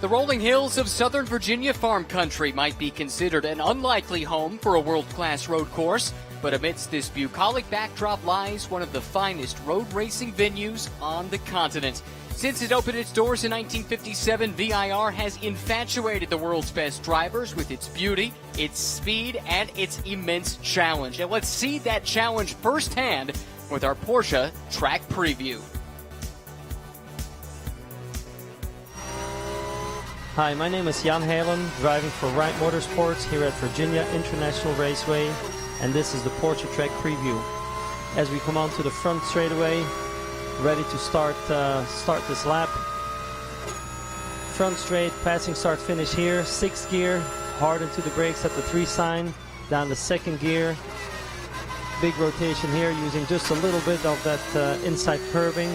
The rolling hills of Southern Virginia farm country might be considered an unlikely home for a world-class road course, but amidst this bucolic backdrop lies one of the finest road racing venues on the continent. Since it opened its doors in 1957, VIR has infatuated the world's best drivers with its beauty, its speed, and its immense challenge. And let's see that challenge firsthand with our Porsche track preview. Hi, my name is Jan Halen, driving for Wright Motorsports here at Virginia International Raceway, and this is the Porsche track preview. As we come onto the front straightaway, ready to start this lap. Front straight, passing start finish here, 6th gear, hard into the brakes at the 3 sign, down the 2nd gear. Big rotation here using just a little bit of that inside curbing.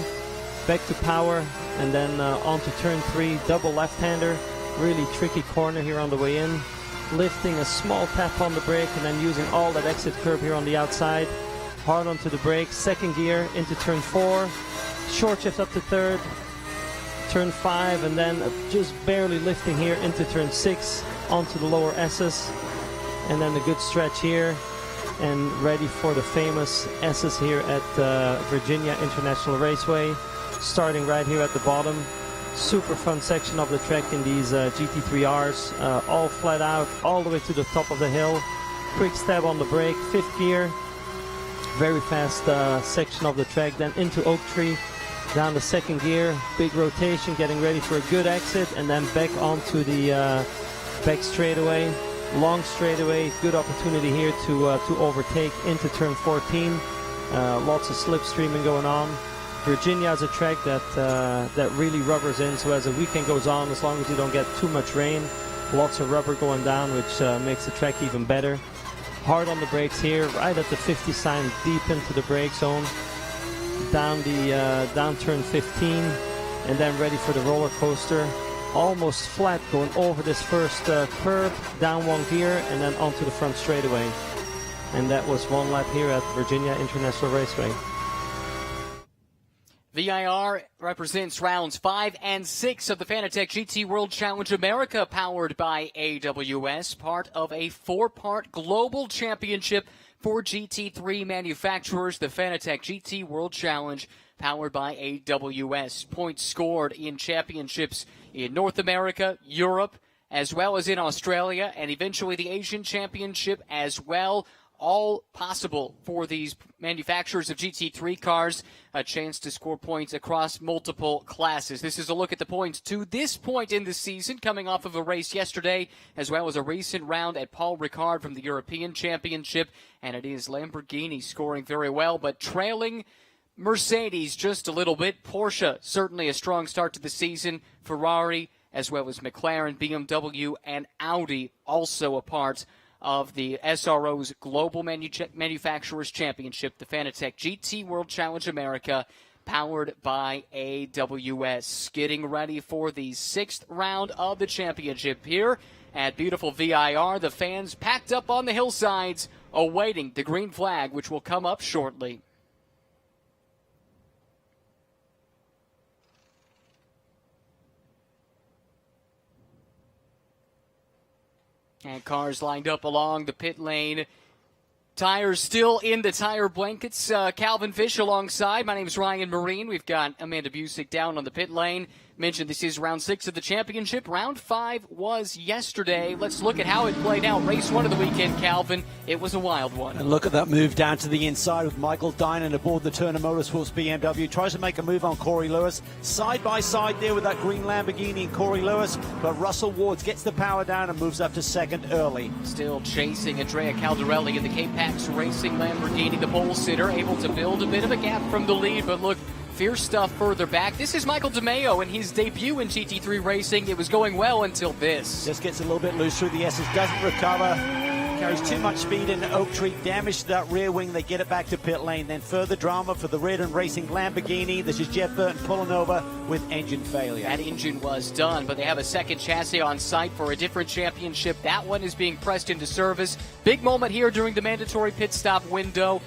Back to power, and then onto turn 3, double left-hander. Really tricky corner here on the way in. Lifting a small tap on the brake and then using all that exit curb here on the outside. Hard onto the brake, 2nd gear into turn 4. Short shift up to 3rd. Turn 5, and then just barely lifting here into turn 6 onto the lower S's. And then a good stretch here. And ready for the famous S's here at Virginia International Raceway. Starting right here at the bottom. Super fun section of the track in these GT3Rs. All flat out, all the way to the top of the hill. Quick stab on the brake, 5th gear. Very fast section of the track. Then into Oak Tree, down the 2nd gear. Big rotation, getting ready for a good exit. And then back onto the back straightaway. Long straightaway, good opportunity here to overtake into turn 14. Lots of slipstreaming going on. Virginia is a track that really rubbers in, so as the weekend goes on, as long as you don't get too much rain, lots of rubber going down, which makes the track even better. Hard on the brakes here, right at the 50 sign, deep into the brake zone. Down turn 15, and then ready for the roller coaster. Almost flat going over this first curb, down 1 gear, and then onto the front straightaway. And that was 1 lap here at Virginia International Raceway. VIR represents rounds 5 and 6 of the Fanatec GT World Challenge America, powered by AWS, part of a 4-part global championship for GT3 manufacturers. The Fanatec GT World Challenge, powered by AWS. Points scored in championships in North America, Europe, as well as in Australia, and eventually the Asian Championship as well. All possible for these manufacturers of GT3 cars, a chance to score points across multiple classes. This is a look at the points to this point in the season, coming off of a race yesterday, as well as a recent round at Paul Ricard from the European Championship. And it is Lamborghini scoring very well, but trailing Mercedes just a little bit. Porsche, certainly a strong start to the season. Ferrari, as well as McLaren, BMW, and Audi, also a part of the SRO's Global Manufacturers Championship, the Fanatec GT World Challenge America, powered by AWS. Getting ready for the 6th round of the championship here at beautiful VIR. The fans packed up on the hillsides, awaiting the green flag, which will come up shortly. And cars lined up along the pit lane. Tires still in the tire blankets. Calvin Fish alongside. My name is Ryan Marine. We've got Amanda Busick down on the pit lane. Mentioned this is round 6 of the championship. Round 5 was yesterday. Let's look at how it played out. Race 1 of the weekend, Calvin. It was a wild one. And look at that move down to the inside with Michael Dinan aboard the Turner Motorsports BMW. Tries to make a move on Corey Lewis. Side by side there with that green Lamborghini and Corey Lewis. But Russell Wards gets the power down and moves up to 2nd early. Still chasing Andrea Caldarelli in the K-Pax Racing Lamborghini. The pole sitter able to build a bit of a gap from the lead, but look, fierce stuff further back. This is Michael DeMeo in his debut in GT3 racing. It was going well until this. Just gets a little bit loose through the S's, doesn't recover. Carries too much speed in Oak Tree, damaged that rear wing. They get it back to pit lane. Then further drama for the Red and Racing Lamborghini. This is Jeff Burton pulling over with engine failure. That engine was done, but they have a second chassis on site for a different championship. That one is being pressed into service. Big moment here during the mandatory pit stop window.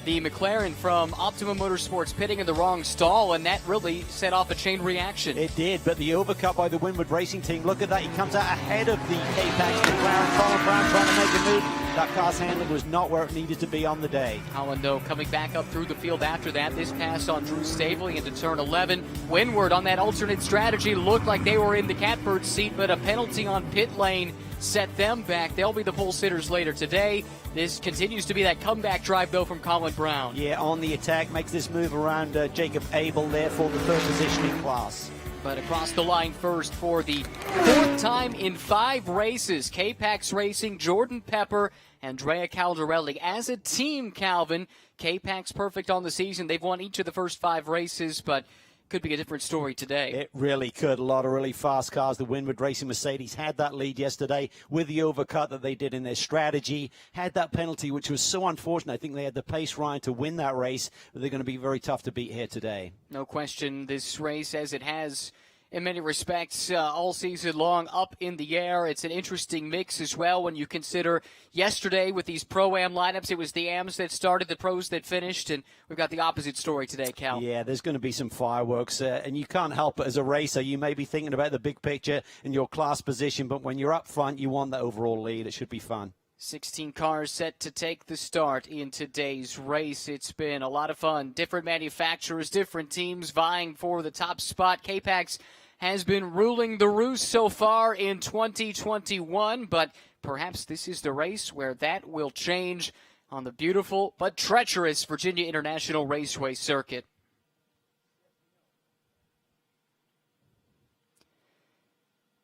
the McLaren from Optimum Motorsports pitting in the wrong stall, and that really set off a chain reaction. It did, but the overcut by the Windward Racing team, look at that. He comes out ahead of the K-Pax McLaren. Colin Brown trying to make a move. That car's handling was not where it needed to be on the day. Colin, though, coming back up through the field after that. This pass on Drew Stavely into turn 11. Windward on that alternate strategy looked like they were in the catbird seat, but a penalty on pit lane set them back. They'll be the pole sitters later today. This continues to be that comeback drive, though, from Colin Brown. Yeah, on the attack, makes this move around Jacob Abel there for the third position in class. But across the line first for the fourth time in 5 races, K-Pax Racing, Jordan Pepper, Andrea Caldarelli. As a team, Calvin, K-Pax perfect on the season. They've won each of the first 5 races, but could be a different story today. It really could. A lot of really fast cars. The Windward Racing Mercedes had that lead yesterday with the overcut that they did in their strategy. Had that penalty, which was so unfortunate. I think they had the pace, Ryan, to win that race, but they're going to be very tough to beat here today. No question, this race, as it has in many respects all season long, up in the air. It's an interesting mix as well when you consider yesterday with these Pro-Am lineups, it was the AMs that started, the pros that finished, and we've got the opposite story today, Cal. Yeah, there's going to be some fireworks, and you can't help it as a racer. You may be thinking about the big picture and your class position, but when you're up front, you want that overall lead. It should be fun. 16 cars set to take the start in today's race. It's been a lot of fun. Different manufacturers, different teams vying for the top spot. K-Pax has been ruling the roost so far in 2021, but perhaps this is the race where that will change on the beautiful but treacherous Virginia International Raceway circuit.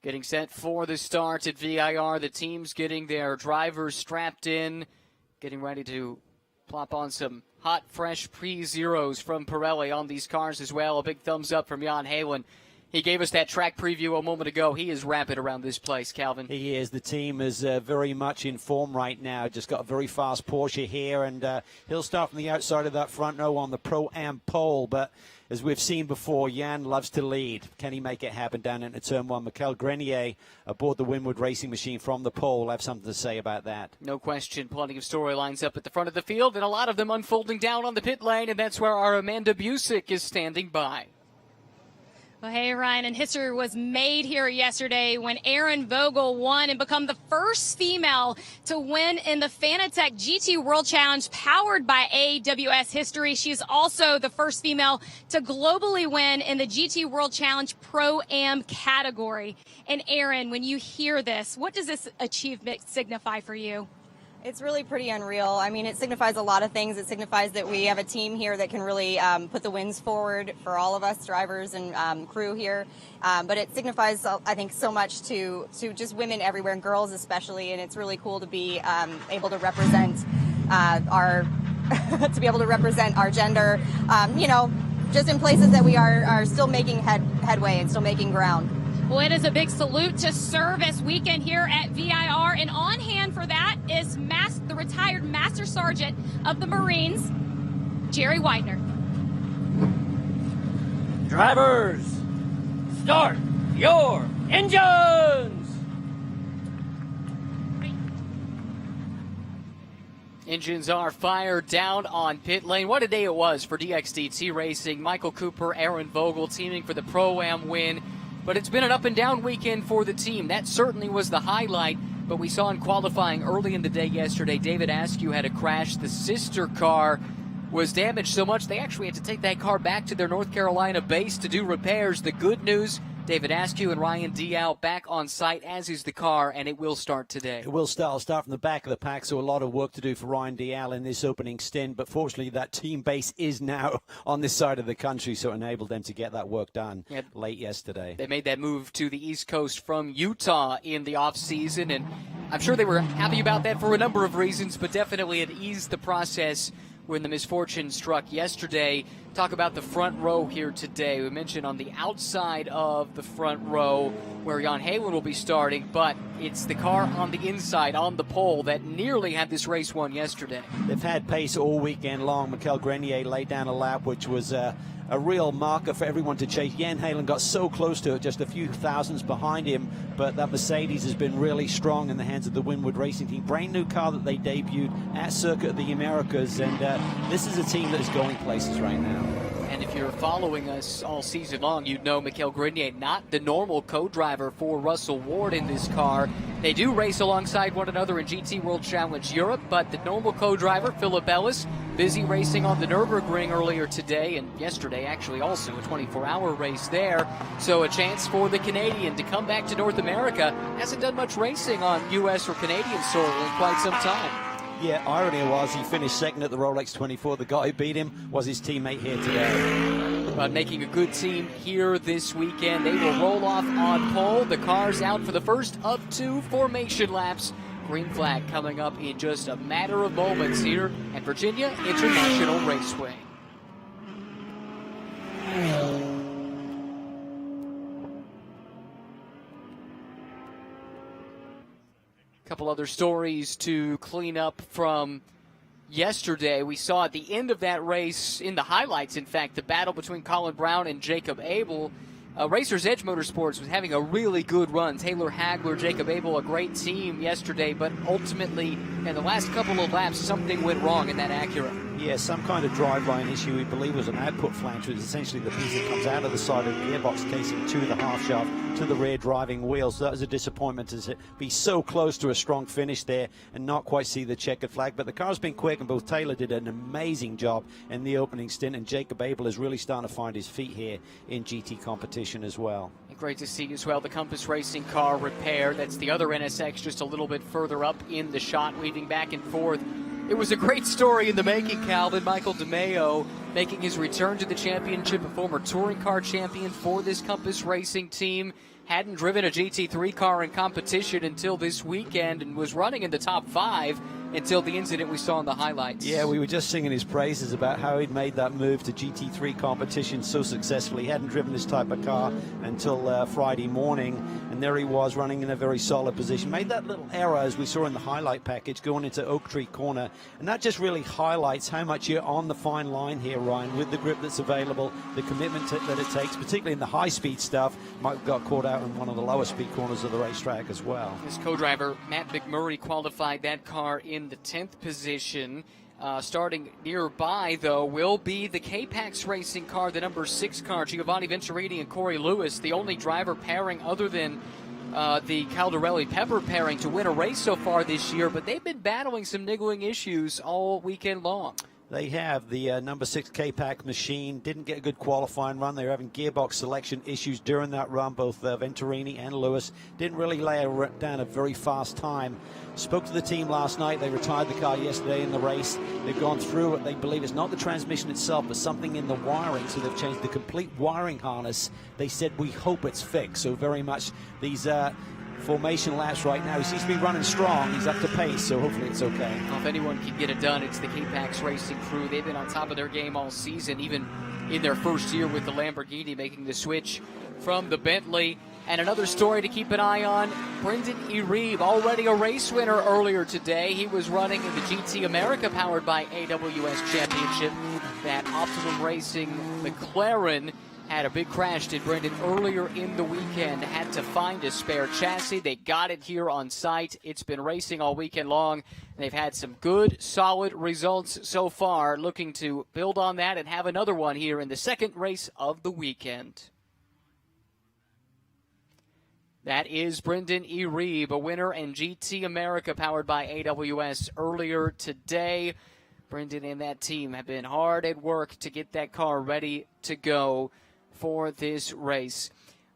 Getting set for the start at VIR. The team's getting their drivers strapped in, getting ready to plop on some hot, fresh pre-zeros from Pirelli on these cars as well. A big thumbs up from Jan Halen. He gave us that track preview a moment ago. He is rapid around this place, Calvin. He is. The team is very much in form right now. Just got a very fast Porsche here, and he'll start from the outside of that front row on the Pro-Am pole. But as we've seen before, Jan loves to lead. Can he make it happen down into turn 1? Mikel Grenier aboard the Windward Racing machine from the pole. I'll have something to say about that. No question. Plenty of storylines up at the front of the field, and a lot of them unfolding down on the pit lane, and that's where our Amanda Busick is standing by. Well, hey, Ryan, and history was made here yesterday when Erin Vogel won and become the first female to win in the Fanatec GT World Challenge powered by AWS history. She's also the first female to globally win in the GT World Challenge Pro-Am category. And Erin, when you hear this, what does this achievement signify for you? It's really pretty unreal. I mean, it signifies a lot of things. It signifies that we have a team here that can really put the wins forward for all of us drivers and crew here. But it signifies, I think, so much to just women everywhere, and girls especially. And it's really cool to be able to represent our gender. You know, just in places that we are still making headway and still making ground. Well, it is a big salute to service weekend here at VIR, and on hand for that is the retired Master Sergeant of the Marines, Jerry Widener. Drivers, start your engines! Engines are fired down on pit lane. What a day it was for DXDT Racing. Michael Cooper, Erin Vogel teaming for the Pro-Am win. But it's been an up-and-down weekend for the team. That certainly was the highlight. But we saw in qualifying early in the day yesterday, David Askew had a crash. The sister car was damaged so much they actually had to take that car back to their North Carolina base to do repairs. The good news, David Askew and Ryan Dial back on site, as is the car, and it will start today. It will start. I'll start from the back of the pack, so a lot of work to do for Ryan Dial in this opening stint. But fortunately, that team base is now on this side of the country, so it enabled them to get that work done late yesterday. They made that move to the East Coast from Utah in the offseason, and I'm sure they were happy about that for a number of reasons, but definitely it eased the process when the misfortune struck yesterday. Talk about the front row here today. We mentioned on the outside of the front row, where Jan Heylen will be starting, but it's the car on the inside, on the pole, that nearly had this race won yesterday. They've had pace all weekend long. Mikel Grenier laid down a lap, which was a real marker for everyone to chase. Jan Heylen got so close to it, just a few thousandths behind him, but that Mercedes has been really strong in the hands of the Winwood Racing Team. Brand new car that they debuted at Circuit of the Americas, and this is a team that is going places right now. And if you're following us all season long, you'd know Mikel Grenier, not the normal co-driver for Russell Ward in this car. They do race alongside one another in GT World Challenge Europe, but the normal co-driver, Philip Ellis, busy racing on the Nürburgring earlier today, and yesterday actually also a 24-hour race there. So a chance for the Canadian to come back to North America. Hasn't done much racing on U.S. or Canadian soil in quite some time. Yeah, irony was he finished second at the Rolex 24. The guy who beat him was his teammate here today. But making a good team here this weekend. They will roll off on pole. The car's out for the first of 2 formation laps. Green flag coming up in just a matter of moments here at Virginia International Raceway. Couple other stories to clean up from yesterday. We saw at the end of that race, in the highlights, in fact, the battle between Colin Brown and Jacob Abel. Racers Edge Motorsports was having a really good run. Taylor Hagler, Jacob Abel, a great team yesterday, but ultimately, in the last couple of laps, something went wrong in that Acura. Yeah, some kind of driveline issue, we believe, was an output flange, which is essentially the piece that comes out of the side of the gearbox casing to the half shaft to the rear driving wheel. So that was a disappointment to be so close to a strong finish there and not quite see the checkered flag. But the car's been quick, and both Taylor did an amazing job in the opening stint, and Jacob Abel is really starting to find his feet here in GT competition as well. Great to see as well the Compass Racing car repair. That's the other NSX just a little bit further up in the shot, weaving back and forth. It was a great story in the making, Calvin. Michael DeMeo making his return to the championship, a former touring car champion for this Compass Racing team. Hadn't driven a GT3 car in competition until this weekend and was running in the top 5 until the incident we saw in the highlights. Yeah, we were just singing his praises about how he'd made that move to GT3 competition so successfully. He hadn't driven this type of car until Friday morning, and there he was running in a very solid position. Made that little error, as we saw in the highlight package, going into Oak Tree Corner, and that just really highlights how much you're on the fine line here, Ryan, with the grip that's available, the commitment that it takes, particularly in the high-speed stuff. Mike got caught out in one of the lower speed corners of the racetrack as well. His co-driver, Matt McMurray, qualified that car in the 10th position. Starting nearby, though, will be the K-Pax Racing car, the number 6 car, Giovanni Vintorini and Corey Lewis, the only driver pairing other than the Caldarelli-Pepper pairing to win a race so far this year, but they've been battling some niggling issues all weekend long. They have the number 6 K-Pax machine. Didn't get a good qualifying run. They were having gearbox selection issues during that run. Both Venturini and Lewis didn't really lay down a very fast time. Spoke to the team last night. They retired the car yesterday in the race. They've gone through it. They believe it's not the transmission itself, but something in the wiring. So they've changed the complete wiring harness. They said, we hope it's fixed. So very much these formation laps right now. He seems to be running strong. He's up to pace, so hopefully it's okay. Well, if anyone can get it done, it's the K-Pax Racing crew. They've been on top of their game all season, even in their first year with the Lamborghini, making the switch from the Bentley. And another story to keep an eye on, Brendan Iribe, already a race winner earlier today. He was running in the GT America powered by AWS Championship. That Optimum Racing McLaren had a big crash, did Brendan, earlier in the weekend. Had to find a spare chassis. They got it here on site. It's been racing all weekend long. They've had some good, solid results so far. Looking to build on that and have another one here in the second race of the weekend. That is Brendan Iribe, a winner in GT America powered by AWS earlier today. Brendan and that team have been hard at work to get that car ready to go for this race.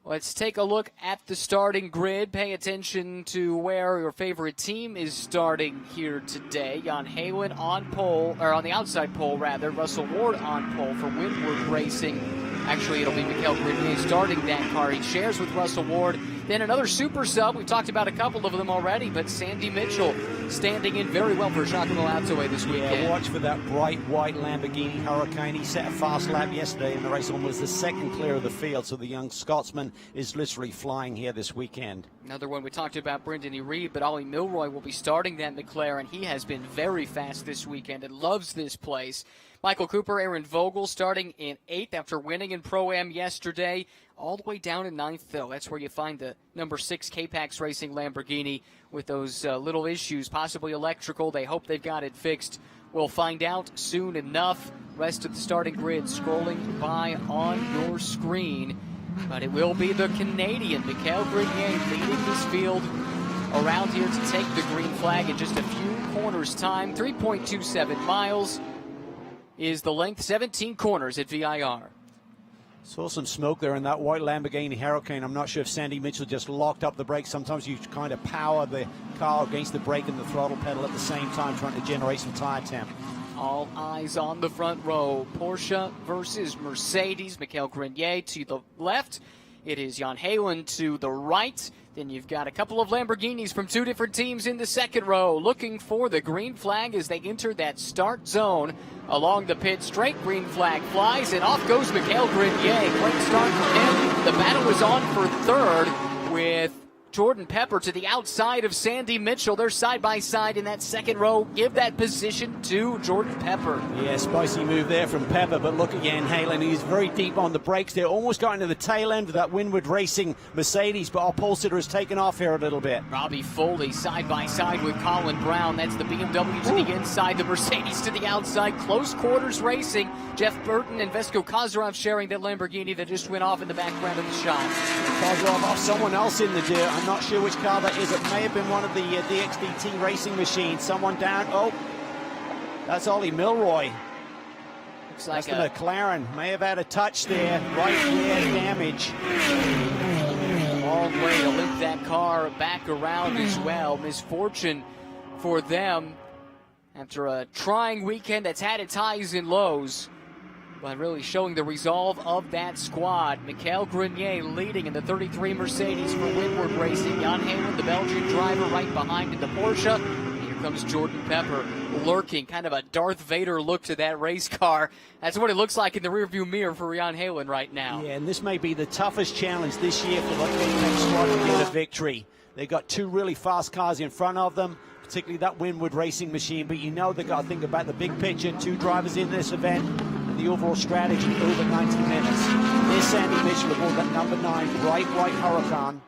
Let's take a look at the starting grid. Pay attention to where your favorite team is starting here today. Jan Heylen on pole, or on the outside pole rather. Russell Ward on pole for Winwood Racing. Actually, it'll be Mikel Grenier starting that car. He shares with Russell Ward Then another super sub. We've talked about a couple of them already, but Sandy Mitchell standing in very well for Giacomo Altoe this weekend. Yeah, watch for that bright white Lamborghini Hurricane. He set a fast lap yesterday in the race, almost the second clear of the field, so the young Scotsman is literally flying here this weekend. Another one we talked about, Brendan Reed, but Ollie Milroy will be starting that McLaren. He has been very fast this weekend and loves this place. Michael Cooper, Aaron Vogel starting in 8th after winning in Pro-Am yesterday. All the way down in 9th, though. That's where you find the number 6 K-Pax Racing Lamborghini with those little issues, possibly electrical. They hope they've got it fixed. We'll find out soon enough. Rest of the starting grid scrolling by on your screen. But it will be the Canadian, Mikael Grenier, leading this field around here to take the green flag in just a few corners time. 3.27 miles is the length, 17 corners at VIR. Saw some smoke there in that white Lamborghini Hurricane. I'm not sure if Sandy Mitchell just locked up the brakes. Sometimes you kind of power the car against the brake and the throttle pedal at the same time, trying to generate some tire temp. All eyes on the front row. Porsche versus Mercedes. Mikael Grenier to the left. It is Jan Halen to the right. Then you've got a couple of Lamborghinis from 2 different teams in the second row looking for the green flag as they enter that start zone. Along the pit straight, green flag flies, and off goes Mikael Grenier. Great start for him. The battle is on for third with Jordan Pepper to the outside of Sandy Mitchell. They're side by side in that second row. Give that position to Jordan Pepper. Yeah, spicy move there from Pepper, but look again, Halen, he's very deep on the brakes there. Almost got into the tail end of that Windward Racing Mercedes, but our pole sitter has taken off here a little bit. Robbie Foley side by side with Colin Brown. That's the BMW to the inside, the Mercedes to the outside. Close quarters racing. Jeff Burton and Vesko Kozarov sharing that Lamborghini that just went off in the background of the shot. Kozarov off someone else in the dirt. I'm not sure which car that is. It may have been one of the DXDT racing machines. Someone down. Oh, that's Ollie Milroy. Looks like the McLaren. May have had a touch there. Right rear damage. Long way to limp that car back around as well. Misfortune for them after a trying weekend that's had its highs and lows. But really showing the resolve of that squad. Mikael Grenier leading in the 33 Mercedes for Windward Racing. Jan Halen, the Belgian driver, right behind in the Porsche. Here comes Jordan Pepper lurking, kind of a Darth Vader look to that race car. That's what it looks like in the rearview mirror for Jan Halen right now. Yeah, and this may be the toughest challenge this year for the Apex squad to get a victory. They've got 2 really fast cars in front of them, particularly that Windward Racing machine, but you know they've got to think about the big picture. 2 drivers in this event, the overall strategy over 90 minutes. Here's Sandy Mitchell aboard that number 9 bright white Huracan.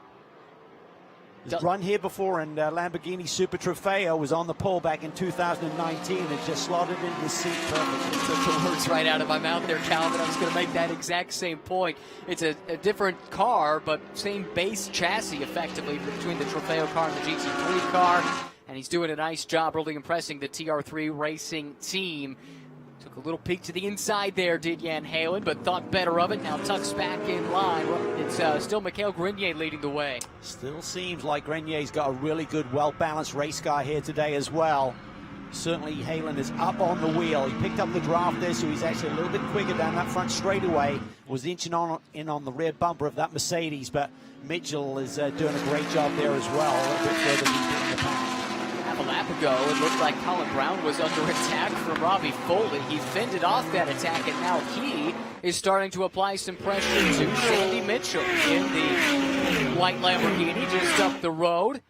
He's run here before, and Lamborghini Super Trofeo was on the pole back in 2019 and just slotted into the seat perfectly. Took the words right out of my mouth there, Calvin. I was going to make that exact same point. It's a different car, but same base chassis effectively between the Trofeo car and the GT3 car. And he's doing a nice job really impressing the TR3 racing team. Took a little peek to the inside there, did Jan Halen, but thought better of it. Now tucks back in line. It's still Mikael Grenier leading the way. Still seems like Grenier's got a really good, well-balanced race car here today as well. Certainly Halen is up on the wheel. He picked up the draft there, so he's actually a little bit quicker down that front straightaway. Was inching in on the rear bumper of that Mercedes, but Mitchell is doing a great job there as well. A little bit further deep in the pack. A lap ago, it looked like Colin Brown was under attack from Robbie Foley. He fended off that attack, and now he is starting to apply some pressure to Sandy Mitchell in the white Lamborghini just up the road.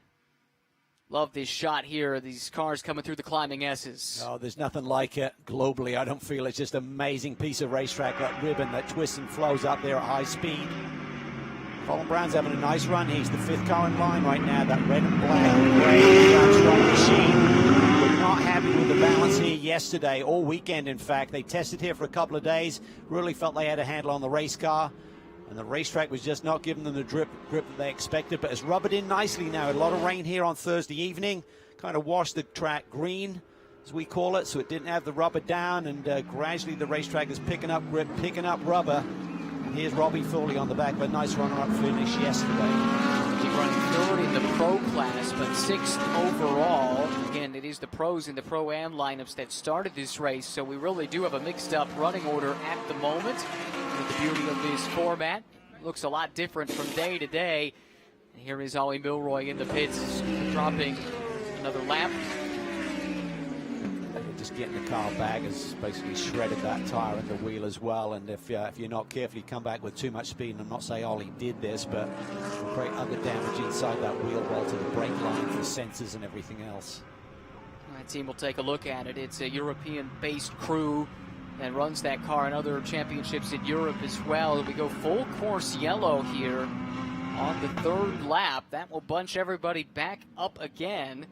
Love this shot here, these cars coming through the climbing S's. Oh, there's nothing like it globally. I don't feel it's just an amazing piece of racetrack, that ribbon that twists and flows up there at high speed. Colin Brown's having a nice run. He's the 5th car in line right now. That red and black gray strong machine. We're not happy with the balance here yesterday, all weekend in fact. They tested here for a couple of days, really felt they had a handle on the race car, and the racetrack was just not giving them the grip that they expected, but it's rubbered in nicely now. A lot of rain here on Thursday evening, kind of washed the track green, as we call it, so it didn't have the rubber down, and gradually the racetrack is picking up grip, picking up rubber. Here's Robbie Foley on the back, but nice runner-up finish yesterday. He running third in the pro class, but 6th overall. Again, it is the pros and the pro-am lineups that started this race, so we really do have a mixed-up running order at the moment. With the beauty of this format, it looks a lot different from day to day. Here is Ollie Milroy in the pits, dropping another lap. Just getting the car back has basically shredded that tire and the wheel as well. And if you're not careful, you come back with too much speed. And I'm not saying Ollie did this, but great other damage inside that wheel well to the brake line for sensors and everything else. My team will take a look at it. It's a European-based crew that runs that car in other championships in Europe as well. We go full course yellow here on the third lap. That will bunch everybody back up again.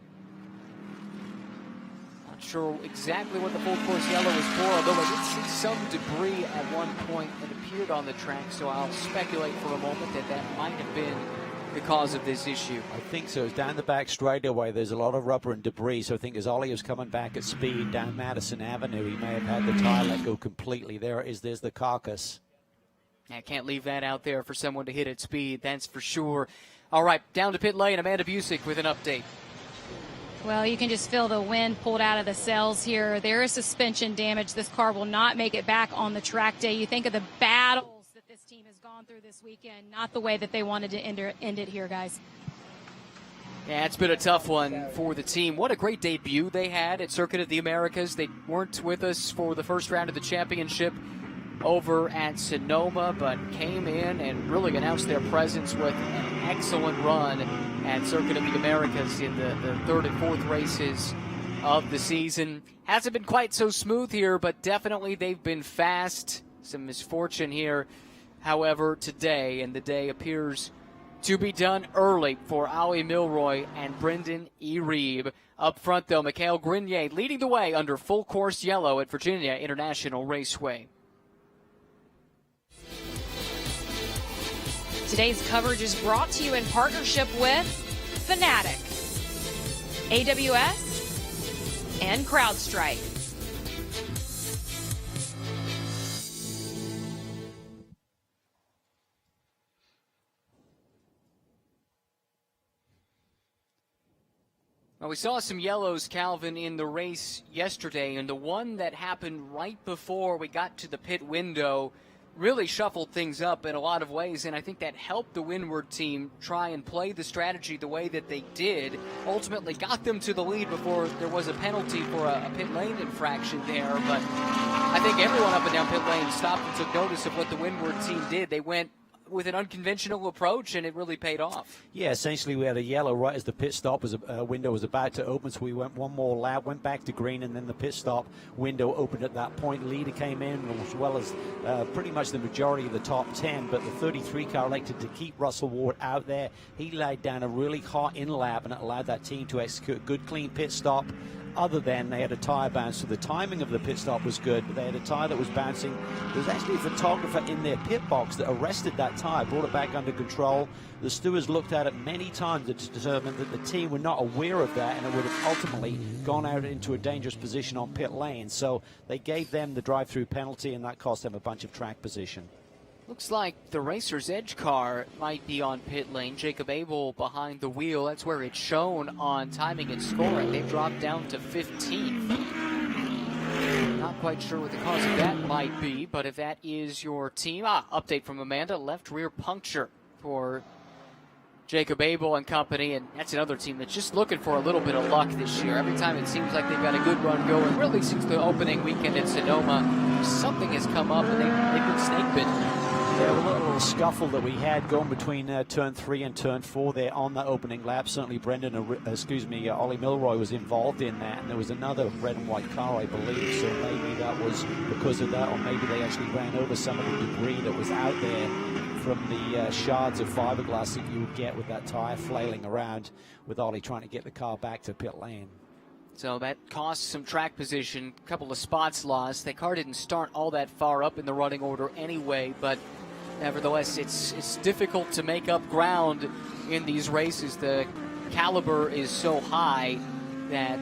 Not sure exactly what the full course yellow is for, although I did see some debris at one point that appeared on the track, so I'll speculate for a moment that that might have been the cause of this issue. I think so. It's down the back straightaway. There's a lot of rubber and debris, so I think as Ollie was coming back at speed down Madison Avenue, he may have had the tire let go completely. There it is. There's the carcass. I can't leave that out there for someone to hit at speed, that's for sure. All right, down to pit lane, Amanda Busick with an update. Well, you can just feel the wind pulled out of the sails here. There is suspension damage. This car will not make it back on the track day. You think of the battles that this team has gone through this weekend, not the way that they wanted to end it here, guys. Yeah, it's been a tough one for the team. What a great debut they had at Circuit of the Americas. They weren't with us for the first round of the championship over at Sonoma, but came in and really announced their presence with an excellent run at Circuit of the Americas in the third and fourth races of the season. Hasn't been quite so smooth here, but definitely they've been fast. Some misfortune here, however, today, and the day appears to be done early for Ollie Milroy and Brendan E. Reeb. Up front, though, Mikhail Grenier leading the way under full course yellow at Virginia International Raceway. Today's coverage is brought to you in partnership with Fanatec, AWS, and CrowdStrike. Well, we saw some yellows, Calvin, in the race yesterday, and the one that happened right before we got to the pit window really shuffled things up in a lot of ways, and I think that helped the Windward team try and play the strategy the way that they did. Ultimately got them to the lead before there was a penalty for a pit lane infraction there, but I think everyone up and down pit lane stopped and took notice of what the Windward team did. They went with an unconventional approach, and it really paid off. Yeah, essentially we had a yellow right as the pit stop window was about to open, so we went one more lap, went back to green, and then the pit stop window opened at that point. Leader came in, as well as pretty much the majority of the top 10, but the 33 car elected to keep Russell Ward out there. He laid down a really hot in lap, and it allowed that team to execute a good, clean pit stop. Other than they had a tire bounce, so the timing of the pit stop was good, but they had a tire that was bouncing. There was actually a photographer in their pit box that arrested that tire, brought it back under control. The stewards looked at it many times to determine that the team were not aware of that, and it would have ultimately gone out into a dangerous position on pit lane. So they gave them the drive-through penalty, and that cost them a bunch of track position. Looks like the Racer's Edge car might be on pit lane. Jacob Abel behind the wheel. That's where it's shown on timing and scoring. They've dropped down to 15th. Not quite sure what the cause of that might be, but if that is your team. Update from Amanda. Left rear puncture for Jacob Abel and company, and that's another team that's just looking for a little bit of luck this year. Every time it seems like they've got a good run going, really since the opening weekend at Sonoma, something has come up and they've been snake bitten. Yeah, a little scuffle that we had going between turn 3 and turn 4 there on that opening lap. Certainly Ollie Milroy was involved in that, and there was another red and white car, I believe, so maybe that was because of that, or maybe they actually ran over some of the debris that was out there from the shards of fiberglass that you would get with that tire flailing around, with Ollie trying to get the car back to pit lane. So that cost some track position, a couple of spots lost. The car didn't start all that far up in the running order anyway, but nevertheless, it's difficult to make up ground in these races. The caliber is so high that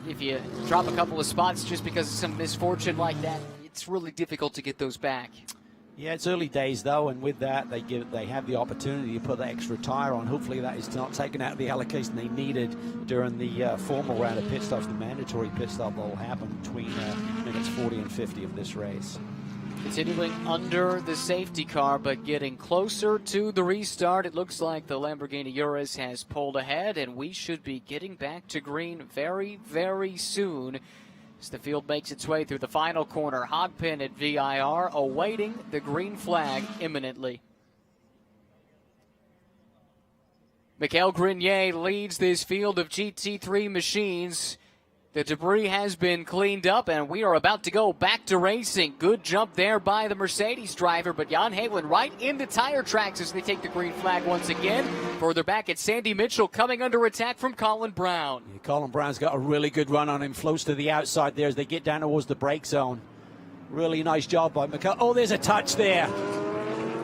if you drop a couple of spots just because of some misfortune like that, it's really difficult to get those back. Yeah, it's early days though, and with that they have the opportunity to put that extra tire on. Hopefully that is not taken out of the allocation they needed during the formal round of pit stops, the mandatory pit stop that will happen between minutes 40 and 50 of this race. Continuing under the safety car, but getting closer to the restart. It looks like the Lamborghini Urus has pulled ahead, and we should be getting back to green very, very soon as the field makes its way through the final corner. Hogpin at VIR, awaiting the green flag imminently. Mikael Grenier leads this field of GT3 machines. The debris has been cleaned up, and we are about to go back to racing. Good jump there by the Mercedes driver, but Jan Heylen right in the tire tracks as they take the green flag once again. Further back at Sandy Mitchell coming under attack from Colin Brown. Yeah, Colin Brown's got a really good run on him. Floats to the outside there as they get down towards the brake zone. Really nice job by Mikael. Oh, there's a touch there.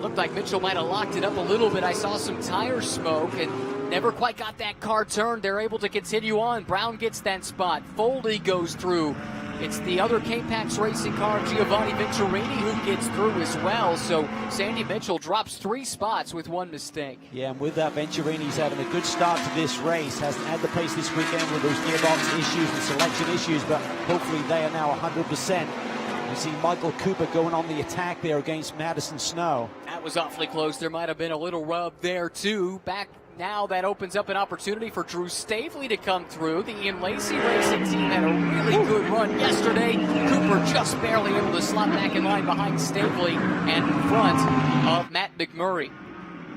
Looked like Mitchell might have locked it up a little bit. I saw some tire smoke and never quite got that car turned. They're able to continue on. Brown gets that spot. Foley goes through. It's the other K-Pax racing car, Giovanni Vintorini, who gets through as well. So Sandy Mitchell drops 3 spots with 1 mistake. Yeah, and with that, Venturini's having a good start to this race. Hasn't had the pace this weekend with those gearbox issues and selection issues, but hopefully they are now 100%. You see Michael Cooper going on the attack there against Madison Snow. That was awfully close. There might have been a little rub there, too. Back now, that opens up an opportunity for Drew Stavely to come through. The Ian Lacey Racing team had a really good run yesterday. Cooper just barely able to slot back in line behind Stavely and in front of Matt McMurray.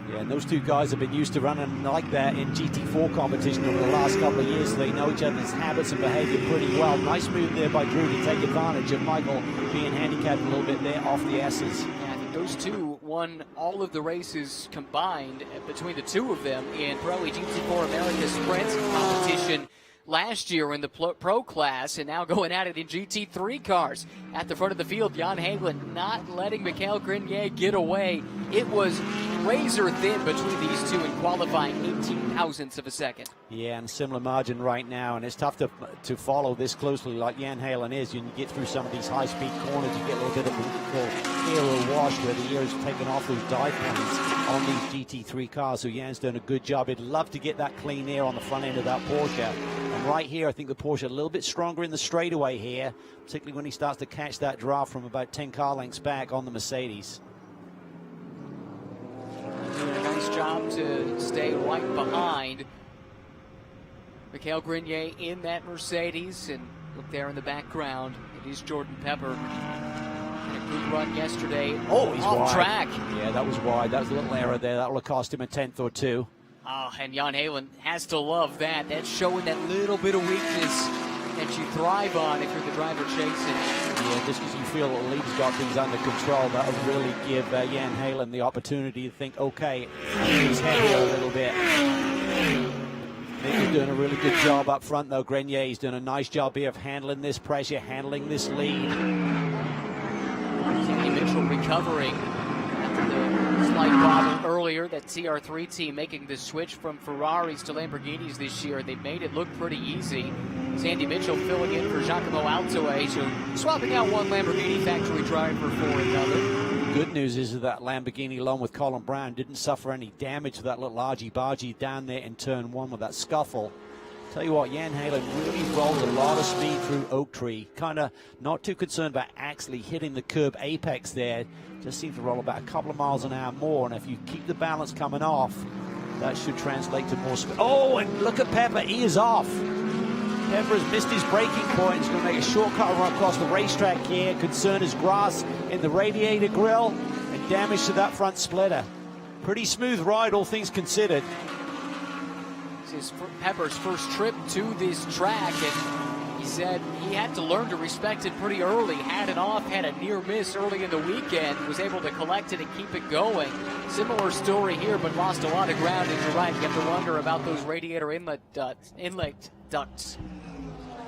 Yeah, and those two guys have been used to running like that in GT4 competition over the last couple of years. They know each other's habits and behavior pretty well. Nice move there by Drew to take advantage of Michael being handicapped a little bit there off the S's. Yeah, I think those two won all of the races combined between the two of them in Pirelli GT4 America Sprint competition last year in the pro class, and now going at it in GT3 cars. At the front of the field, Jan Heylen not letting Mikael Grenier get away. It was razor thin between these two in qualifying, 18 thousandths of a second. Yeah, and similar margin right now, and it's tough to follow this closely like Jan Heylen is. When you get through some of these high-speed corners, you get a little bit of what we call aero wash, where the air is taken off those dive planes on these GT3 cars. So Jan's done a good job. He'd love to get that clean air on the front end of that Porsche. And right here, I think the Porsche a little bit stronger in the straightaway here, particularly when he starts to catch that draft from about 10 car lengths back on the Mercedes. Doing a nice job to stay right behind Mikael Grenier in that Mercedes. And look there in the background, it is Jordan Pepper. Had a good run yesterday. Oh, he's off wide. Track. Yeah, that was wide. That was a little error there. That will have cost him a 10th or 2. Oh, and Jan Heylen has to love that. That's showing that little bit of weakness that you thrive on if you're the driver chasing. Yeah, just because you feel that the lead's got things under control, that'll really give Jan Heylen the opportunity to think, okay, he's heavier a little bit. He's doing a really good job up front, though. Grenier, he's doing a nice job here of handling this pressure, handling this lead. Sandy Mitchell recovering after the slight bobble earlier. That CR3 team making the switch from Ferraris to Lamborghinis this year. They made it look pretty easy. Sandy Mitchell filling in for Giacomo Altoe, so swapping out one Lamborghini factory driver for another. Good news is that Lamborghini, along with Colin Brown, didn't suffer any damage to that little argy-bargy down there in turn 1 with that scuffle. Tell you what, Jan Heylen really rolled a lot of speed through Oak Tree. Kind of not too concerned about actually hitting the curb apex there. Just seems to roll about a couple of miles an hour more, and if you keep the balance coming off, that should translate to more speed. Oh, and look at Pepper, he is off. Pepper has missed his braking point. He's going to make a shortcut run across the racetrack here. Concern is grass in the radiator grille and damage to that front splitter. Pretty smooth ride, all things considered. This is Pepper's first trip to this track, and he said he had to learn to respect it pretty early. Had it off, had a near miss early in the weekend, was able to collect it and keep it going. Similar story here, but lost a lot of ground, and you're right, you have to wonder about those radiator inlet ducts.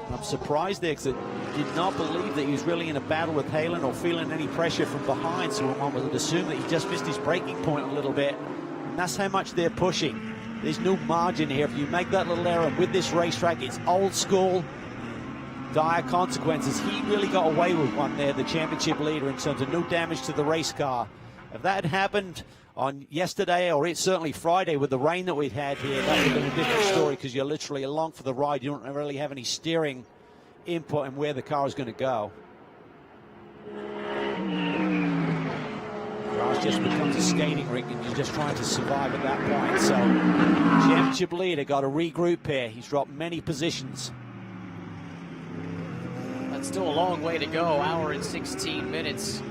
I'm surprised there because I did not believe that he was really in a battle with Heylen or feeling any pressure from behind, so one would assume that he just missed his braking point a little bit. And that's how much they're pushing. There's no margin here. If you make that little error with this racetrack, it's old school, dire consequences. He really got away with one there, the championship leader, in terms of no damage to the race car. If that had happened on yesterday, or it's certainly Friday with the rain that we've had here, that would have been a different story, because you're literally along for the ride. You don't really have any steering input in where the car is going to go. it just becomes a skating rink and you're just trying to survive at that point. So championship leader got to regroup here. He's dropped many positions. That's still a long way to go. Hour and 16 minutes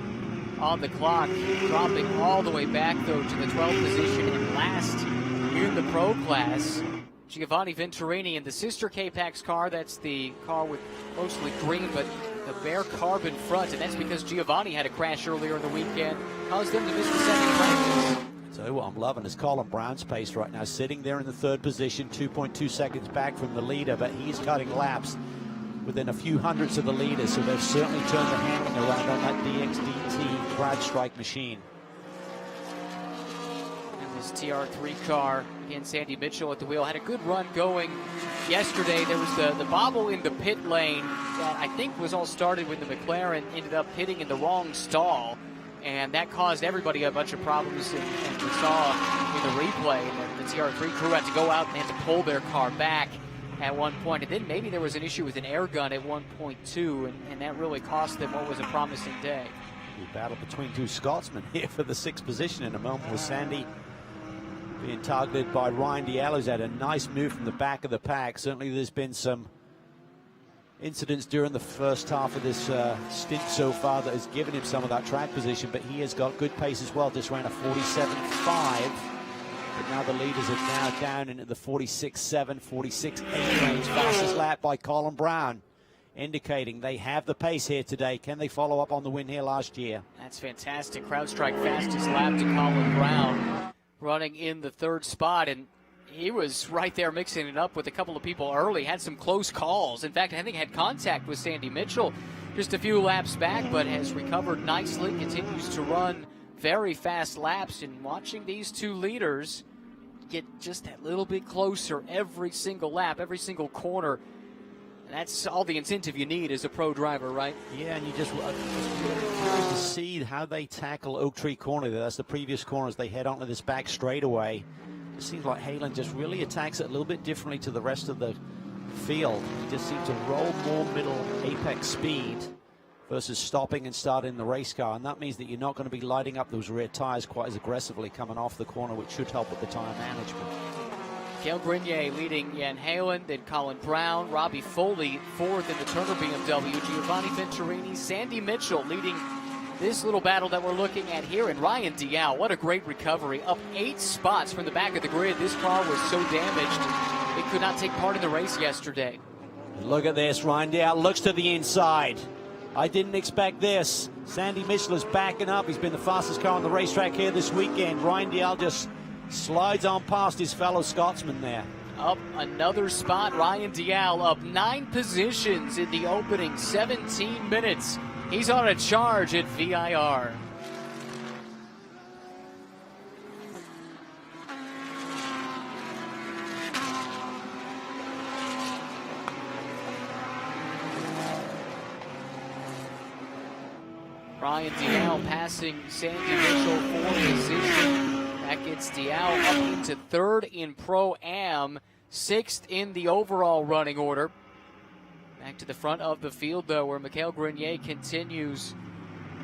on the clock. Dropping all the way back, though, to the 12th position and last in the pro class. Giovanni Vintorini in the sister K-Pax car. That's the car with mostly green, but the bare carbon front. And that's because Giovanni had a crash earlier in the weekend. Caused them to miss the second practice. So what I'm loving is Colin Brown's pace right now, sitting there in the third position, 2.2 seconds back from the leader, but he's cutting laps within a few hundredths of the leader, so they've certainly turned the handling around on that DXDT CrowdStrike machine. And this TR3 car, again, Sandy Mitchell at the wheel, had a good run going yesterday. There was the bobble in the pit lane that I think was all started when the McLaren ended up pitting in the wrong stall, and that caused everybody a bunch of problems, and we saw in the replay the TR3 crew had to go out and they had to pull their car back at one point, and then maybe there was an issue with an air gun at 1.2, and that really cost them what was a promising day. The battle between two Scotsmen here for the 6th position in a moment, with Sandy being targeted by Ryan Diallo, who's had a nice move from the back of the pack. Certainly there's been some incidents during the first half of this stint so far that has given him some of that track position, but he has got good pace as well. Just ran a 47.5. But now the leaders are now down into the 46.7, 46.8 range. Fastest lap by Colin Brown, indicating they have the pace here today. Can they follow up on the win here last year? That's fantastic. CrowdStrike fastest lap to Colin Brown, running in the 3rd spot, and he was right there mixing it up with a couple of people early. Had some close calls. In fact, I think had contact with Sandy Mitchell just a few laps back, but has recovered nicely, continues to run very fast laps, and watching these two leaders get just that little bit closer every single lap, every single corner. That's all the incentive you need as a pro driver, right? Yeah, and you just curious to see how they tackle Oak Tree Corner. That's the previous corner as they head onto this back straightaway. It seems like Halen just really attacks it a little bit differently to the rest of the field. He just seems to roll more middle apex speed versus stopping and starting the race car, and that means that you're not going to be lighting up those rear tires quite as aggressively coming off the corner, which should help with the tire management. Mikael Grenier leading Jan Halen, then Colin Brown, Robbie Foley 4th in the Turner BMW, Giovanni Vintorini, Sandy Mitchell leading this little battle that we're looking at here, and Ryan Dial, what a great recovery, up 8 spots from the back of the grid. This car was so damaged it could not take part in the race yesterday. Look at this, Ryan Dial looks to the inside. I didn't expect this. Sandy Mitchell is backing up. He's been the fastest car on the racetrack here this weekend. Ryan Dial just slides on past his fellow Scotsman there. Up another spot. Ryan Dial up 9 positions in the opening 17 minutes. He's on a charge at VIR. Ryan Dial passing Sandy Mitchell 4th position. That gets Dial up into 3rd in Pro-Am, 6th in the overall running order. Back to the front of the field, though, where Mikael Grenier continues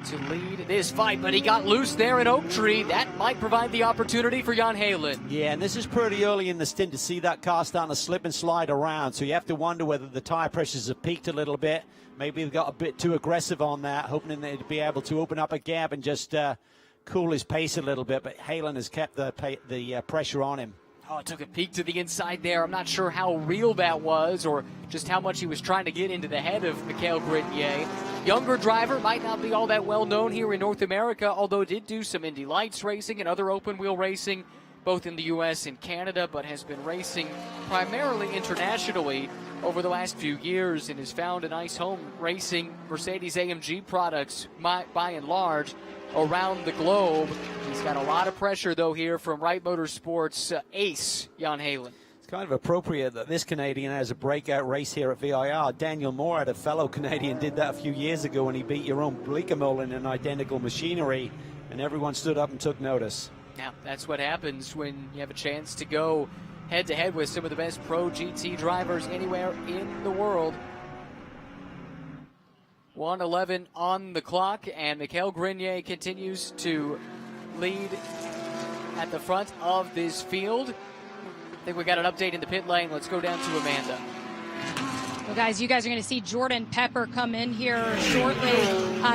to lead this fight, but he got loose there in Oak Tree. That might provide the opportunity for Jan Halen. Yeah, and this is pretty early in the stint to see that car starting to slip and slide around, so you have to wonder whether the tire pressures have peaked a little bit. Maybe they've got a bit too aggressive on that, hoping they'd be able to open up a gap and just cool his pace a little bit, but Halen has kept the pressure on him. Oh, it took a peek to the inside there. I'm not sure how real that was or just how much he was trying to get into the head of Mikael Grenier. Younger driver, might not be all that well known here in North America, although did do some Indy Lights racing and other open wheel racing, both in the U.S. and Canada, but has been racing primarily internationally over the last few years and has found a nice home racing Mercedes-AMG products by and large around the globe. He's got a lot of pressure, though, here from Wright Motorsports ace Jan Halen. It's kind of appropriate that this Canadian has a breakout race here at VIR. Daniel Moore, had a fellow Canadian, did that a few years ago when he beat Jeroen Bleekemolen in an identical machinery, and everyone stood up and took notice. Yeah, that's what happens when you have a chance to go head-to-head with some of the best pro GT drivers anywhere in the world. 1:11 on the clock, and Mikael Grenier continues to lead at the front of this field. I think we got an update in the pit lane. Let's go down to Amanda. Well, guys, you guys are going to see Jordan Pepper come in here shortly.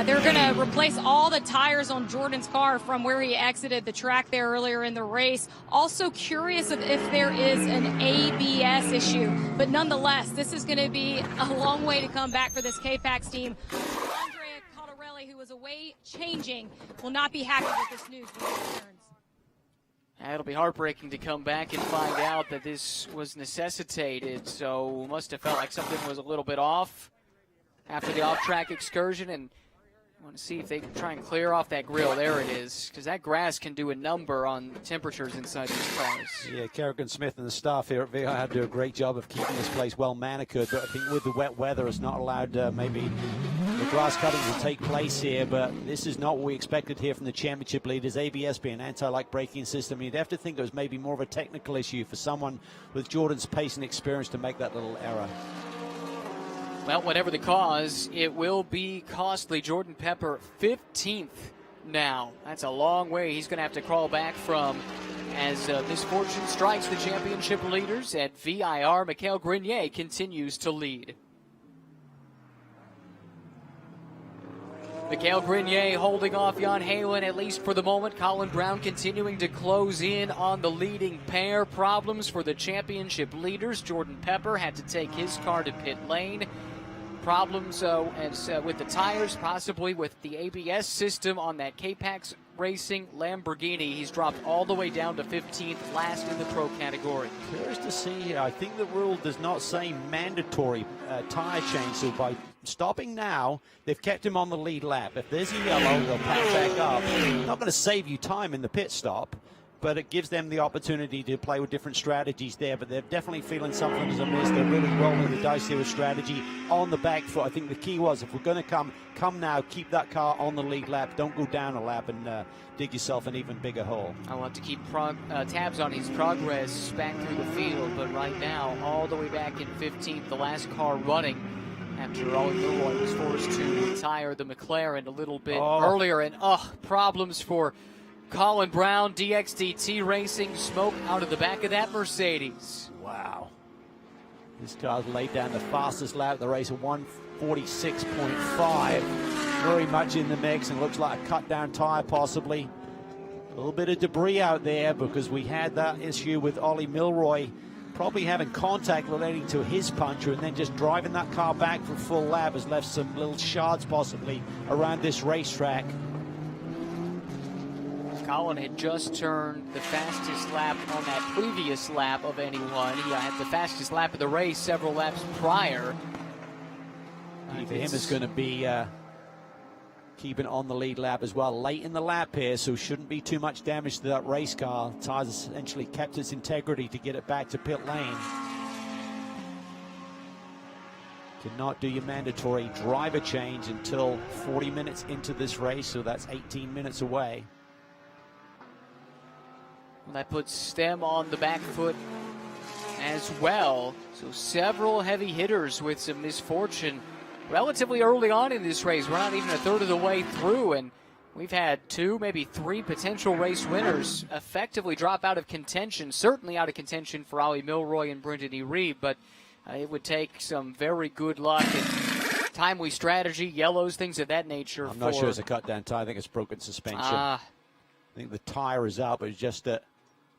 They're going to replace all the tires on Jordan's car from where he exited the track there earlier in the race. Also curious if there is an ABS issue. But nonetheless, this is going to be a long way to come back for this K-Pax team. Andrea Caldarelli, who was away changing, will not be happy with this news when he returns. It'll be heartbreaking to come back and find out that this was necessitated. So must have felt like something was a little bit off after the off-track excursion. And I want to see if they can try and clear off that grill. There it is, because that grass can do a number on temperatures inside these cars. Yeah, Kerrigan Smith and the staff here at VI had to do a great job of keeping this place well manicured. But I think with the wet weather, it's not allowed maybe the grass cutting to take place here. But this is not what we expected here from the championship leaders. ABS being an anti-lock braking system. You'd have to think it was maybe more of a technical issue for someone with Jordan's pace and experience to make that little error. Well, whatever the cause, it will be costly. Jordan Pepper, 15th now. That's a long way he's going to have to crawl back from as misfortune strikes the championship leaders at VIR. Mikhail Grenier continues to lead. Mikhail Grenier holding off Jan Halen, at least for the moment. Colin Brown continuing to close in on the leading pair. Problems for the championship leaders. Jordan Pepper had to take his car to pit lane. Problems with the tires, possibly with the ABS system on that K-Pax Racing Lamborghini. He's dropped all the way down to 15th, last in the pro category. Curious to see here. I think the rule does not say mandatory tire change, so by stopping now, they've kept him on the lead lap. If there's a yellow, they'll pack back up. Not going to save you time in the pit stop, but it gives them the opportunity to play with different strategies there. But they're definitely feeling something is amiss. They're really rolling the dice here with strategy on the back foot. I think the key was, if we're going to come now, keep that car on the lead lap. Don't go down a lap and dig yourself an even bigger hole. I'll have to keep tabs on his progress back through the field. But right now, all the way back in 15th, the last car running after Robbie Foley was forced to retire the McLaren a little bit earlier. And problems for Colin Brown, DXDT Racing, smoke out of the back of that Mercedes. Wow. This car's laid down the fastest lap of the race at 146.5. Very much in the mix, and looks like a cut down tire possibly. A little bit of debris out there because we had that issue with Ollie Milroy probably having contact relating to his puncher, and then just driving that car back for full lap has left some little shards possibly around this racetrack. Colin had just turned the fastest lap on that previous lap of anyone. He had the fastest lap of the race several laps prior. Key for him is going to be keeping on the lead lap as well. Late in the lap here, so shouldn't be too much damage to that race car. Tires essentially kept its integrity to get it back to pit lane. Cannot do your mandatory driver change until 40 minutes into this race, so that's 18 minutes away. That puts them on the back foot as well. So several heavy hitters with some misfortune relatively early on in this race. We're not even a third of the way through, and we've had 2, maybe 3 potential race winners effectively drop out of contention. Certainly out of contention for Ollie Milroy and Brendan Reed, but it would take some very good luck and timely strategy, yellows, things of that nature. I'm not sure it's a cut down tire. I think it's broken suspension. I think the tire is out, but it's just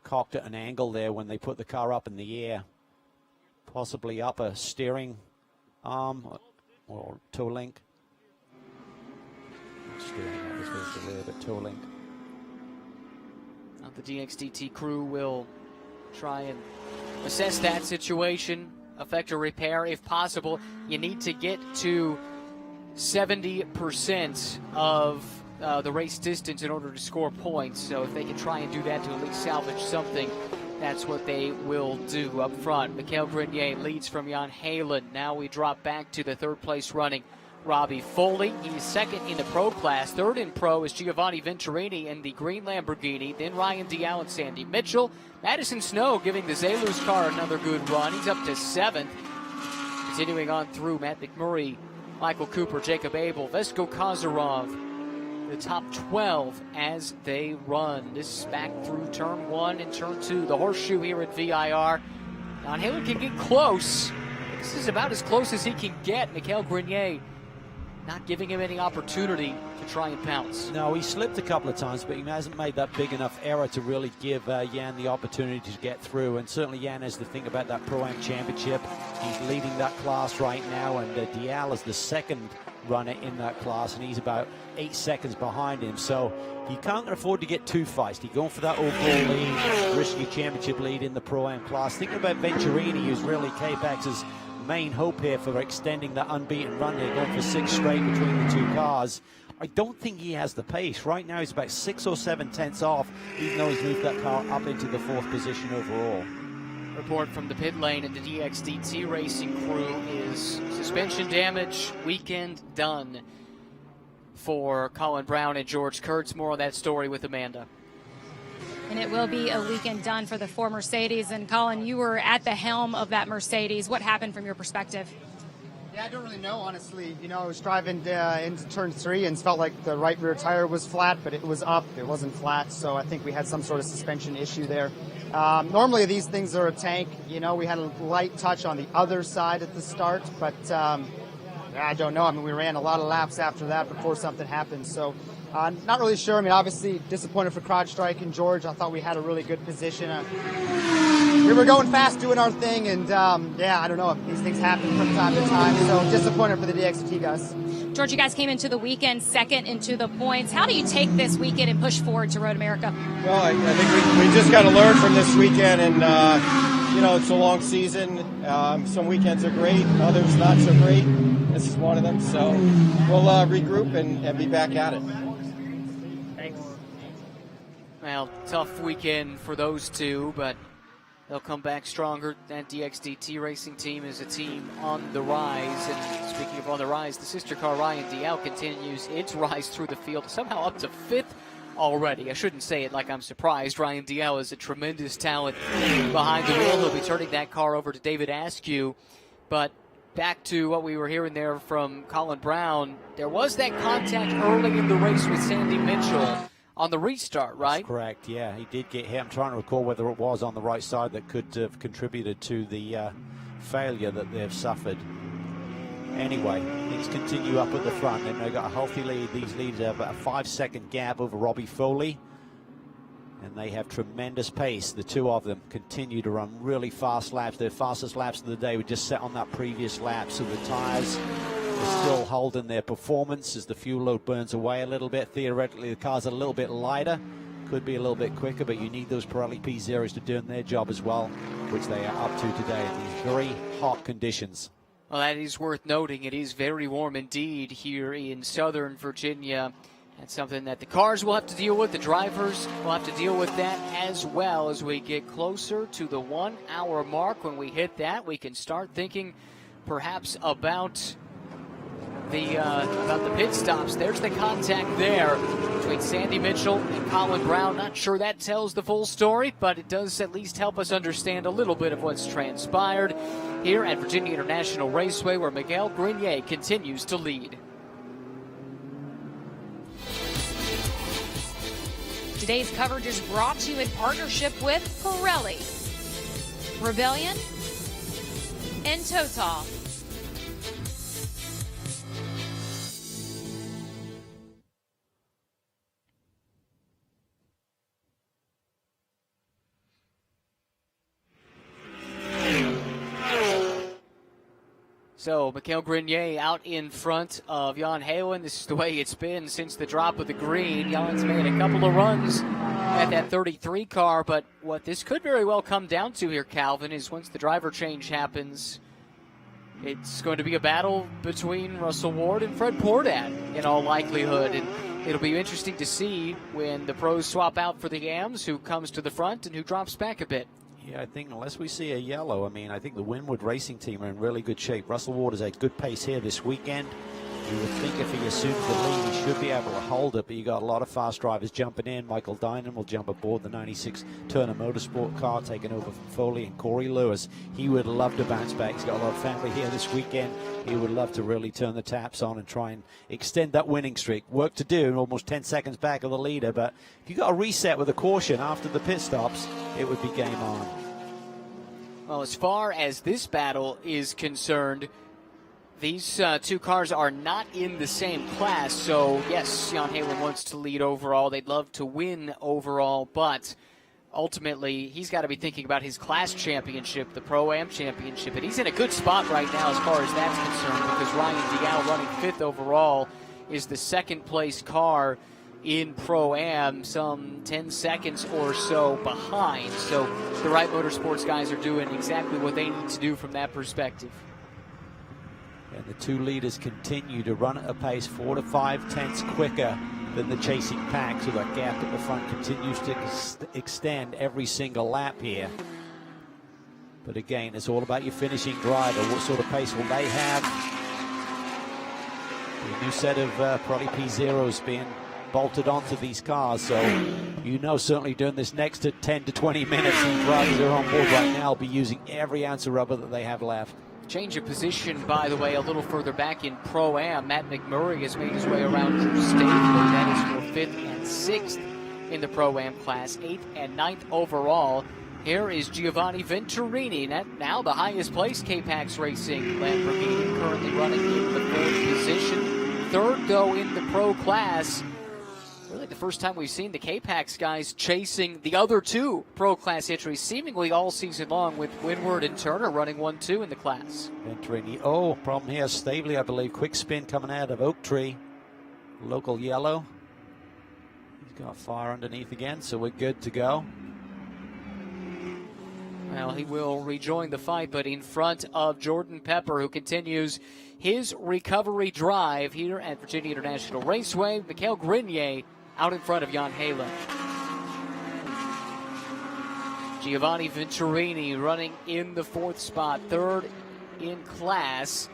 cocked at an angle there when they put the car up in the air. Possibly up a steering arm or toe link. Steering arm is the rear, but toe link. Now the DXDT crew will try and assess that situation, effect a repair if possible. You need to get to 70% of the race distance in order to score points. So if they can try and do that to at least salvage something, that's what they will do up front. Mikhail Grenier leads from Jan Halen. Now we drop back to the third place running Robbie Foley. He's second in the pro class. Third in pro is Giovanni Vintorini in the green Lamborghini. Then Ryan Dial and Sandy Mitchell. Madison Snow giving the Zalus car another good run. He's up to 7th. Continuing on through Matt McMurray, Michael Cooper, Jacob Abel, Vesco Kozarov, the top 12 as they run. This is back through turn 1 and turn 2. The horseshoe here at VIR. Jan Heylen can get close. This is about as close as he can get. Mikael Grenier not giving him any opportunity to try and pounce. No, he slipped a couple of times, but he hasn't made that big enough error to really give Jan the opportunity to get through. And certainly Jan has to think about that Pro-Am Championship. He's leading that class right now, and Dial is the second runner in that class, and he's about 8 seconds behind him. So you can't afford to get too feisty. Going for that overall lead, risky championship lead in the Pro-Am class. Thinking about Vintorini, who's really K-Pax's main hope here for extending that unbeaten run here, going for 6 straight between the 2 cars. I don't think he has the pace. Right now he's about 6 or 7 tenths off, even though he's moved that car up into the 4th position overall. Report from the pit lane and the DXDT racing crew is suspension damage, weekend done for Colin Brown and George Kurtz. More on that story with Amanda. And it will be a weekend done for the 4 Mercedes. And Colin, you were at the helm of that Mercedes. What happened from your perspective? Yeah, I don't really know, honestly. You know, I was driving into turn 3 and felt like the right rear tire was flat, but it was up. It wasn't flat, so I think we had some sort of suspension issue there. Normally these things are a tank. You know, we had a light touch on the other side at the start, but I don't know. I mean, we ran a lot of laps after that before something happened, so not really sure. I mean, obviously disappointed for CrowdStrike and George. I thought we had a really good position. We were going fast doing our thing, and yeah, I don't know. These things happen from time to time, so disappointed for the DXT guys. George, you guys came into the weekend second into the points. How do you take this weekend and push forward to Road America? Well, I think we just got to learn from this weekend, and you know, it's a long season. Some weekends are great, others not so great. This is one of them, so we'll regroup and be back at it. Thanks. Well, tough weekend for those two, but they'll come back stronger. That DXDT racing team is a team on the rise. And speaking of on the rise, the sister car Ryan Dial continues its rise through the field, somehow up to 5th already. I shouldn't say it like I'm surprised. Ryan Dial is a tremendous talent behind the wheel. He'll be turning that car over to David Askew. But back to what we were hearing there from Colin Brown, there was that contact early in the race with Sandy Mitchell on the restart, right? That's correct, yeah. He did get hit. I'm trying to recall whether it was on the right side that could have contributed to the failure that they've suffered. Anyway, things continue up at the front. They've now got a healthy lead. These leaders have a 5-second gap over Robbie Foley. And they have tremendous pace. The two of them continue to run really fast laps. Their fastest laps of the day were just set on that previous lap. So the tires are still holding their performance as the fuel load burns away a little bit. Theoretically, the car's a little bit lighter. Could be a little bit quicker, but you need those Pirelli P0s to do their job as well, which they are up to today in these very hot conditions. Well, that is worth noting. It is very warm indeed here in Southern Virginia. That's something that the cars will have to deal with. The drivers will have to deal with that as well as we get closer to the 1 hour mark. When we hit that, we can start thinking perhaps about the pit stops. There's the contact there between Sandy Mitchell and Colin Brown. Not sure that tells the full story, but it does at least help us understand a little bit of what's transpired here at Virginia International Raceway, where Mikael Grenier continues to lead. Today's coverage is brought to you in partnership with Pirelli, Rebellion, and Total. So, Mikael Grenier out in front of Jan Heylen. This is the way it's been since the drop of the green. Jan's made a couple of runs at that 33 car, but what this could very well come down to here, Calvin, is once the driver change happens, it's going to be a battle between Russell Ward and Fred Pordat in all likelihood. And it'll be interesting to see when the pros swap out for the Yams, who comes to the front and who drops back a bit. Yeah, I think unless we see a yellow, I mean, I think the Winwood Racing team are in really good shape. Russell Ward has a good pace here this weekend. You would think if he assumes the lead, he should be able to hold it, but you got a lot of fast drivers jumping in. Michael Dinan will jump aboard the 96 Turner Motorsport car, taking over from Foley, and Corey Lewis. He would love to bounce back. He's got a lot of family here this weekend. He would love to really turn the taps on and try and extend that winning streak. Work to do, almost 10 seconds back of the leader, but if you got a reset with a caution after the pit stops, it would be game on. Well, as far as this battle is concerned, these two cars are not in the same class, so yes, Jan Halen wants to lead overall. They'd love to win overall, but ultimately he's got to be thinking about his class championship, the Pro-Am championship, and he's in a good spot right now as far as that's concerned, because Ryan Dial, running 5th overall, is the second-place car in Pro-Am, some 10 seconds or so behind. So the Wright Motorsports guys are doing exactly what they need to do from that perspective. And the two leaders continue to run at a pace 4 to 5 tenths quicker than the chasing pack, so that gap at the front continues to extend every single lap here. But again, it's all about your finishing driver. What sort of pace will they have? A new set of Pirelli P0s being bolted onto these cars, so you know certainly during this next 10 to 20 minutes, these drivers are on board right now will be using every ounce of rubber that they have left. Change of position, by the way, a little further back in Pro-Am. Matt McMurray has made his way around Drew Stavely. That is for 5th and 6th in the Pro-Am class, 8th and 9th overall. Here is Giovanni Vintorini, now the highest placed K-Pax Racing Lamborghini, currently running in the 4th position. 3rd, though, in the Pro class. Really the first time we've seen the K-Pax guys chasing the other two Pro Class entries seemingly all season long, with Winward and Turner running 1-2 in the class. Venturini, problem here, Stavely, I believe, quick spin coming out of Oak Tree. Local yellow. He's got fire underneath again, so we're good to go. Well, he will rejoin the fight, but in front of Jordan Pepper, who continues his recovery drive here at Virginia International Raceway. Mikhail Grenier out in front of Jan Halen. Giovanni Vintorini running in the 4th spot, 3rd in class.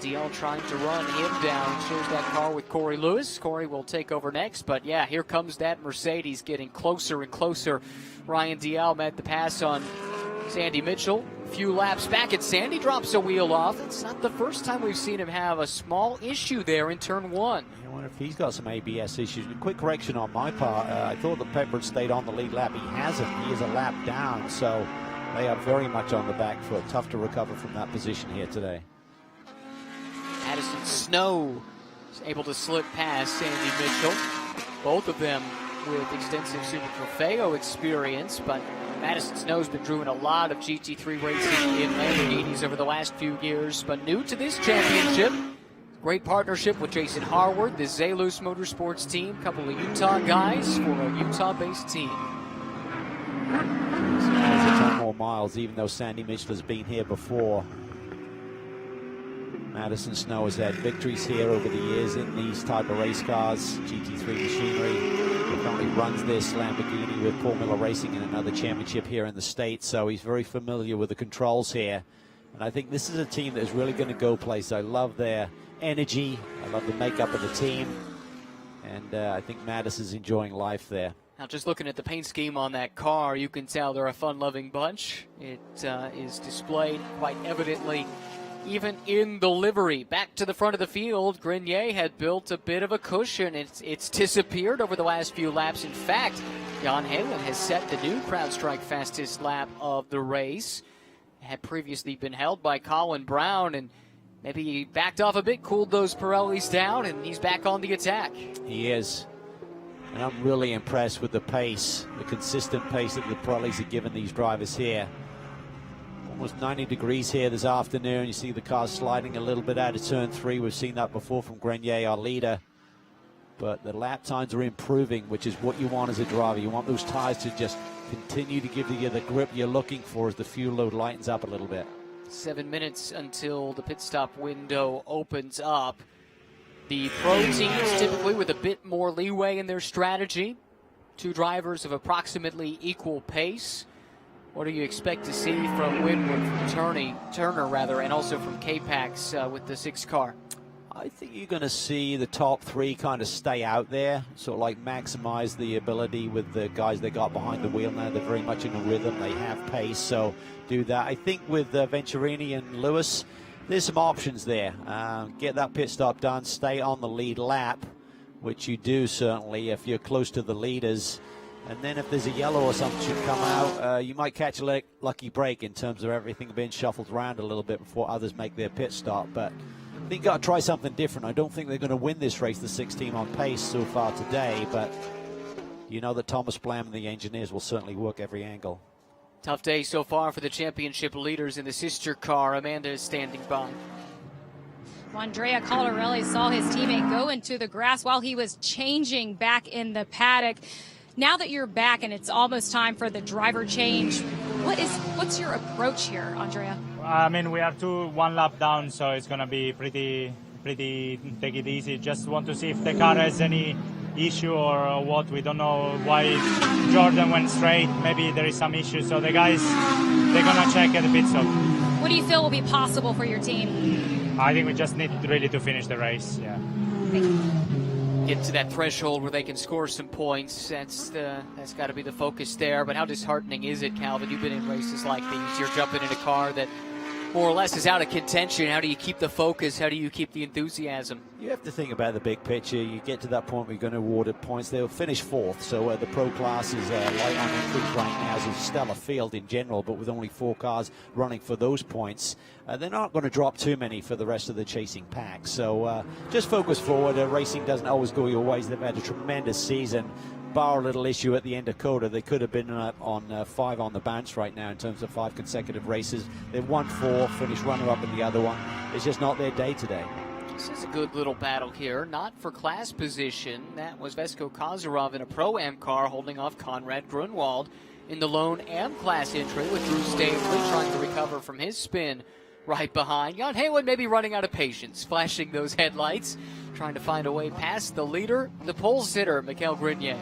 DL trying to run him down. Shows that car with Corey Lewis. Corey will take over next, but yeah, here comes that Mercedes getting closer and closer. Ryan Dial met the pass on Sandy Mitchell a few laps back, and Sandy drops a wheel off. It's not the first time we've seen him have a small issue there in turn 1. I wonder if he's got some ABS issues. A quick correction on my part. I thought that Pepper had stayed on the lead lap. He hasn't. He is a lap down, so they are very much on the back foot. Tough to recover from that position here today. Addison Snow is able to slip past Sandy Mitchell. Both of them with extensive Super Trofeo experience, but Madison Snow's been doing a lot of GT3 racing in Lamborghinis over the last few years, but new to this championship. Great partnership with Jason Harward, the Zalus Motorsports team, a couple of Utah guys for a Utah-based team. So there's a ton more miles, even though Sandy Mitchell has been here before. Madison Snow has had victories here over the years in these type of race cars, GT3 machinery. He currently runs this Lamborghini with Paul Miller Racing in another championship here in the States, so he's very familiar with the controls here. And I think this is a team that is really going to go places. I love their energy. I love the makeup of the team. And I think Madison's enjoying life there. Now, just looking at the paint scheme on that car, you can tell they're a fun-loving bunch. It is displayed quite evidently even in the livery. Back to the front of the field, Grenier had built a bit of a cushion. It's disappeared over the last few laps. In fact, Jan Halen has set the new CrowdStrike fastest lap of the race. Had previously been held by Colin Brown, and maybe he backed off a bit, cooled those Pirellis down, and he's back on the attack. He is. And I'm really impressed with the pace, the consistent pace that the Pirellis are giving these drivers here. Almost 90 degrees here this afternoon. You see the car sliding a little bit out of turn 3. We've seen that before from Grenier, our leader. But the lap times are improving, which is what you want as a driver. You want those tires to just continue to give you the grip you're looking for as the fuel load lightens up a little bit. 7 minutes until the pit stop window opens up. The pro teams typically with a bit more leeway in their strategy. Two drivers of approximately equal pace. What do you expect to see from Winward, from Turner, and also from K-Pax with the 6 car? I think you're going to see the top three kind of stay out there, sort of like maximize the ability with the guys they got behind the wheel now. They're very much in a rhythm. They have pace, so do that. I think with Vintorini and Lewis, there's some options there. Get that pit stop done, stay on the lead lap, which you do certainly if you're close to the leaders. And then if there's a yellow or something should come out, you might catch a lucky break in terms of everything being shuffled around a little bit before others make their pit stop. But I think you've got to try something different. I don't think they're going to win this race, the 6 team on pace so far today, but you know that Thomas Blam and the engineers will certainly work every angle. Tough day so far for the championship leaders in the sister car. Amanda is standing by. Andrea Collarelli saw his teammate go into the grass while he was changing back in the paddock. Now that you're back and it's almost time for the driver change, what's your approach here, Andrea? I mean, we are one lap down, so it's going to be pretty take it easy. Just want to see if the car has any issue or what. We don't know why Jordan went straight. Maybe there is some issue. So the guys, they're going to check at the pit stop. What do you feel will be possible for your team? I think we just need really to finish the race. Yeah. Get to that threshold where they can score some points. That's got to be the focus there. But how disheartening is it, Calvin? You've been in races like these. You're jumping in a car that more or less is out of contention. How do you keep the focus? How do you keep the enthusiasm? You have to think about the big picture. You get to that point where you're going to award it points. They'll finish 4th, so the pro class is light on entries right now. It's a stellar field in general, but with only 4 cars running for those points, they're not going to drop too many for the rest of the chasing pack. So just focus forward. Racing doesn't always go your ways. They've had a tremendous season. Bar a little issue at the end of Coda, they could have been on 5 on the bounce right now in terms of 5 consecutive races. They've won 4, finished runner-up in the other one. It's just not their day today. This is a good little battle here, not for class position. That was Vesko Kozarov in a Pro-Am car holding off Conrad Grunwald in the lone Am class entry with Drew Stavely trying to recover from his spin right behind. Jan Heywood maybe running out of patience, flashing those headlights, trying to find a way past the leader, the pole sitter, Mikael Grenier.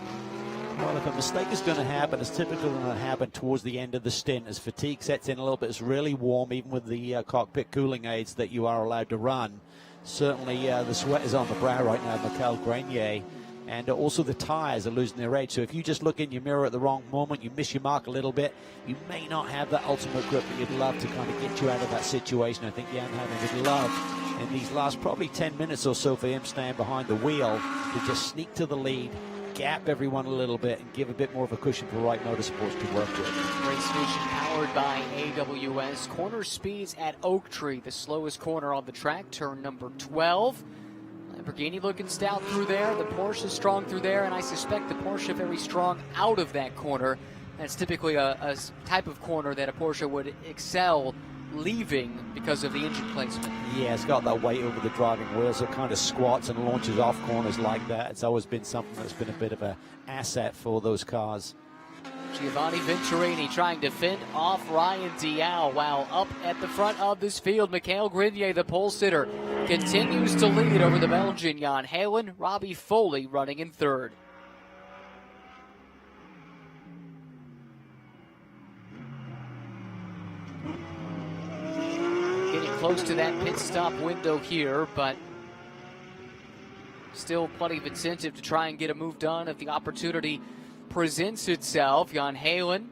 Well, if a mistake is going to happen, it's typically going to happen towards the end of the stint as fatigue sets in a little bit. It's really warm, even with the cockpit cooling aids that you are allowed to run. Certainly the sweat is on the brow right now, Mikael Grenier. And also the tires are losing their edge. So if you just look in your mirror at the wrong moment, you miss your mark a little bit, you may not have that ultimate grip that you'd love to kind of get you out of that situation. I think Jan Heywood would love in these last probably 10 minutes or so for him staying behind the wheel to just sneak to the lead, gap everyone a little bit, and give a bit more of a cushion for Wright Motorsports to work with. Race vision powered by AWS. Corner speeds at Oak Tree, the slowest corner on the track, turn number 12. Lamborghini looking stout through there, the Porsche strong through there, and I suspect the Porsche very strong out of that corner. That's typically a type of corner that a Porsche would excel leaving because of the engine placement. Yeah, it's got that weight over the driving wheels. It kind of squats and launches off corners like that. It's always been something that's been a bit of an asset for those cars. Giovanni Vintorini trying to fend off Ryan Dial, while up at the front of this field, Mikael Grenier, the pole sitter, continues to lead over the Belgian Jan Heywood. Robbie Foley running in 3rd. Getting close to that pit stop window here, but still plenty of incentive to try and get a move done if the opportunity presents itself. Jan Heywood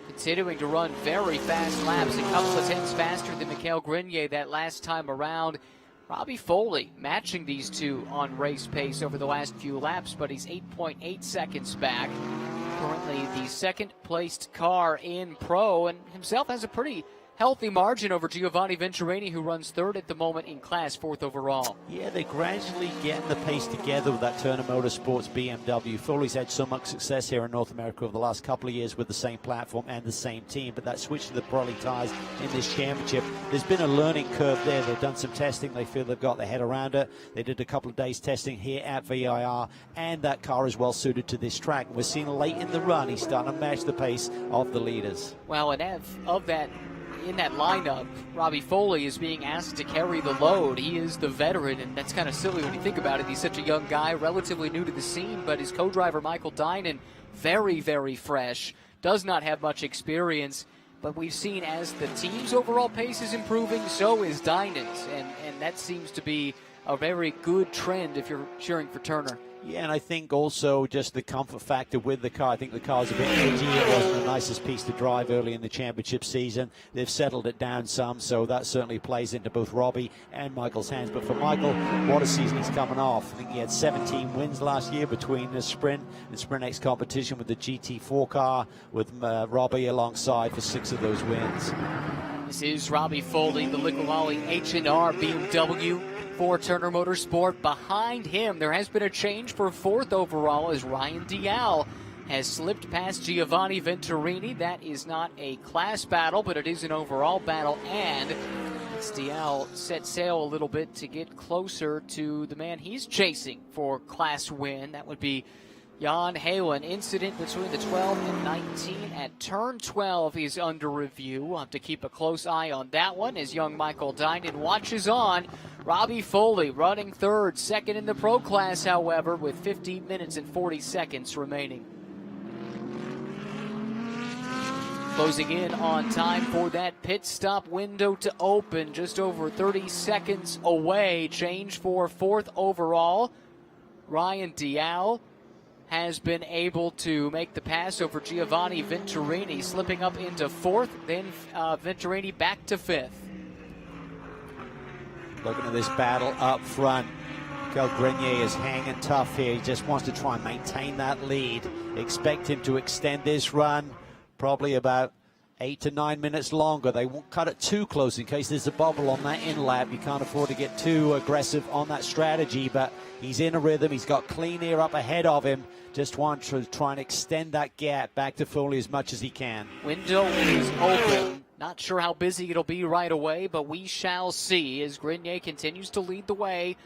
continuing to run very fast laps, a couple of tenths faster than Mikael Grenier that last time around. Robbie Foley matching these two on race pace over the last few laps, but he's 8.8 seconds back. Currently the 2nd placed car in Pro, and himself has a pretty healthy margin over Giovanni Vintorini, who runs 3rd at the moment in class, 4th overall. Yeah, they're gradually getting the pace together with that Turner Motorsports BMW. Foley's had so much success here in North America over the last couple of years with the same platform and the same team, but that switch to the Pirelli tires in this championship, there's been a learning curve there. They've done some testing. They feel they've got their head around it. They did a couple of days testing here at VIR, and that car is well suited to this track. We're seeing late in the run, he's starting to match the pace of the leaders. Well, and of that, in that lineup, Robbie Foley is being asked to carry the load. He is the veteran, and that's kind of silly when you think about it. He's such a young guy, relatively new to the scene, but his co-driver Michael Dinan, very, very fresh, does not have much experience. But we've seen as the team's overall pace is improving, so is Dynan's. And that seems to be a very good trend if you're cheering for Turner. Yeah, and I think also just the comfort factor with the car. I think the car's a bit edgy. It wasn't the nicest piece to drive early in the championship season. They've settled it down some, so that certainly plays into both Robbie and Michael's hands. But for Michael, what a season he's coming off. I think he had 17 wins last year between the Sprint and Sprint X competition with the GT4 car, with Robbie alongside for 6 of those wins. This is Robbie Foley, the Liquimali H&R BMW for Turner Motorsport. Behind him, there has been a change for 4th overall as Ryan Dial has slipped past Giovanni Vintorini. That is not a class battle, but it is an overall battle, and Dial set sail a little bit to get closer to the man he's chasing for class win. That would be Jan Halen. Incident between the 12 and 19 at turn 12 is under review. We'll have to keep a close eye on that one as young Michael Dinan watches on. Robbie Foley running 3rd, 2nd in the pro class, however, with 15 minutes and 40 seconds remaining. Closing in on time for that pit stop window to open, just over 30 seconds away. Change for 4th overall. Ryan Dial has been able to make the pass over Giovanni Vintorini, slipping up into 4th, then Vintorini back to 5th. Looking at this battle up front, Miguel Grenier is hanging tough here. He just wants to try and maintain that lead. Expect him to extend this run probably about 8 to 9 minutes longer. They won't cut it too close in case there's a bubble on that in lap. You can't afford to get too aggressive on that strategy, but he's in a rhythm. He's got clean air up ahead of him. Just want to try and extend that gap back to Foley as much as he can. Window is open. Not sure how busy it'll be right away, but we shall see as Grenier continues to lead the way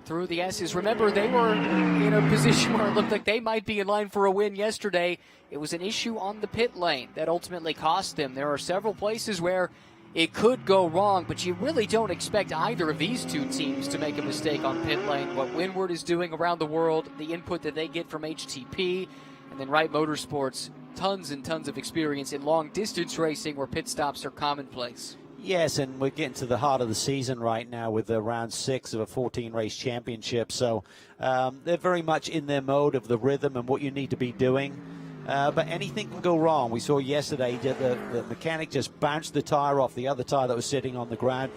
through the S's. Remember, they were in a position where it looked like they might be in line for a win yesterday. It was an issue on the pit lane that ultimately cost them. There are several places where it could go wrong, but you really don't expect either of these two teams to make a mistake on pit lane. What Windward is doing around the world, the input that they get from HTP, and then Wright Motorsports, tons and tons of experience in long-distance racing where pit stops are commonplace. Yes, and we're getting to the heart of the season right now with round 6 of a 14-race championship. So they're very much in their mode of the rhythm and what you need to be doing. But anything can go wrong. We saw yesterday the mechanic just bounced the tire off the other tire that was sitting on the ground,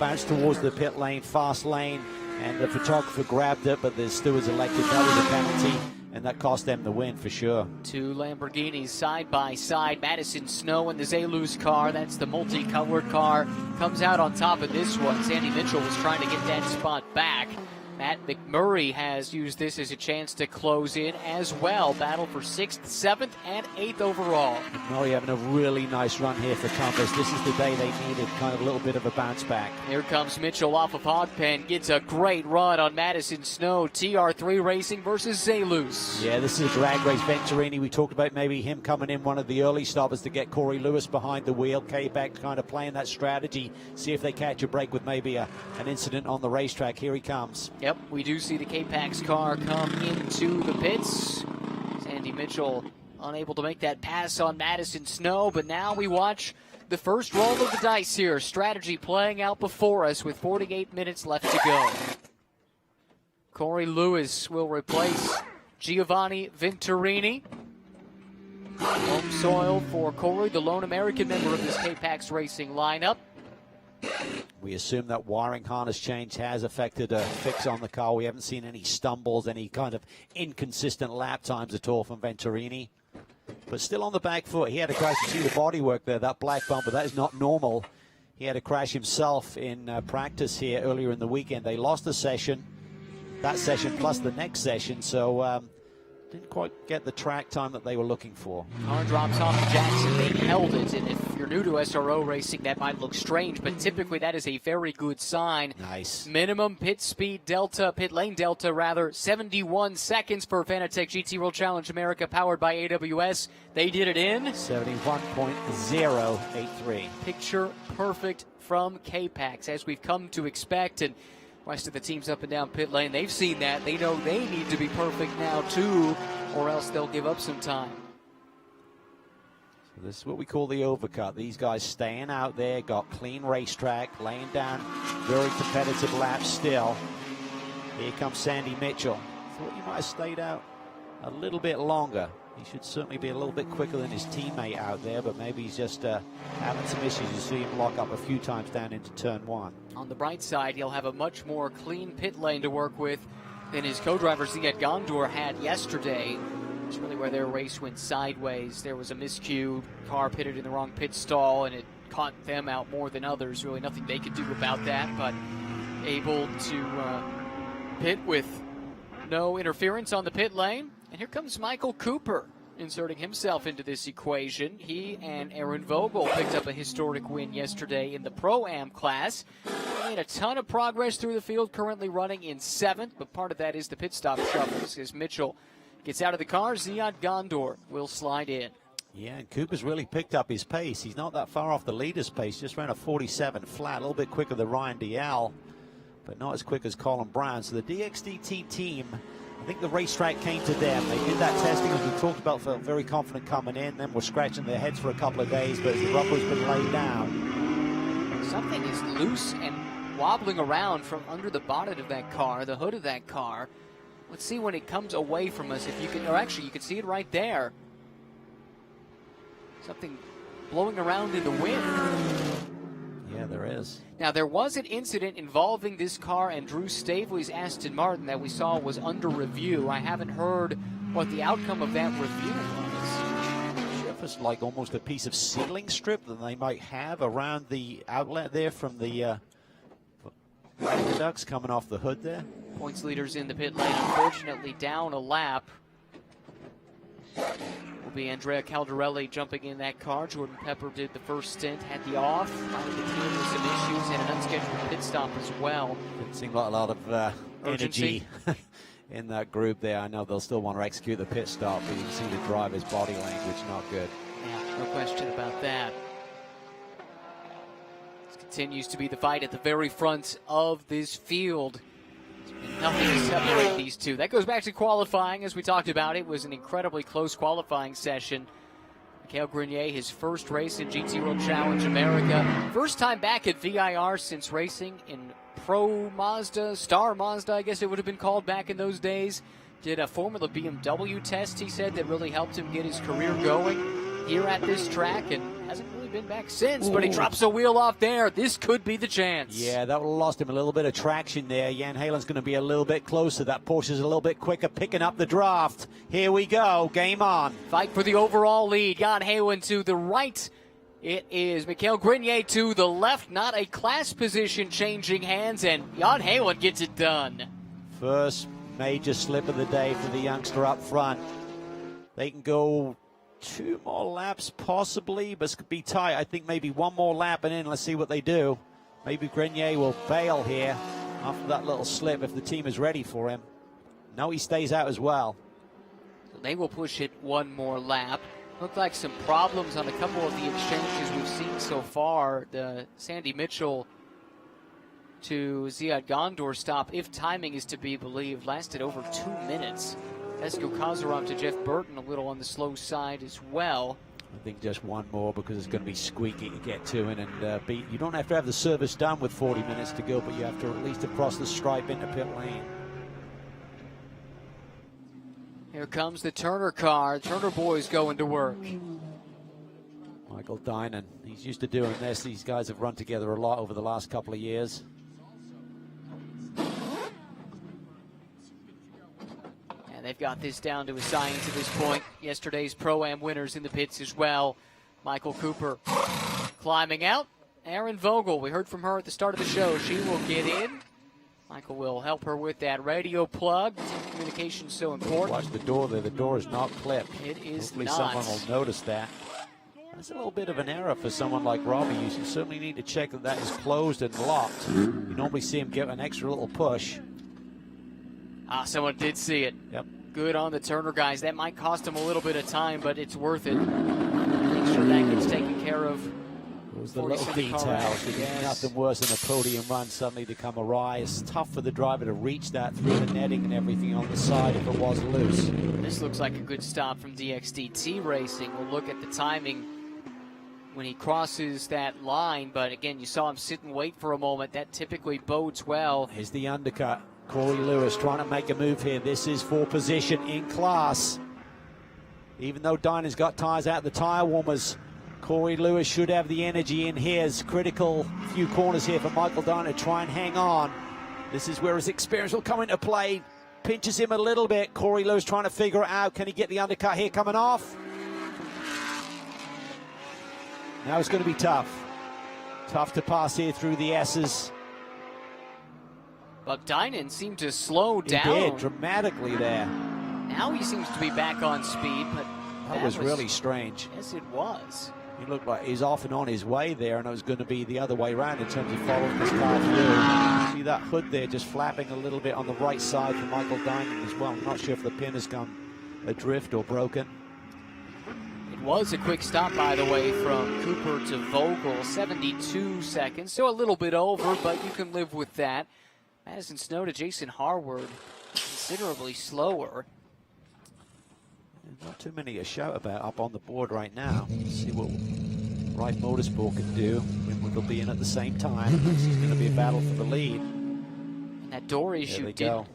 bounced towards the pit lane, fast lane, and the photographer grabbed it, but the stewards elected that was a penalty, and that cost them the win for sure. 2 Lamborghinis side by side. Madison Snow in the Zaluz car. That's the multicolored car. Comes out on top of this one. Sandy Mitchell was trying to get that spot back. Matt McMurray has used this as a chance to close in as well. Battle for 6th, 7th, and 8th overall. McMurray having a really nice run here for Compass. This is the day they needed kind of a little bit of a bounce back. Here comes Mitchell off of Hogpen. Gets a great run on Madison Snow. TR3 Racing versus Zaluz. Yeah, this is a drag race. Venturini, we talked about maybe him coming in one of the early stoppers to get Corey Lewis behind the wheel. K-Back kind of playing that strategy. See if they catch a break with maybe an incident on the racetrack. Here he comes. Yep, we do see the K-Pax car come into the pits. Sandy Mitchell unable to make that pass on Madison Snow, but now we watch the first roll of the dice here. Strategy playing out before us with 48 minutes left to go. Corey Lewis will replace Giovanni Vintorini. Home soil for Corey, the lone American member of this K-Pax Racing lineup. We assume that wiring harness change has affected a fix on the car. We haven't seen any stumbles, any kind of inconsistent lap times at all from Venturini. But still on the back foot. He had a crash. You see the bodywork there, that black bumper. That is not normal. He had a crash himself in practice here earlier in the weekend. They lost the session, that session plus the next session. So didn't quite get the track time that they were looking for. Car drops off to Jackson. They held it, and if you're new to SRO racing, that might look strange, but typically that is a very good sign. Nice. Minimum pit speed delta, pit lane delta rather, 71 seconds for Fanatec GT World Challenge America, powered by AWS. They did it in 71.083. Picture perfect from K-Pax, as we've come to expect, and the rest of the teams up and down pit lane, they've seen that. They know they need to be perfect now too, or else they'll give up some time. This is what we call the overcut. These guys staying out there, got clean racetrack, laying down very competitive laps still. Here comes Sandy Mitchell. Thought he might have stayed out a little bit longer. He should certainly be a little bit quicker than his teammate out there, but maybe he's just having some issues. You see him lock up a few times down into turn 1. On the bright side, he'll have a much more clean pit lane to work with than his co-driver Ziad Gondor had yesterday. It's really where their race went sideways. There was a miscue, car pitted in the wrong pit stall, and it caught them out more than others. Really nothing they could do about that, but able to pit with no interference on the pit lane. And here comes Michael Cooper inserting himself into this equation. He and Aaron Vogel picked up a historic win yesterday in the Pro-Am class. They made a ton of progress through the field, currently running in 7th, but part of that is the pit stop shuffles as Mitchell gets out of the car. Ziad Gondor will slide in. Yeah, and Cooper's really picked up his pace. He's not that far off the leader's pace, just ran a 47 flat, a little bit quicker than Ryan DL, but not as quick as Colin Brown. So the DXDT team, I think the racetrack came to them. They did that testing, as we talked about, felt very confident coming in, then were scratching their heads for a couple of days, but the rubber's been laid down. Something is loose and wobbling around from under the bonnet of that car, the hood of that car. Let's see when it comes away from us, if you can, or actually you can see it right there. Something blowing around in the wind. Yeah, there is. Now, there was an incident involving this car and Drew Staveley's Aston Martin that we saw was under review. I haven't heard what the outcome of that review was. Sure, it's like almost a piece of sealing strip that they might have around the outlet there from the ducts coming off the hood there. Points leaders in the pit lane, unfortunately down a lap. Will be Andrea Caldarelli jumping in that car. Jordan Pepper did the first stint, had the off, found the team with some issues, and an unscheduled pit stop as well. Didn't seem like a lot of energy in that group there. I know they'll still want to execute the pit stop, but you can see the driver's body language not good. Yeah, no question about that. This continues to be the fight at the very front of this field. Nothing to separate these two. That goes back to qualifying, as we talked about. It was an incredibly close qualifying session. Mikhail Grenier, his first race in GT World Challenge America. First time back at VIR since racing in Pro Mazda, Star Mazda, I guess it would have been called back in those days. Did a Formula BMW test, he said, that really helped him get his career going here at this track, and hasn't really been back since. But he drops a wheel off there. This could be the chance. Yeah, that would have lost him a little bit of traction there. Jan Halen's going to be a little bit closer. That Porsche's a little bit quicker, picking up the draft. Here we go. Game on. Fight for the overall lead. Jan Halen to the right. It is Mikhail Grenier to the left. Not a class position changing hands, and Jan Halen gets it done. First major slip of the day for the youngster up front. They can go 2 more laps possibly, but it's going to be tight. I think maybe 1 more lap and then let's see what they do. Maybe Grenier will bail here after that little slip if the team is ready for him. No, he stays out as well. So they will push it 1 more lap. Looked like some problems on a couple of the exchanges we've seen so far. The Sandy Mitchell to Ziad Gondor stop, if timing is to be believed, lasted over 2 minutes. Esko Kazarov to Jeff Burton a little on the slow side as well. I think just 1 more because it's going to be squeaky to get to it and beat. You don't have to have the service done with 40 minutes to go, but you have to at least cross the stripe into pit lane. Here comes the Turner car. Turner boys going to work. Michael Dinan, he's used to doing this. These guys have run together a lot over the last couple of years. And they've got this down to a science at this point. Yesterday's Pro-Am winners in the pits as well. Michael Cooper climbing out. Aaron Vogel, we heard from her at the start of the show. She will get in. Michael will help her with that radio plug. Communication's so important. Watch the door there. The door is not clipped. It is Hopefully not. someone will notice that. That's a little bit of an error for someone like Robbie. You certainly need to check that that is closed and locked. You normally see him give an extra little push. Ah, someone did see it. Yep. Good on the Turner guys. That might cost them a little bit of time, but it's worth it. Make sure that gets taken care of. It was the little details. Yes. Nothing worse than a podium run suddenly to come awry. It's tough for the driver to reach that through the netting and everything on the side if it was loose. This looks like a good stop from DXDT Racing. We'll look at the timing when he crosses that line. But again, you saw him sit and wait for a moment. That typically bodes well. Here's the undercut. Corey Lewis trying to make a move here. This is for position in class. Even though Dinan's got tires out the tire warmers, Corey Lewis should have the energy in his critical few corners here for Michael Dinan to try and hang on. This is where his experience will come into play. Pinches him a little bit. Corey Lewis trying to figure it out. Can he get the undercut here coming off? Now it's going to be tough. Tough to pass here through the S's. But Dinan seemed to slow down. He did, dramatically there. Now he seems to be back on speed, but that was really strange. Yes, it was. He looked like he's off and on his way there, and it was going to be the other way around in terms of following this car through. See that hood there just flapping a little bit on the right side for Michael Dinan as well. I'm not sure if the pin has gone adrift or broken. It was a quick stop, by the way, from Cooper to Vogel, 72 seconds, so a little bit over, but you can live with that. Madison Snow to Jason Harward, considerably slower. Not too many to shout about up on the board right now. Let's see what Wright Motorsport can do. Winwood will be in at the same time. This is going to be a battle for the lead. And that door issue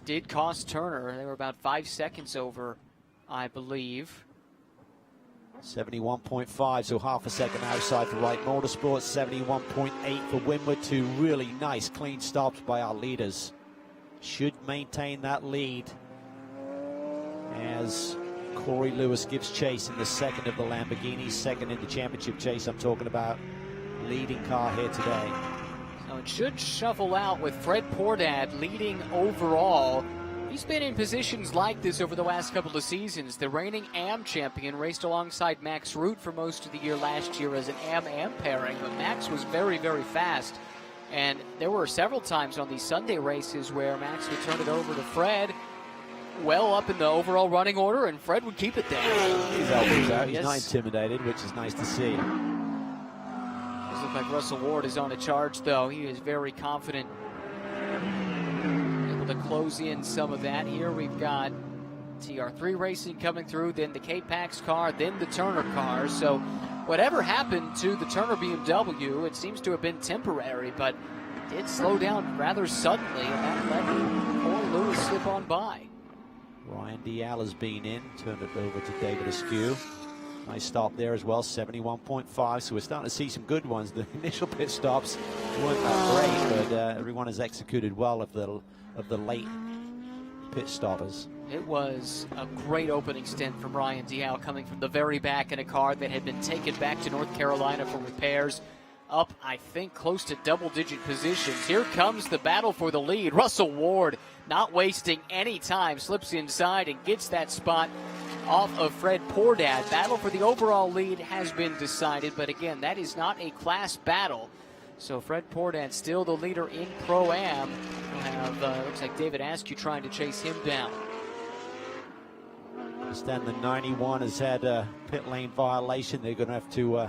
did cost Turner. They were about 5 seconds over, I believe. 71.5, so half a second outside for Wright Motorsport. 71.8 for Winwood. Two really nice, clean stops by our leaders. Should maintain that lead as Corey Lewis gives chase in the second of the Lamborghini, second in the championship chase. I'm talking about leading car here today. So it should shuffle out with Fred Pordad leading overall. He's been in positions like this over the last couple of seasons. The reigning AM champion raced alongside Max Root for most of the year last year as an AM pairing, but Max was very, very fast. And there were several times on these Sunday races where Max would turn it over to Fred, well up in the overall running order, and Fred would keep it there. He's elbows out. He's not intimidated, which is nice to see. Does look like Russell Ward is on a charge, though. He is very confident. Able to close in some of that. Here we've got TR3 Racing coming through, then the K-Pax car, then the Turner car. So whatever happened to the Turner BMW, it seems to have been temporary, but it did slow down rather suddenly, and that let Corey Lewis slip on by. Ryan Dial has been in, turned it over to David Askew. Nice stop there as well, 71.5, so we're starting to see some good ones. The initial pit stops weren't that great, but everyone has executed well of the late pit stoppers. It was a great opening stint from Ryan Dial, coming from the very back in a car that had been taken back to North Carolina for repairs. Up, I think, close to double-digit positions. Here comes the battle for the lead. Russell Ward, not wasting any time, slips inside and gets that spot off of Fred Pordad. Battle for the overall lead has been decided, but again, that is not a class battle. So Fred Pordad still the leader in Pro-Am. We'll have, looks like David Askew trying to chase him down. Understand the 91 has had a pit lane violation. They're going to have to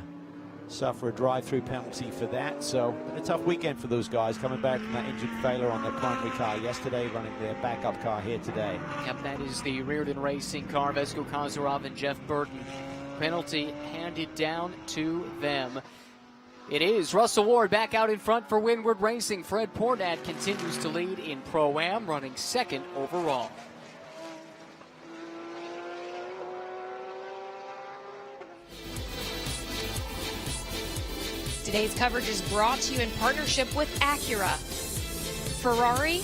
suffer a drive-through penalty for that. So a tough weekend for those guys coming back from that engine failure on their primary car yesterday, running their backup car here today. Yep, that is the Reardon Racing car, Vesko Kozarov and Jeff Burton. Penalty handed down to them. It is Russell Ward back out in front for Winward Racing. Fred Pordad continues to lead in Pro-Am, running second overall. Today's coverage is brought to you in partnership with Acura, Ferrari,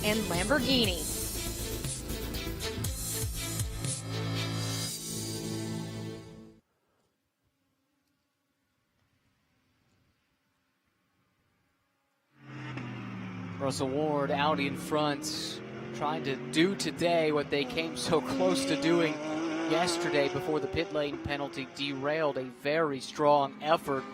and Lamborghini. Russell Ward out in front, trying to do today what they came so close to doing yesterday before the pit lane penalty derailed a very strong effort.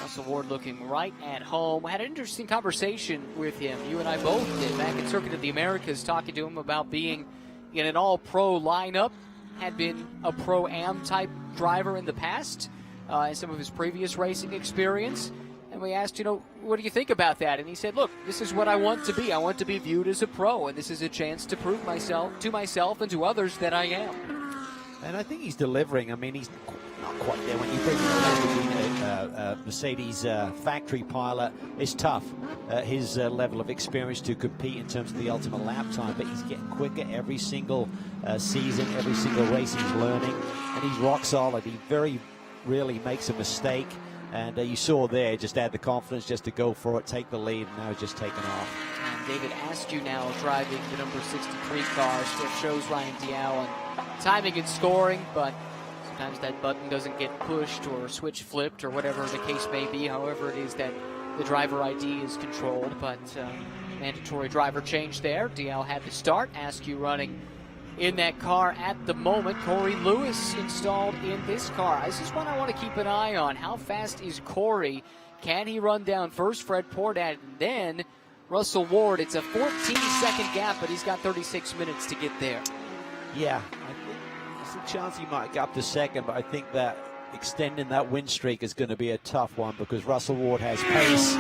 Russell Ward looking right at home. I had an interesting conversation with him. You and I both did back at Circuit of the Americas, talking to him about being in an all-pro lineup. Had been a Pro-Am type driver in the past, in some of his previous racing experience. And we asked, what do you think about that? And he said, look, this is what I want to be. I want to be viewed as a pro, and this is a chance to prove to myself and to others that I am. And I think he's delivering. I mean, he's not quite there. When you bring in a Mercedes factory pilot, it's tough. His level of experience to compete in terms of the ultimate lap time, but he's getting quicker every single season, every single race he's learning, and he's rock solid. He very rarely makes a mistake, and you saw there, just had the confidence just to go for it, take the lead, and now he's just taken off. And David Askew now driving the number 63 car, still shows Ryan Dial and timing and scoring, but sometimes that button doesn't get pushed or switch flipped or whatever the case may be, however it is that the driver ID is controlled. But mandatory driver change there. Dial had to start. Askew running in that car at the moment. Corey Lewis installed in this car. This is one I want to keep an eye on. How fast is Corey? Can he run down first Fred Pordat and then Russell Ward? It's a 14-second gap, but he's got 36 minutes to get there. Yeah, I think there's a chance he might get up to second, but I think that extending that win streak is going to be a tough one because Russell Ward has pace.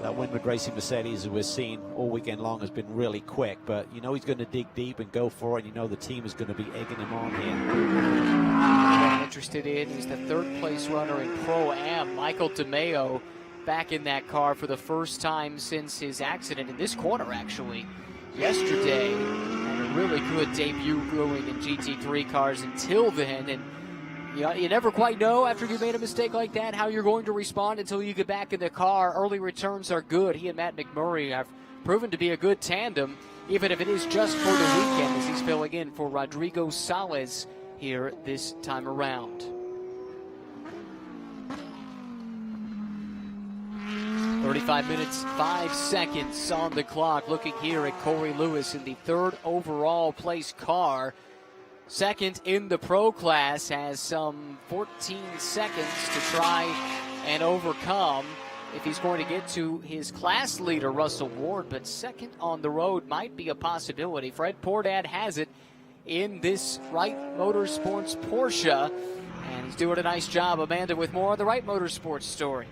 That Winward Racing Mercedes, as we've seen all weekend long, has been really quick, but you know he's going to dig deep and go for it. You know the team is going to be egging him on here. What I'm interested in is the third-place runner in Pro-Am, Michael DeMeo, back in that car for the first time since his accident in this corner, actually, yesterday. And a really good debut going in GT3 cars until then, and you never quite know after you made a mistake like that how you're going to respond until you get back in the car. Early returns are good. He and Matt McMurray have proven to be a good tandem, even if it is just for the weekend, as he's filling in for Rodrigo Salles here this time around. 35 minutes, 5 seconds on the clock. Looking here at Corey Lewis in the third overall place car. Second in the pro class, has some 14 seconds to try and overcome if he's going to get to his class leader, Russell Ward. But second on the road might be a possibility. Fred Pordat has it in this Wright Motorsports Porsche, and he's doing a nice job. Amanda with more on the Wright Motorsports story.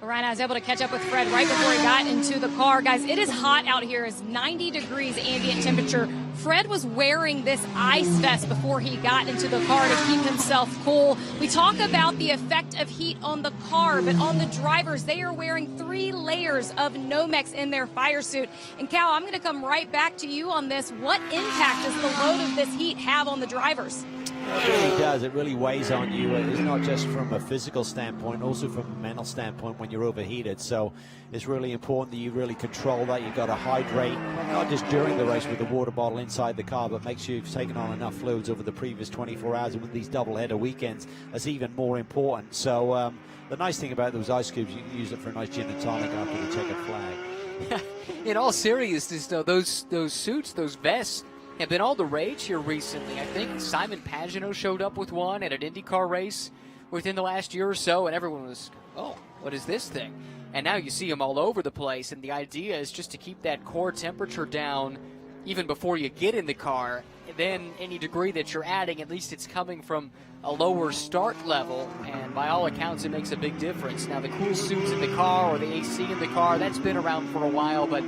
Ryan, I was able to catch up with Fred right before he got into the car. Guys, it is hot out here. It's 90 degrees ambient temperature. Fred was wearing this ice vest before he got into the car to keep himself cool. We talk about the effect of heat on the car, but on the drivers, they are wearing 3 layers of Nomex in their fire suit. And Cal, I'm going to come right back to you on this. What impact does the load of this heat have on the drivers? It really does. It really weighs on you. It's not just from a physical standpoint, also from a mental standpoint when you're overheated. So it's really important that you really control that. You've got to hydrate, not just during the race with the water bottle inside the car, but make sure you've taken on enough fluids over the previous 24 hours. And with these double-header weekends, that's even more important. So the nice thing about those ice cubes, you can use it for a nice gin and tonic after the checkered flag. In all seriousness, though, those suits, those vests, have been all the rage here recently. I think Simon Pagenaud showed up with one at an IndyCar race within the last year or so, and everyone was, oh, what is this thing? And now you see them all over the place, and the idea is just to keep that core temperature down even before you get in the car. And then any degree that you're adding, at least it's coming from a lower start level, and by all accounts it makes a big difference. Now the cool suits in the car or the AC in the car, that's been around for a while, but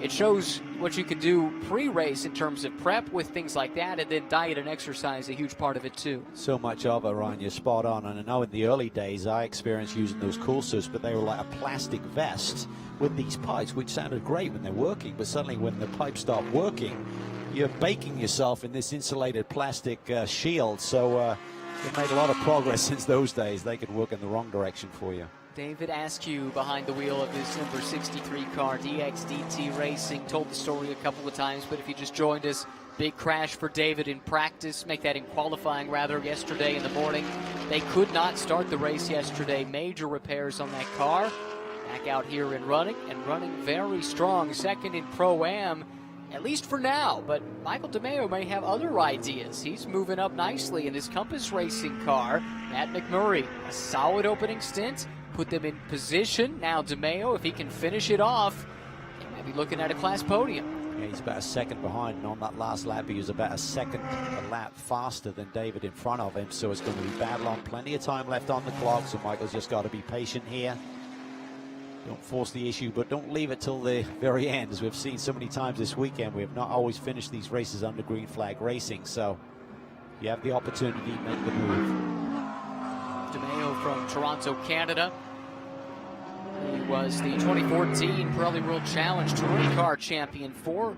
it shows what you can do pre-race in terms of prep with things like that, and then diet and exercise, a huge part of it too. So much of it, Ryan, you're spot on. And I know in the early days I experienced using those cool suits, but they were like a plastic vest with these pipes, which sounded great when they're working, but suddenly when the pipes stop working, you're baking yourself in this insulated plastic shield. So it made a lot of progress since those days. They could work in the wrong direction for you. David Askew behind the wheel of this number 63 car, DXDT Racing. Told the story a couple of times, but if you just joined us, big crash for David in practice, make that in qualifying rather, yesterday in the morning. They could not start the race yesterday. Major repairs on that car. Back out here and running very strong. Second in Pro-Am, at least for now, but Michael DeMeo may have other ideas. He's moving up nicely in his Compass Racing car. Matt McMurray, a solid opening stint. Put them in position. Now DeMeo, if he can finish it off, he may be looking at a class podium. Yeah, he's about a second behind, and on that last lap, he was about a second a lap faster than David in front of him, so it's going to be battle on. Plenty of time left on the clock, so Michael's just got to be patient here. Don't force the issue, but don't leave it till the very end. As we've seen so many times this weekend, we have not always finished these races under green flag racing, so you have the opportunity to make the move. from Toronto, Canada. He was the 2014 Pirelli World Challenge Touring Car champion for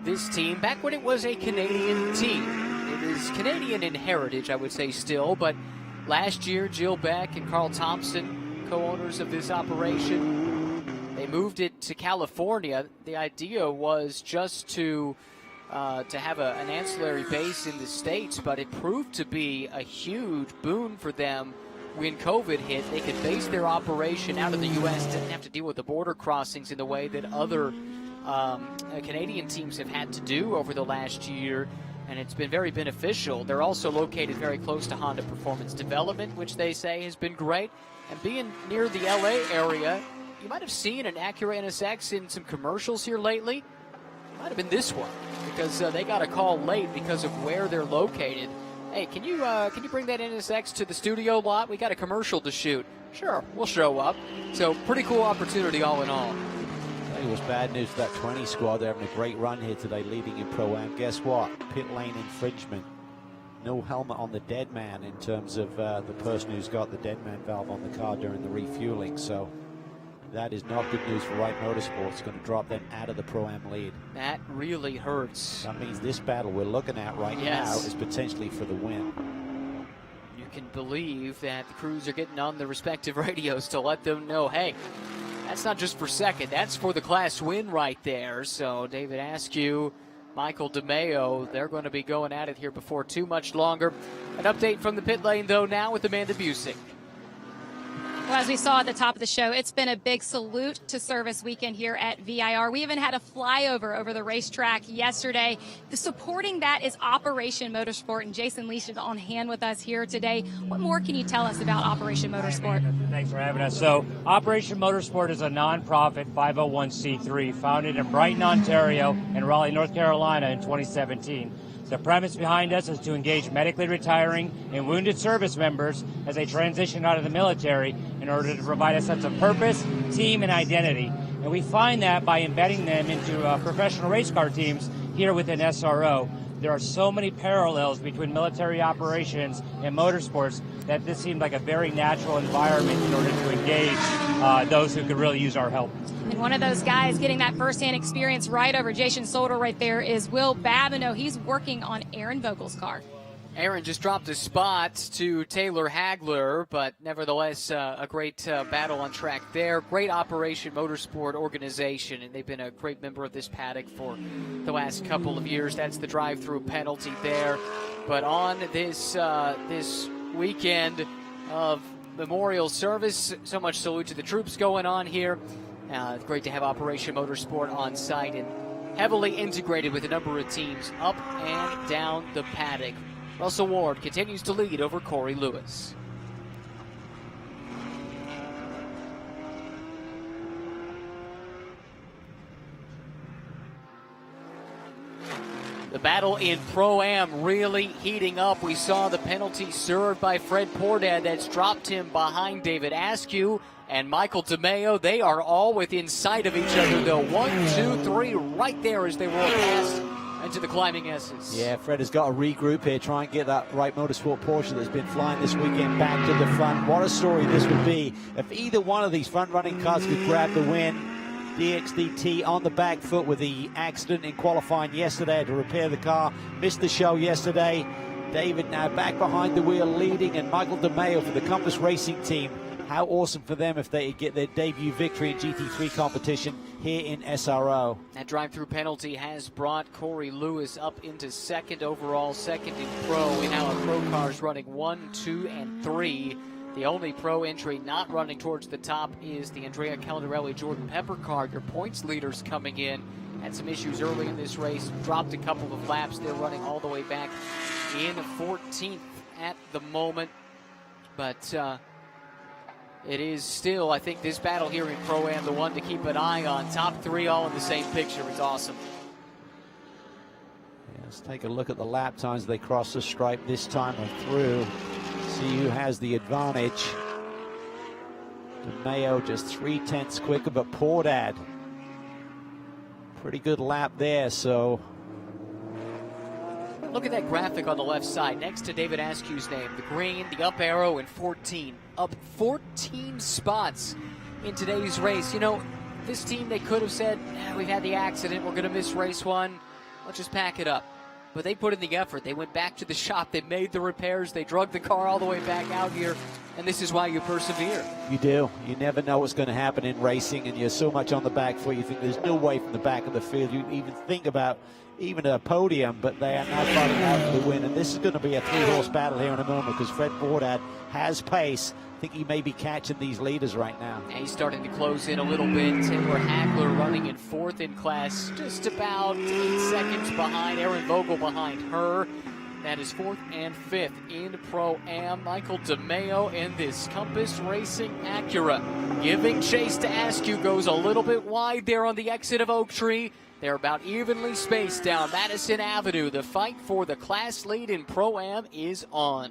this team back when it was a Canadian team. It is Canadian in heritage, I would say, still, but last year, Jill Beck and Carl Thompson, co-owners of this operation, they moved it to California. The idea was just to have an ancillary base in the States, but it proved to be a huge boon for them when COVID hit. They could base their operation out of the U.S., didn't have to deal with the border crossings in the way that other Canadian teams have had to do over the last year, and it's been very beneficial. They're also located very close to Honda Performance Development, which they say has been great. And being near the LA area, you might have seen an Acura NSX in some commercials here lately. It might have been this one, because they got a call late because of where they're located. Hey, can you bring that NSX to the studio lot? We got a commercial to shoot. Sure, we'll show up. So pretty cool opportunity all in all. It was bad news for that 20 squad. They're having a great run here today, leading in Pro-Am. Guess what? Pit lane infringement. No helmet on the dead man in terms of the person who's got the dead man valve on the car during the refueling. So that is not good news for Wright Motorsports. It's going to drop them out of the Pro-Am lead. That really hurts. That means this battle we're looking at right now is potentially for the win. You can believe that the crews are getting on the respective radios to let them know, hey, that's not just for second, that's for the class win right there. So David Askew, Michael DeMeo, they're going to be going at it here before too much longer. An update from the pit lane, though, now with Amanda Busick. Well, as we saw at the top of the show, it's been a big salute to service weekend here at VIR. We even had a flyover over the racetrack yesterday. Supporting that is Operation Motorsport, and Jason Leach is on hand with us here today. What more can you tell us about Operation Motorsport? Thanks for having us. So, Operation Motorsport is a nonprofit 501c3 founded in Brighton, Ontario, and Raleigh, North Carolina in 2017. The premise behind us is to engage medically retiring and wounded service members as they transition out of the military in order to provide a sense of purpose, team, and identity. And we find that by embedding them into professional race car teams here within SRO. There are so many parallels between military operations and motorsports that this seemed like a very natural environment in order to engage those who could really use our help. And one of those guys getting that firsthand experience right over Jason Solder right there is Will Babineau. He's working on Aaron Vogel's car. Aaron just dropped a spot to Taylor Hagler, but nevertheless a great battle on track there. Great Operation Motorsport organization, and they've been a great member of this paddock for the last couple of years. That's the drive-through penalty there. But on this this weekend of memorial service, so much salute to the troops going on here. Great to have Operation Motorsport on site and heavily integrated with a number of teams up and down the paddock. Russell Ward continues to lead over Corey Lewis. The battle in Pro-Am really heating up. We saw the penalty served by Fred Pordad that's dropped him behind David Askew and Michael DeMeo. They are all within sight of each other, though. 1, 2, 3 right there as they roll past into the climbing S's. Yeah, Fred has got to regroup here, try and get that Wright Motorsport Porsche that's been flying this weekend back to the front. What a story this would be if either one of these front-running cars could grab the win. DXDT on the back foot with the accident in qualifying yesterday to repair the car. Missed the show yesterday. David now back behind the wheel leading, and Michael DeMeo for the Compass Racing team. How awesome for them if they get their debut victory in GT3 competition here in SRO. That drive-through penalty has brought Corey Lewis up into second overall, second in pro. We now have pro cars running 1, 2, and 3. The only pro entry not running towards the top is the Andrea Caldarelli Jordan Pepper car. Your points leaders coming in. Had some issues early in this race, dropped a couple of laps. They're running all the way back in 14th at the moment. But it is still, I think, this battle here in Pro-Am, the one to keep an eye on. Top 3 all in the same picture. It's awesome. Yeah, let's take a look at the lap times. They cross the stripe this time through. See who has the advantage. DeMeo just 0.3 quicker, but Pordad, pretty good lap there. So Look at that graphic on the left side next to David Askew's name. The green, the up arrow, and 14. Up 14 spots in today's race. You know, this team, they could have said, we've had the accident, we're going to miss race one. Let's just pack it up. But they put in the effort. They went back to the shop. They made the repairs. They drug the car all the way back out here. And this is why you persevere. You do. You never know what's going to happen in racing, and you're so much on the back foot. You think there's no way from the back of the field you even think about even a podium, but they are now fighting out for the win. And this is going to be a three-horse battle here in a moment because Fred Bourdais has pace. I think he may be catching these leaders right now. Yeah, he's starting to close in a little bit. Taylor Hagler running in fourth in class, just about 8 seconds behind. Aaron Vogel behind her. That is fourth and fifth in Pro-Am. Michael DeMeo in this Compass Racing Acura. Giving chase to Askew, goes a little bit wide there on the exit of Oak Tree. They're about evenly spaced down Madison Avenue. The fight for the class lead in Pro-Am is on.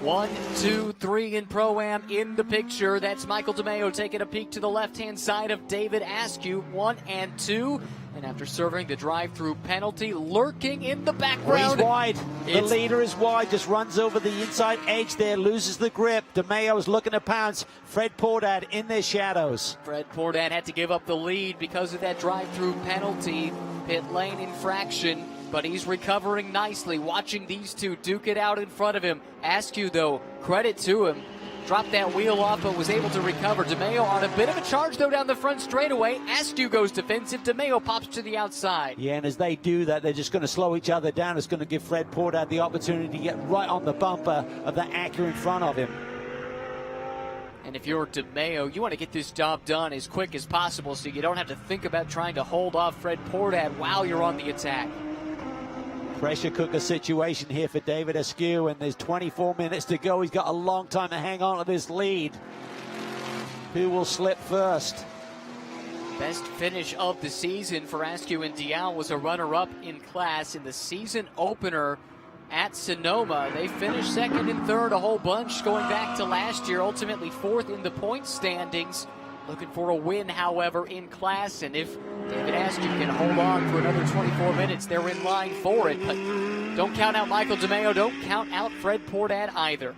1, 2, 3 in Pro-Am in the picture. That's Michael DeMeo taking a peek to the left-hand side of David Askew. 1 and 2. And after serving the drive-through penalty, lurking in the background. He's wide. The leader is wide, just runs over the inside edge there, loses the grip. DeMeo is looking to pounce. Fred Bourdais in their shadows. Fred Bourdais had to give up the lead because of that drive-through penalty, pit lane infraction, but he's recovering nicely, watching these two duke it out in front of him. Askew, though, credit to him, dropped that wheel off but was able to recover. DeMeo on a bit of a charge, though, down the front straightaway. Askew goes defensive. DeMeo pops to the outside. Yeah, and as they do that, they're just going to slow each other down. It's going to give Fred Bourdais the opportunity to get right on the bumper of that Acura in front of him. And if you're DeMeo, you want to get this job done as quick as possible so you don't have to think about trying to hold off Fred Bourdais while you're on the attack. Pressure cooker situation here for David Askew, and there's 24 minutes to go. He's got a long time to hang on to this lead. Who will slip first? Best finish of the season for Askew and Dial was a runner-up in class in the season opener at Sonoma. They finished second and third, a whole bunch going back to last year, ultimately fourth in the point standings. Looking for a win, however, in class, and if David Askew can hold on for another 24 minutes, they're in line for it. But don't count out Michael DeMeo, don't count out Fred Bourdais either.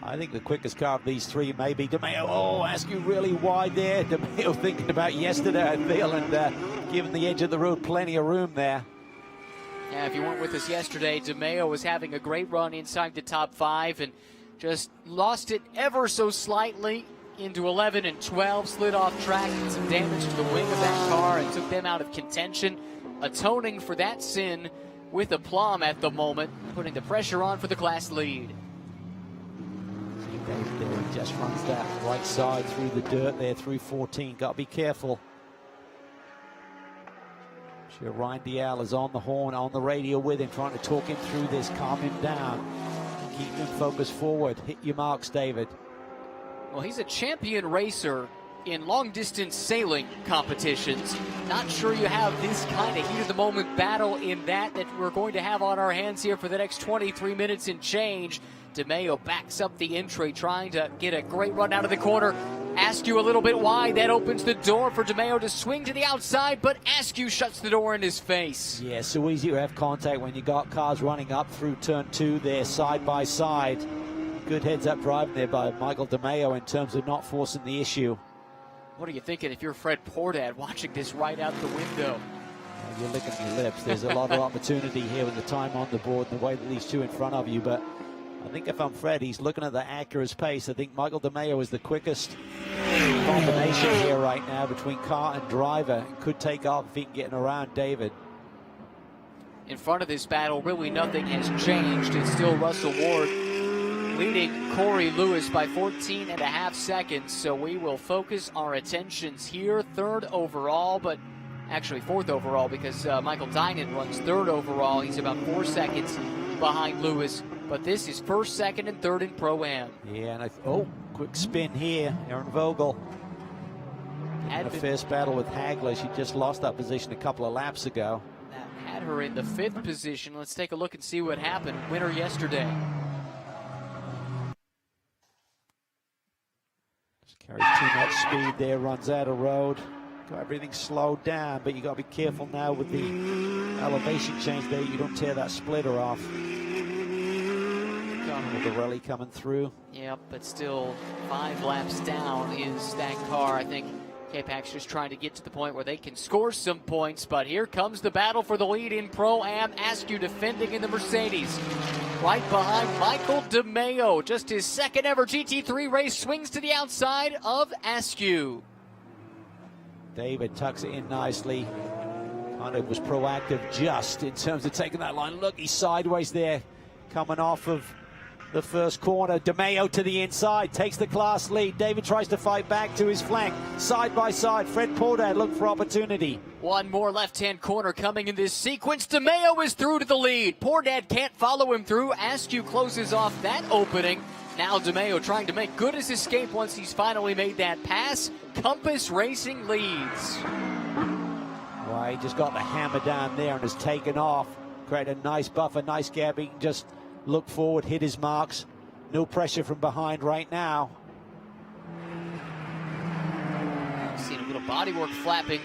I think the quickest car of these three may be DeMeo. Oh, Askew really wide there. DeMeo thinking about yesterday, I feel, and giving the edge of the road plenty of room there. Yeah, if you weren't with us yesterday, DeMeo was having a great run inside the top 5 and just lost it ever so slightly into 11 and 12, slid off track, did some damage to the wing of that car and took them out of contention, atoning for that sin with aplomb at the moment, putting the pressure on for the class lead. See David there, he just runs that right side through the dirt there, through 14. Got to be careful. Sure, Ryan Dial is on the horn, on the radio with him, trying to talk him through this, calm him down, keep him focused forward. Hit your marks, David. Well, he's a champion racer in long-distance sailing competitions. Not sure you have this kind of heat-of-the-moment battle in that we're going to have on our hands here for the next 23 minutes and change. DeMeo backs up the entry, trying to get a great run out of the corner. Askew a little bit wide. That opens the door for DeMeo to swing to the outside, but Askew shuts the door in his face. Yeah, so easy to have contact when you got cars running up through turn 2 there, side by side. Good heads-up driving there by Michael DeMeo in terms of not forcing the issue. What are you thinking if you're Fred Bourdais watching this right out the window? Well, you're licking your lips. There's a lot of opportunity here with the time on the board and the way that these two in front of you. But I think if I'm Fred, he's looking at the Acura's pace. I think Michael DeMeo is the quickest combination here right now between car and driver. It could take off if he can get around David. In front of this battle, really nothing has changed. It's still Russell Ward leading Corey Lewis by 14.5 seconds. So we will focus our attentions here. Third overall, but actually fourth overall because Michael Dinan runs third overall. He's about 4 seconds behind Lewis. But this is first, second, and third in Pro-Am. Yeah, and quick spin here. Aaron Vogel had a fierce battle with Hagler. She just lost that position a couple of laps ago. That had her in the 5th position. Let's take a look and see what happened. Winner yesterday. Just carries too much speed there, runs out of road. Got everything slowed down, but you got to be careful now with the elevation change there. You don't tear that splitter off. With the rally coming through. Yep, but still 5 laps down is that car. I think K-Pac's just trying to get to the point where they can score some points, but here comes the battle for the lead in Pro-Am. Askew defending in the Mercedes. Right behind Michael DeMeo. Just his second ever GT3 race, swings to the outside of Askew. David tucks it in nicely. Kind of was proactive just in terms of taking that line. Look, he's sideways there, coming off of the first corner. DeMeo to the inside, takes the class lead. David tries to fight back to his flank. Side by side, Fred Portad looking for opportunity. One more left-hand corner coming in this sequence. DeMeo is through to the lead. Portad can't follow him through. Askew closes off that opening. Now DeMeo trying to make good his escape once he's finally made that pass. Compass Racing leads. Well, he just got the hammer down there and has taken off. Created a nice buffer, nice gap. He can just look forward, hit his marks. No pressure from behind right now. Seen a little bodywork flapping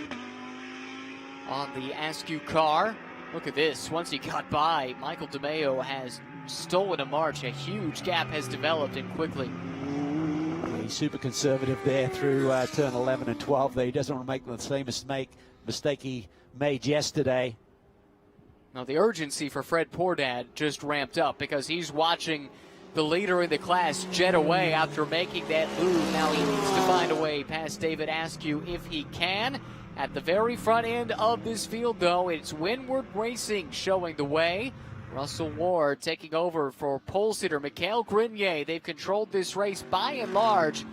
on the Askew car. Look at this. Once he got by, Michael DeMeo has stolen a march. A huge gap has developed, and quickly. He's super conservative there through turn 11 and 12 there. He doesn't want to make the same mistake he made yesterday. Now the urgency for Fred Portad just ramped up because he's watching the leader in the class jet away after making that move. Now he needs to find a way past David Askew if he can. At the very front end of this field, though, it's Windward Racing showing the way. Russell Ward taking over for pole sitter Mikhail Grenier. They've controlled this race by and large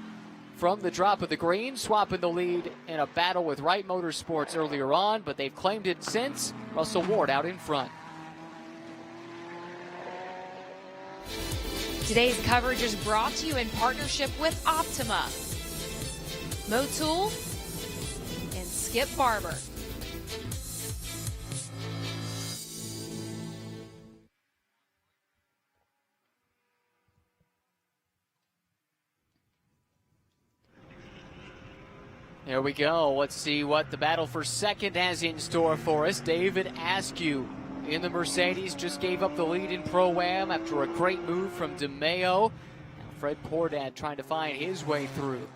from the drop of the green, swapping the lead in a battle with Wright Motorsports earlier on, but they've claimed it since. Russell Ward out in front. Today's coverage is brought to you in partnership with Optima, Motul, and Skip Barber. There we go. Let's see what the battle for second has in store for us. David Askew in the Mercedes just gave up the lead in Pro-Am after a great move from DeMeo. Now Fred Portad trying to find his way through.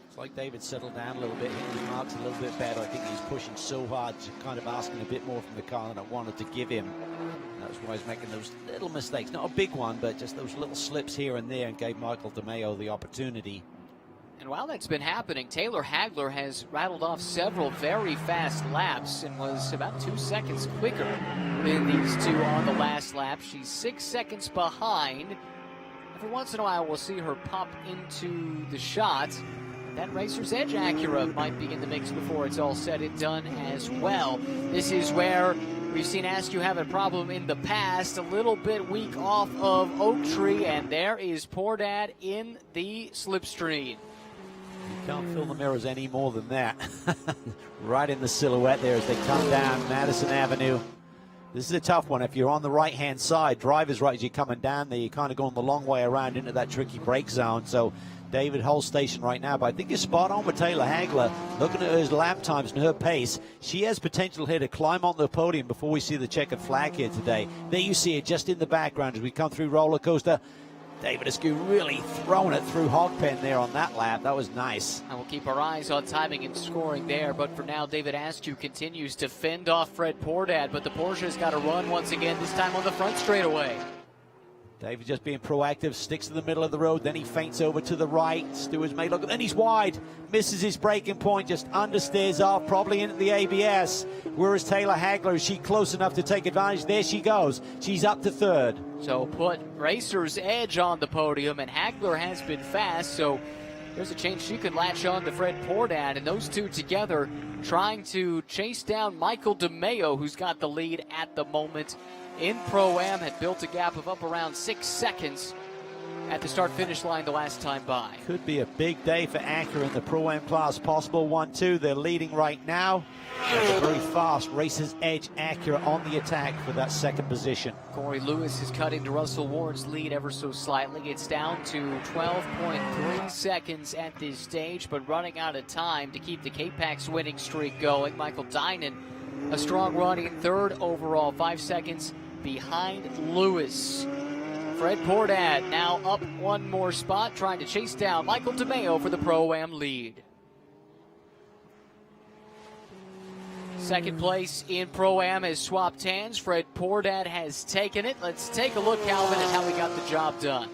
It's like David settled down a little bit, hitting his marks a little bit better. I think he's pushing so hard, kind of asking a bit more from the car than I wanted to give him. That's why he's making those little mistakes. Not a big one, but just those little slips here and there, and gave Michael DeMeo the opportunity. And while that's been happening, Taylor Hagler has rattled off several very fast laps and was about 2 seconds quicker than these two on the last lap. She's 6 seconds behind. Every once in a while, we'll see her pop into the shot. That Racer's Edge Acura might be in the mix before it's all said and done as well. This is where we've seen Askew have a problem in the past, a little bit weak off of Oak Tree, and there is Portad in the slipstream. You can't fill the mirrors any more than that. Right in the silhouette there as they come down Madison Avenue. This is a tough one. If you're on the right-hand side, driver's right as you're coming down there, you're kind of going the long way around into that tricky brake zone. So David holds station right now, but I think you're spot on with Taylor Hagler. Looking at her lap times and her pace, she has potential here to climb on the podium before we see the checkered flag here today. There you see it just in the background as we come through roller coaster. David Askew really throwing it through Hogpen there on that lap. That was nice. And we'll keep our eyes on timing and scoring there. But for now, David Askew continues to fend off Fred Portad. But the Porsche's got to run once again, this time on the front straightaway. David just being proactive, sticks to the middle of the road, then he feints over to the right. Stewart's made look, then he's wide, misses his braking point, just understeers off, probably into the ABS. Whereas Taylor Hagler, is she close enough to take advantage? There she goes. She's up to third. So put Racer's Edge on the podium, and Hagler has been fast, so there's a chance she could latch on to Fred Portad, and those two together trying to chase down Michael DeMeo, who's got the lead at the moment. In Pro-Am, had built a gap of up around 6 seconds. at the start-finish line the last time by. Could be a big day for Acura in the Pro-Am class. Possible 1-2. They're leading right now. That's a very fast Racers Edge Acura on the attack for that second position. Corey Lewis is cutting to Russell Ward's lead ever so slightly. It's down to 12.3 seconds at this stage, but running out of time to keep the K-Pax winning streak going. Michael Dinan, a strong run in third overall, 5 seconds behind Lewis. Fred Portad now up one more spot, trying to chase down Michael DeMeo for the Pro-Am lead. Second place in Pro-Am has swapped hands. Fred Portad has taken it. Let's take a look, Calvin, at how he got the job done.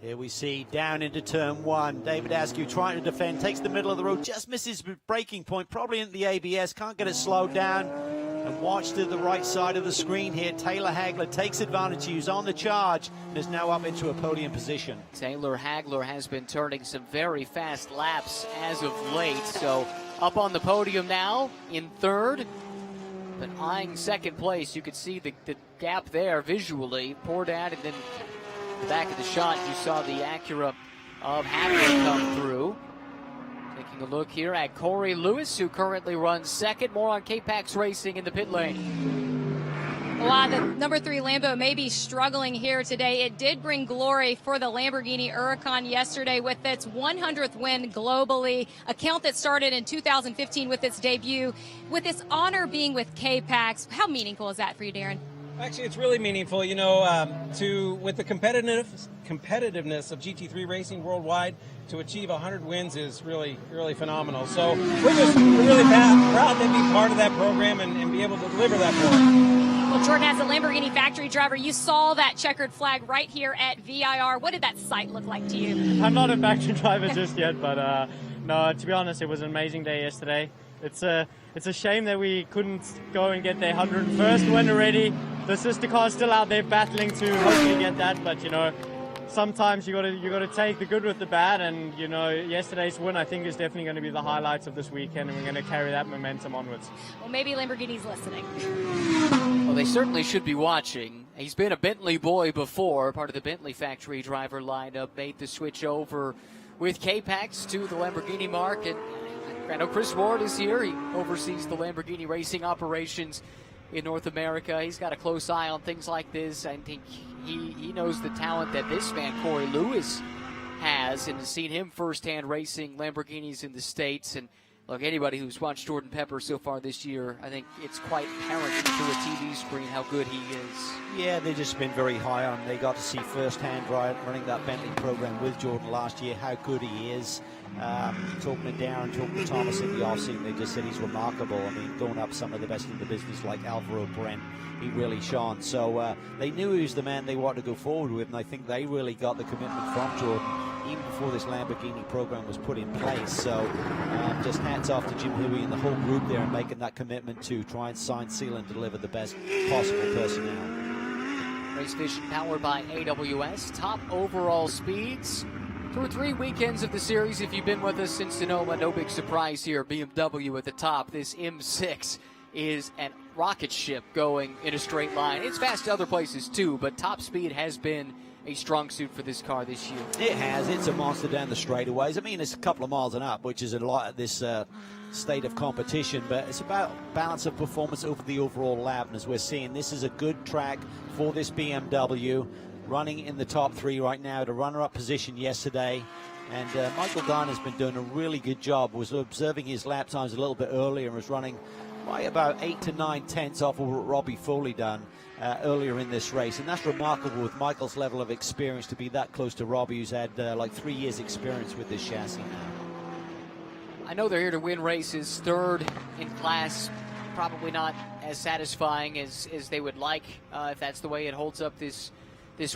Here we see down into turn one. David Askew trying to defend, takes the middle of the road, just misses breaking point, probably into the ABS, can't get it slowed down. And watch to the right side of the screen here. Taylor Hagler takes advantage. He's on the charge and is now up into a podium position. Taylor Hagler has been turning some very fast laps as of late. So up on the podium now in third, but eyeing second place. You could see the gap there visually. Portad, and then the back of the shot, you saw the Acura of Hagler come through. Taking a look here at Corey Lewis, who currently runs second. More on K-Pax Racing in the pit lane. While the number 3 Lambo may be struggling here today, it did bring glory for the Lamborghini Huracan yesterday with its 100th win globally, a count that started in 2015 with its debut. With this honor being with K-Pax, how meaningful is that for you, Darren? Actually, it's really meaningful, you know, with the competitiveness of GT3 racing worldwide, to achieve 100 wins is really, really phenomenal. So we're really proud to be part of that program and be able to deliver that for them. Well, Jordan, as a Lamborghini factory driver, you saw that checkered flag right here at VIR. What did that sight look like to you? I'm not a factory driver just yet, but no, to be honest, it was an amazing day yesterday. It's a shame that we couldn't go and get the 101st win already. The sister car's still out there battling to hopefully get that, but you know, sometimes you gotta take the good with the bad, and you know, yesterday's win I think is definitely going to be the highlights of this weekend, and we're going to carry that momentum onwards. Well, maybe Lamborghini's listening. Well, they certainly should be watching. He's been a Bentley boy before, part of the Bentley factory driver lineup, made the switch over with K-Pax to the Lamborghini mark, and I know Chris Ward is here. He oversees the Lamborghini racing operations in North America. He's got a close eye on things like this. I think he knows the talent that this man, Corey Lewis, has, and has seen him firsthand racing Lamborghinis in the States. And look, anybody who's watched Jordan Pepper so far this year, I think it's quite apparent through a TV screen how good he is. Yeah, they've just been very high on him. They got to see firsthand running that Bentley program with Jordan last year, how good he is. Talking to Darren, talking to Thomas in the offseason, they just said he's remarkable. I mean, going up some of the best in the business like Alvaro Brent, he really shone. So they knew he was the man they wanted to go forward with, and I think they really got the commitment from Jordan even before this Lamborghini program was put in place. So just hats off to Jim Huey and the whole group there and making that commitment to try and sign, seal, and deliver the best possible personnel. Race Vision powered by AWS, top overall speeds. Through 3 weekends of the series, if you've been with us since Sonoma, no big surprise here. BMW at the top. This M6 is a rocket ship going in a straight line. It's fast to other places too, but top speed has been a strong suit for this car this year. It has. It's a monster down the straightaways. I mean, it's a couple of miles and up, which is a lot at this state of competition, but it's about balance of performance over the overall lap. And as we're seeing, this is a good track for this BMW. Running in the top 3 right now, the runner-up position yesterday. And Michael Dunn has been doing a really good job. Was observing his lap times a little bit earlier and was running by about 8 to 9 tenths off of what Robbie Foley done earlier in this race. And that's remarkable with Michael's level of experience to be that close to Robbie, who's had like 3 years experience with this chassis now. I know they're here to win races. Third in class, probably not as satisfying as they would like if that's the way it holds up this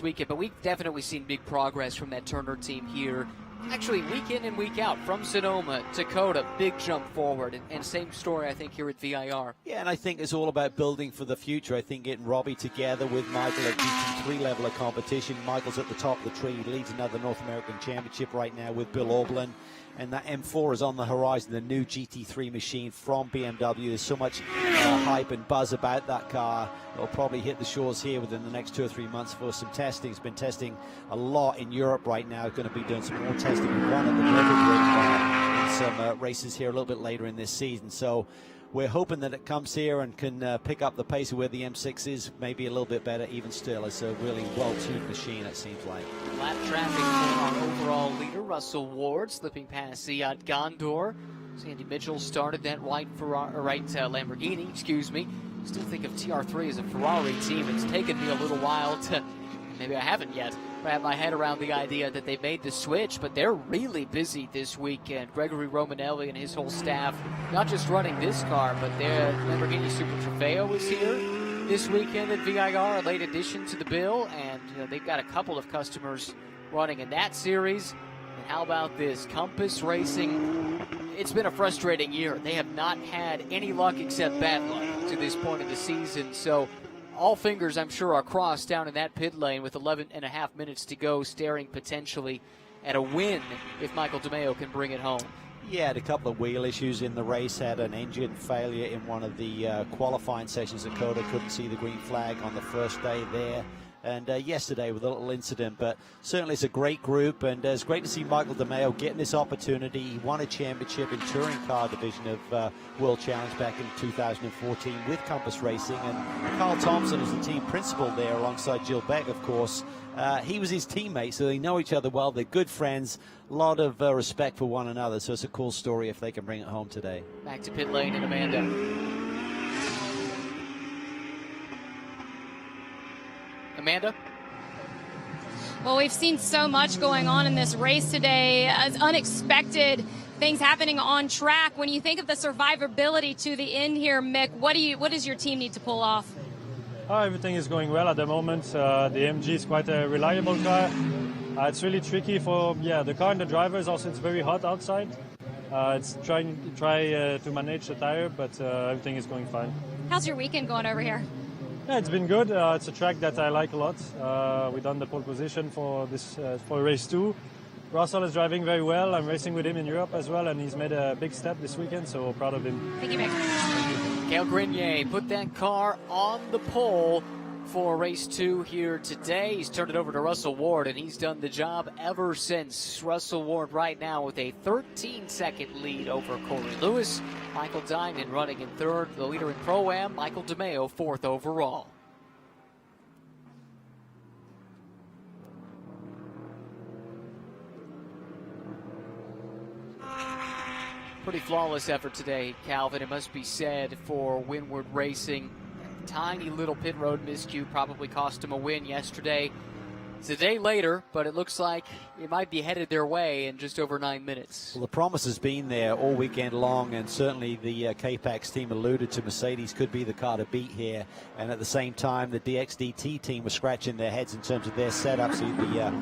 weekend, but we've definitely seen big progress from that Turner team here actually week in and week out, from Sonoma to Coda, big jump forward. And same story, I think, here at VIR. Yeah, and I think it's all about building for the future. I think getting Robbie together with Michael at GT3 level of competition. Michael's at the top of the tree. He leads another North American Championship right now with Bill Aublin. And that M4 is on the horizon, the new GT3 machine from BMW. There's so much hype and buzz about that car. It'll probably hit the shores here within the next 2 or 3 months for some testing. It's been testing a lot in Europe right now. Going to be doing some more testing and run at the Ring and some races here a little bit later in this season. So we're hoping that it comes here and can pick up the pace of where the M6 is, maybe a little bit better even still. It's a really well-tuned machine, it seems like. Lap traffic for our overall leader, Russell Ward, slipping past Ziad Gondor. Sandy Mitchell started that white Lamborghini, excuse me. Still think of TR3 as a Ferrari team. It's taken me a little while to, maybe I haven't yet, wrap my head around the idea that they made the switch, but they're really busy this weekend. Gregory Romanelli and his whole staff, not just running this car, but their Lamborghini Super Trofeo is here this weekend at VIR, a late addition to the bill, and they've got a couple of customers running in that series. And how about this? Compass Racing, it's been a frustrating year. They have not had any luck except bad luck to this point of the season, so all fingers, I'm sure, are crossed down in that pit lane with 11.5 minutes to go, staring potentially at a win if Michael DeMeo can bring it home. Yeah, had a couple of wheel issues in the race, had an engine failure in one of the qualifying sessions at Coda, couldn't see the green flag on the first day there. And yesterday with a little incident, but certainly it's a great group, and it's great to see Michael DeMeo getting this opportunity. He won a championship in touring car division of World Challenge back in 2014 with Compass Racing, and Carl Thompson is the team principal there alongside Jill Beck, of course. He was his teammate, so they know each other well. They're good friends, a lot of respect for one another, so it's a cool story if they can bring it home today. Back to pit lane and Amanda. Amanda? Well, we've seen so much going on in this race today, as unexpected things happening on track. When you think of the survivability to the end here, Mick, what does your team need to pull off? Everything is going well at the moment. The MG is quite a reliable car. It's really tricky for the car and the drivers. Also, it's very hot outside. It's try to manage the tire, but everything is going fine. How's your weekend going over here? Yeah, it's been good. It's a track that I like a lot. We've done the pole position for this for race 2. Russell is driving very well. I'm racing with him in Europe as well, and he's made a big step this weekend, so proud of him. Thank you, Mick. Cale Grenier put that car on the pole for race 2 here today. He's turned it over to Russell Ward, and he's done the job ever since. Russell Ward right now with a 13-second lead over Corey Lewis. Michael Diamond running in third, the leader in Pro-Am. Michael DeMeo fourth overall. Pretty flawless effort today, Calvin, it must be said, for Windward Racing. Tiny little pit road miscue probably cost him a win yesterday. It's a day later, but it looks like it might be headed their way in just over 9 minutes. Well, the promise has been there all weekend long, and certainly the K-Pax team alluded to Mercedes could be the car to beat here. And at the same time, the DXDT team was scratching their heads in terms of their setup. See the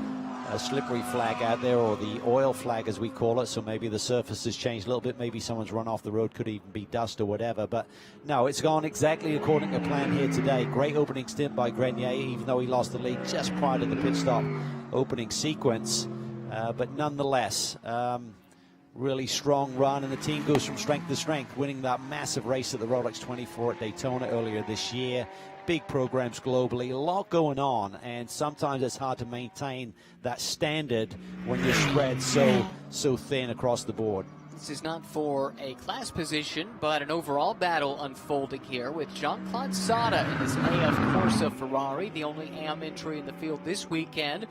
slippery flag out there, or the oil flag as we call it, so maybe the surface has changed a little bit, maybe someone's run off the road, could even be dust or whatever, but no, it's gone exactly according to plan here today. Great opening stint by Grenier, even though he lost the lead just prior to the pit stop opening sequence, but nonetheless, really strong run, and the team goes from strength to strength, winning that massive race at the Rolex 24 at Daytona earlier this year. Big programs globally, a lot going on, and sometimes it's hard to maintain that standard when you're spread so thin across the board. This is not for a class position, but an overall battle unfolding here with Jean-Claude Sada in his AF Corsa Ferrari, the only AM entry in the field this weekend,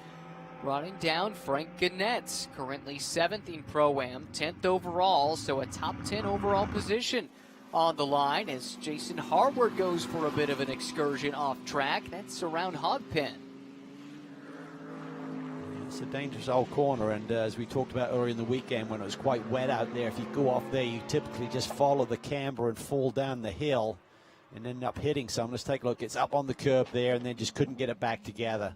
running down Frank Gannett, currently 7th in Pro-Am, 10th overall, so a top 10 overall position on the line as Jason Harward goes for a bit of an excursion off track. That's around Hogpen. It's a dangerous old corner, and as we talked about earlier in the weekend when it was quite wet out there, if you go off there, you typically just follow the camber and fall down the hill and end up hitting some. Let's take a look. It's up on the curb there and then just couldn't get it back together.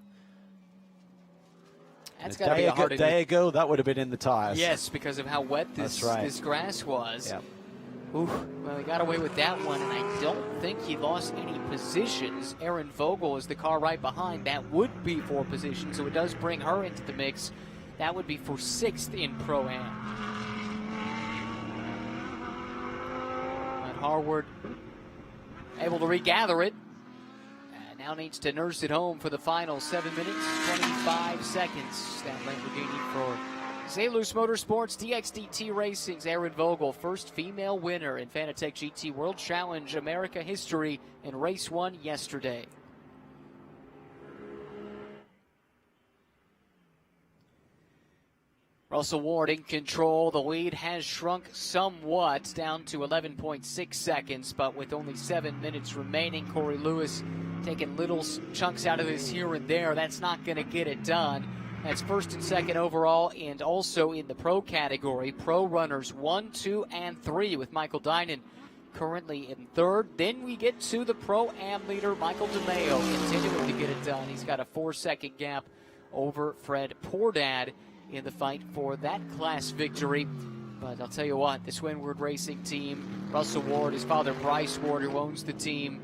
That's got to be a day ago, that would have been in the tires. Yes, because of how wet this grass was. Yep. Ooh, well, he got away with that one, and I don't think he lost any positions. Aaron Vogel is the car right behind. That would be for position, so it does bring her into the mix. That would be for 6th in Pro-Am. But Harward able to regather it. Now needs to nurse it home for the final 7 minutes, 25 seconds. That Lamborghini for Zalus Motorsports, DXDT Racing's Aaron Vogel, first female winner in Fanatec GT World Challenge America history in race 1 yesterday. Russell Ward in control. The lead has shrunk somewhat down to 11.6 seconds, but with only 7 minutes remaining, Corey Lewis taking little chunks out of this here and there. That's not going to get it done. That's 1st and 2nd overall, and also in the pro category. Pro runners 1, 2, and 3 with Michael Dinan currently in 3rd. Then we get to the Pro-Am leader, Michael DeMeo, continuing to get it done. He's got a 4-second gap over Fred Pordad in the fight for that class victory. But I'll tell you what, this Windward Racing team, Russell Ward, his father Bryce Ward, who owns the team,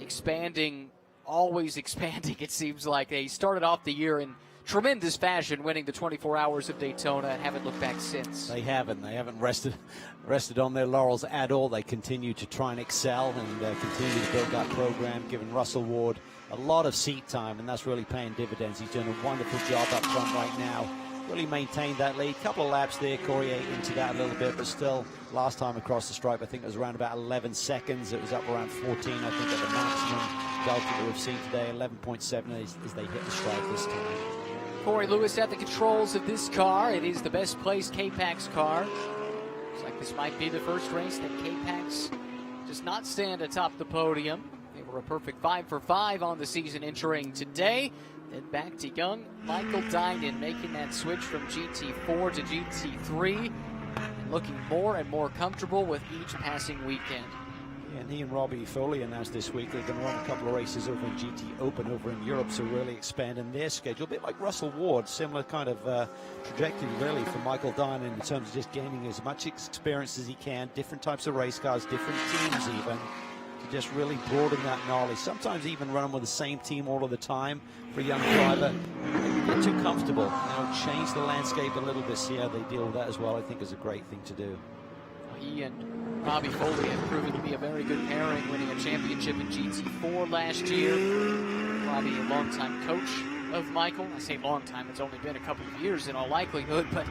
expanding, always expanding, it seems like. They started off the year in tremendous fashion, winning the 24 Hours of Daytona, and haven't looked back since. They haven't rested on their laurels at all. They continue to try and excel and continue to build that program, giving Russell Ward a lot of seat time, and that's really paying dividends. He's doing a wonderful job up front right now. Really maintained that lead. Couple of laps there. Corey ate into that a little bit, but still, last time across the stripe, I think it was around about 11 seconds. It was up around 14, I think, at the maximum delta that we've seen today. 11.7 as they hit the stripe this time. Corey Lewis at the controls of this car. It is the best placed K-Pax car. Looks like this might be the first race that K-Pax does not stand atop the podium. They were a perfect 5 for 5 on the season entering today. Then back to young Michael Dinan, making that switch from GT4 to GT3 and looking more and more comfortable with each passing weekend. Yeah, and he and Robbie Foley announced this week they're going to run a couple of races over in GT Open over in Europe, so really expanding their schedule. A bit like Russell Ward, similar kind of trajectory really for Michael Dinan in terms of just gaining as much experience as he can, different types of race cars, different teams even, to just really broaden that knowledge. Sometimes even running with the same team all of the time for a young driver. Maybe get too comfortable, change the landscape a little bit, see how they deal with that as well, I think is a great thing to do. He and Robbie Foley have proven to be a very good pairing, winning a championship in GT4 last year. Robbie, a longtime coach of Michael. I say long time, it's only been a couple of years in all likelihood, but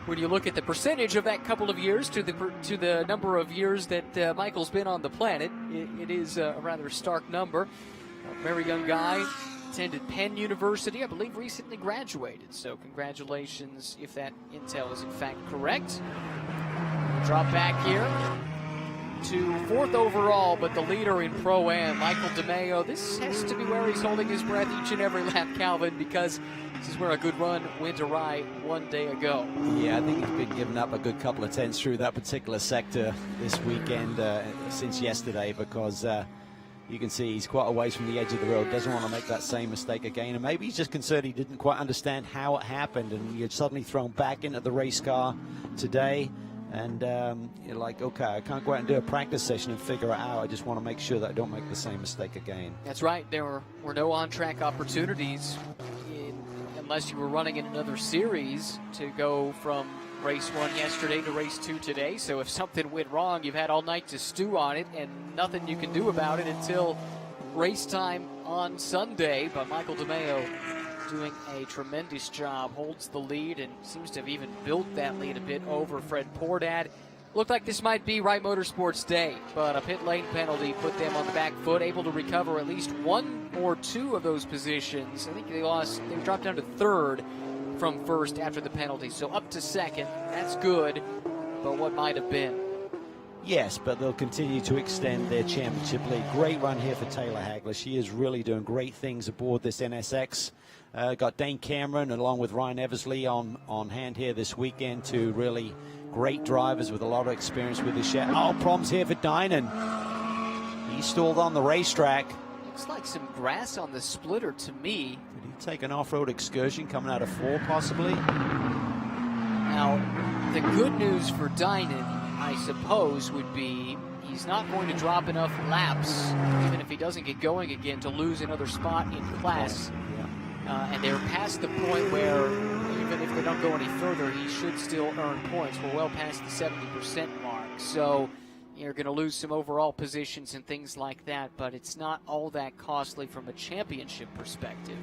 when you look at the percentage of that couple of years to the number of years that Michael's been on the planet, it is a rather stark number. A very young guy, attended Penn University, I believe recently graduated, so congratulations if that intel is in fact correct. Drop back here to 4th overall, but the leader in Pro-Am, Michael DeMeo. This has to be where he's holding his breath each and every lap, Calvin, because this is where a good run went awry one day ago. Yeah, I think he's been giving up a good couple of tenths through that particular sector this weekend since yesterday, because you can see he's quite a ways from the edge of the road, doesn't want to make that same mistake again, and maybe he's just concerned he didn't quite understand how it happened, and you're suddenly thrown back into the race car today. And you're like, okay, I can't go out and do a practice session and figure it out. I just want to make sure that I don't make the same mistake again. That's right. There were no on-track opportunities unless you were running in another series to go from race 1 yesterday to race 2 today. So if something went wrong, you've had all night to stew on it, and nothing you can do about it until race time on Sunday. But Michael DeMeo doing a tremendous job, holds the lead and seems to have even built that lead a bit over Fred Pordad. Looked like this might be Wright Motorsports' day, but a pit lane penalty put them on the back foot, able to recover at least 1 or 2 of those positions. I think they dropped down to 3rd from 1st after the penalty, so up to 2nd. That's good, but what might have been? Yes, but they'll continue to extend their championship lead. Great run here for Taylor Hagler. She is really doing great things aboard this NSX. Got Dane Cameron along with Ryan Eversley on hand here this weekend, two really great drivers with a lot of experience with the shed. Oh, problems here for Dinan. He stalled on the racetrack. Looks like some grass on the splitter to me. Did he take an off-road excursion coming out of 4 possibly. Now, the good news for Dynan, I suppose, would be he's not going to drop enough laps, even if he doesn't get going again, to lose another spot in class. And they're past the point where even if they don't go any further, he should still earn points. We're well past the 70% mark. So you're going to lose some overall positions and things like that, but it's not all that costly from a championship perspective.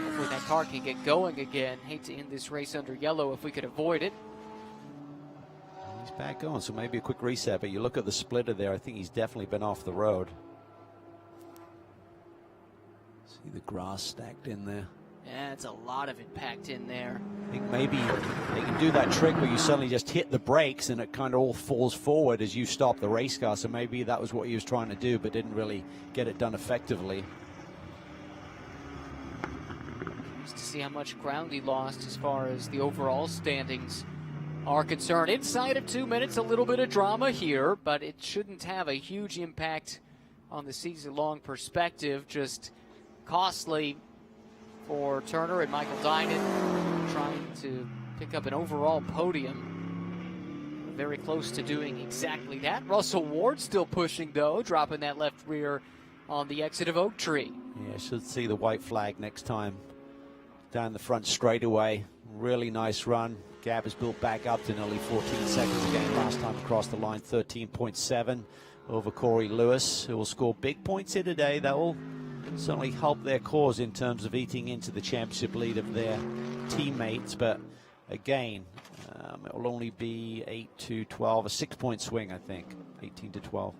Hopefully that car can get going again. Hate to end this race under yellow if we could avoid it. He's back going, so maybe a quick reset, but you look at the splitter there, I think he's definitely been off the road. See the grass stacked in there. Yeah, it's a lot of it packed in there. I think maybe they can do that trick where you suddenly just hit the brakes and it kind of all falls forward as you stop the race car. So maybe that was what he was trying to do, but didn't really get it done effectively. Just to see how much ground he lost as far as the overall standings are concerned. Inside of 2 minutes, a little bit of drama here, but it shouldn't have a huge impact on the season-long perspective. Just costly for Turner and Michael Dynan, trying to pick up an overall podium. Very close to doing exactly that. Russell Ward still pushing, though, dropping that left rear on the exit of Oak Tree. Yeah, should see the white flag next time. Down the front straightaway. Really nice run. Gap is built back up to nearly 14 seconds again. Last time across the line, 13.7 over Corey Lewis, who will score big points here today. That will certainly help their cause in terms of eating into the championship lead of their teammates. But again, it will only be 8 to 12, a 6-point swing, I think, 18 to 12.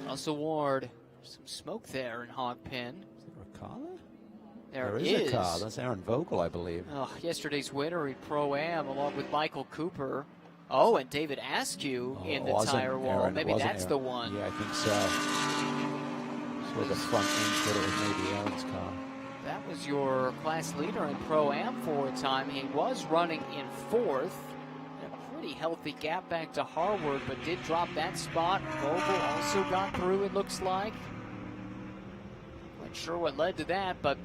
Russell Ward, some smoke there in Hog Pen. Is there a car there? There is a car. That's Aaron Vogel, I believe. Oh, yesterday's winner in Pro-Am, along with Michael Cooper. Oh, and David Askew in the tire wall. Aaron, maybe that's the one. Yeah, I think so. So the front end thought it was maybe Aaron's car. That was your class leader in Pro-Am for a time. He was running in 4th. A pretty healthy gap back to Harward, but did drop that spot. Vogel also got through, it looks like. Not sure what led to that, but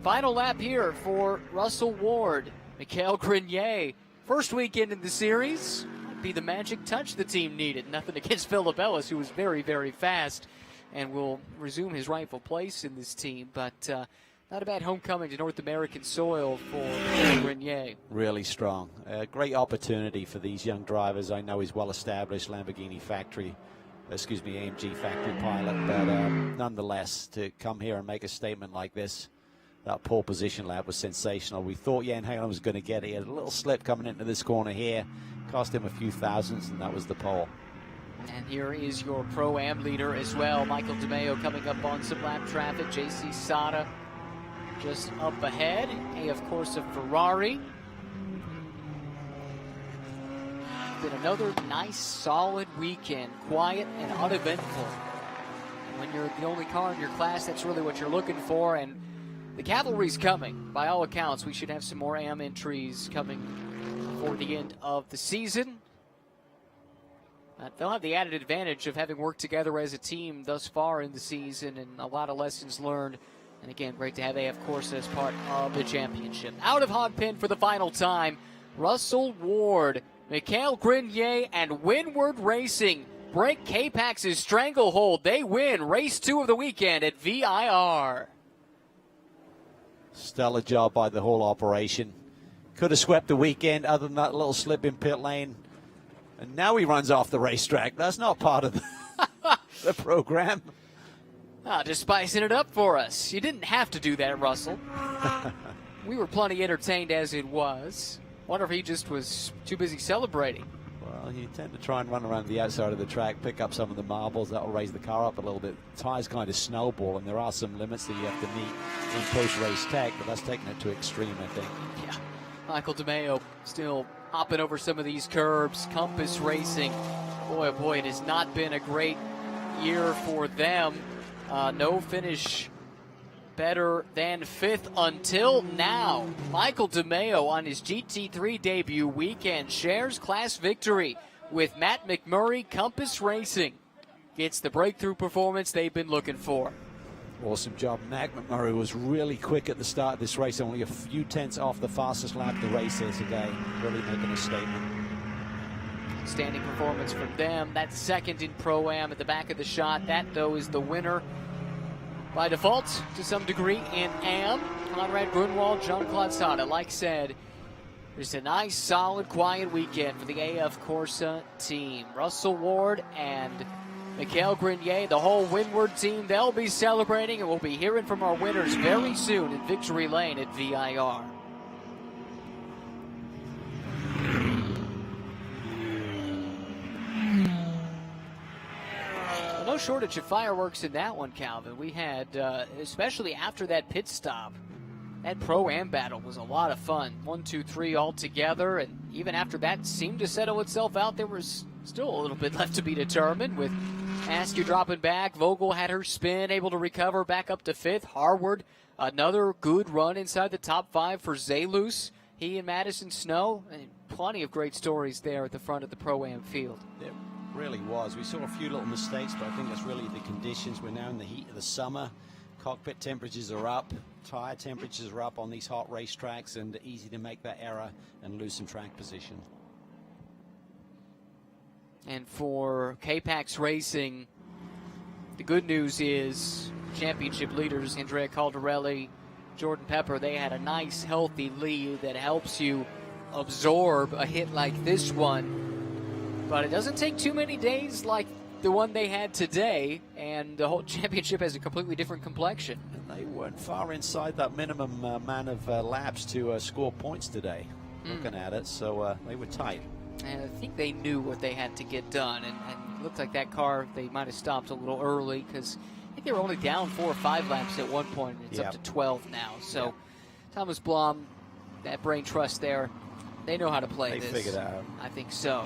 final lap here for Russell Ward. Mikhail Grenier, first weekend in the series. Might be the magic touch the team needed. Nothing against Philip Ellis, who was very, very fast and will resume his rightful place in this team. But not a bad homecoming to North American soil for Grenier. Really strong. Great opportunity for these young drivers. I know he's well-established AMG factory pilot, but nonetheless, to come here and make a statement like this, that pole position lap was sensational. We thought Jan Halen was going to get it. He had a little slip coming into this corner here. Cost him a few thousands, and that was the pole. And here is your Pro-Am leader as well. Michael DeMeo coming up on some lap traffic. J.C. Sada just up ahead. A, of course, a Ferrari. Been another nice, solid weekend. Quiet and uneventful. And when you're the only car in your class, that's really what you're looking for. And the cavalry's coming. By all accounts, we should have some more AM entries coming before the end of the season. They'll have the added advantage of having worked together as a team thus far in the season and a lot of lessons learned. And again, great to have A, of course, as part of the championship. Out of Hog Pen for the final time, Russell Ward, Mikhail Grenier, and Windward Racing break K-Pax's stranglehold. They win race 2 of the weekend at VIR. Stellar job by the whole operation. Could have swept the weekend other than that little slip in pit lane. And now he runs off the racetrack. That's not part of the program. Just spicing it up for us. You didn't have to do that, Russell. We were plenty entertained as it was. Wonder if he just was too busy celebrating. Well, you tend to try and run around the outside of the track, pick up some of the marbles. That will raise the car up a little bit. Tires kind of snowball, and there are some limits that you have to meet in post-race tech, but that's taking it to extreme, I think. Yeah. Michael DeMeo still hopping over some of these curbs. Compass Racing, boy, oh boy, it has not been a great year for them. No finish better than 5th until now. Michael DeMeo on his GT3 debut weekend shares class victory with Matt McMurray, Compass Racing. gets the breakthrough performance they've been looking for. Awesome job. Matt McMurray was really quick at the start of this race, only a few tenths off the fastest lap of the race here today, really making a statement. Standing performance from them. That's second in Pro-Am at the back of the shot. That, though, is the winner by default to some degree in Am. Conrad Grunwald, Jean-Claude Sada. Like said, just a nice, solid, quiet weekend for the AF Corsa team. Russell Ward and Mikhail Grenier, the whole Windward team, they'll be celebrating, and we'll be hearing from our winners very soon in Victory Lane at VIR. Well, no shortage of fireworks in that one, Calvin. We had, especially after that pit stop, that Pro-Am battle was a lot of fun. 1, 2, 3 all together, and even after that seemed to settle itself out, there was still a little bit left to be determined with Askew dropping back. Vogel had her spin, able to recover back up to 5th. Harward, another good run inside the top 5 for Zalus. He and Madison Snow, and plenty of great stories there at the front of the Pro-Am field. It really was. We saw a few little mistakes, but I think that's really the conditions. We're now in the heat of the summer. Cockpit temperatures are up, tire temperatures are up on these hot racetracks, and easy to make that error and lose some track position. And for K-Pax Racing, the good news is championship leaders Andrea Caldarelli, Jordan Pepper, they had a nice healthy lead that helps you absorb a hit like this one. But it doesn't take too many days like the one they had today, and the whole championship has a completely different complexion. And they weren't far inside that minimum amount of laps to score points today, looking at it, so they were tight. And I think they knew what they had to get done, and it looked like that car, they might have stopped a little early, because I think they were only down 4 or 5 laps at one point, and it's up to 12 now. So Thomas Blom, that brain trust there, they know how to play this. They figured it out. I think so.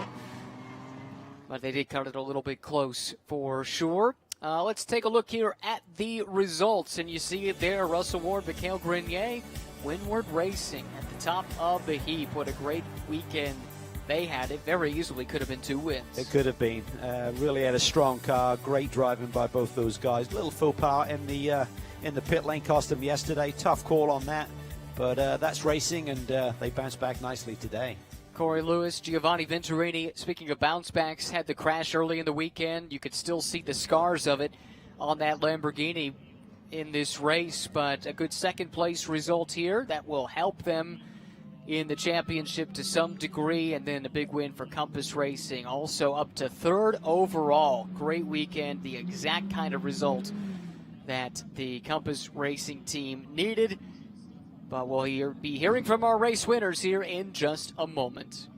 But they did cut it a little bit close for sure. Let's take a look here at the results, and you see it there, Russell Ward, Mikhail Grenier, Windward Racing at the top of the heap. What a great weekend they had. It very easily could have been 2 wins. It could have been. Really had a strong car. Great driving by both those guys. Little faux pas in the pit lane cost them yesterday. Tough call on that. But that's racing, and they bounced back nicely today. Corey Lewis, Giovanni Vintorini, speaking of bounce backs, had the crash early in the weekend. You could still see the scars of it on that Lamborghini in this race, but a good second place result here that will help them in the championship to some degree, and then a big win for Compass Racing, also up to 3rd overall. Great weekend, the exact kind of result that the Compass Racing team needed. But we'll be hearing from our race winners here in just a moment.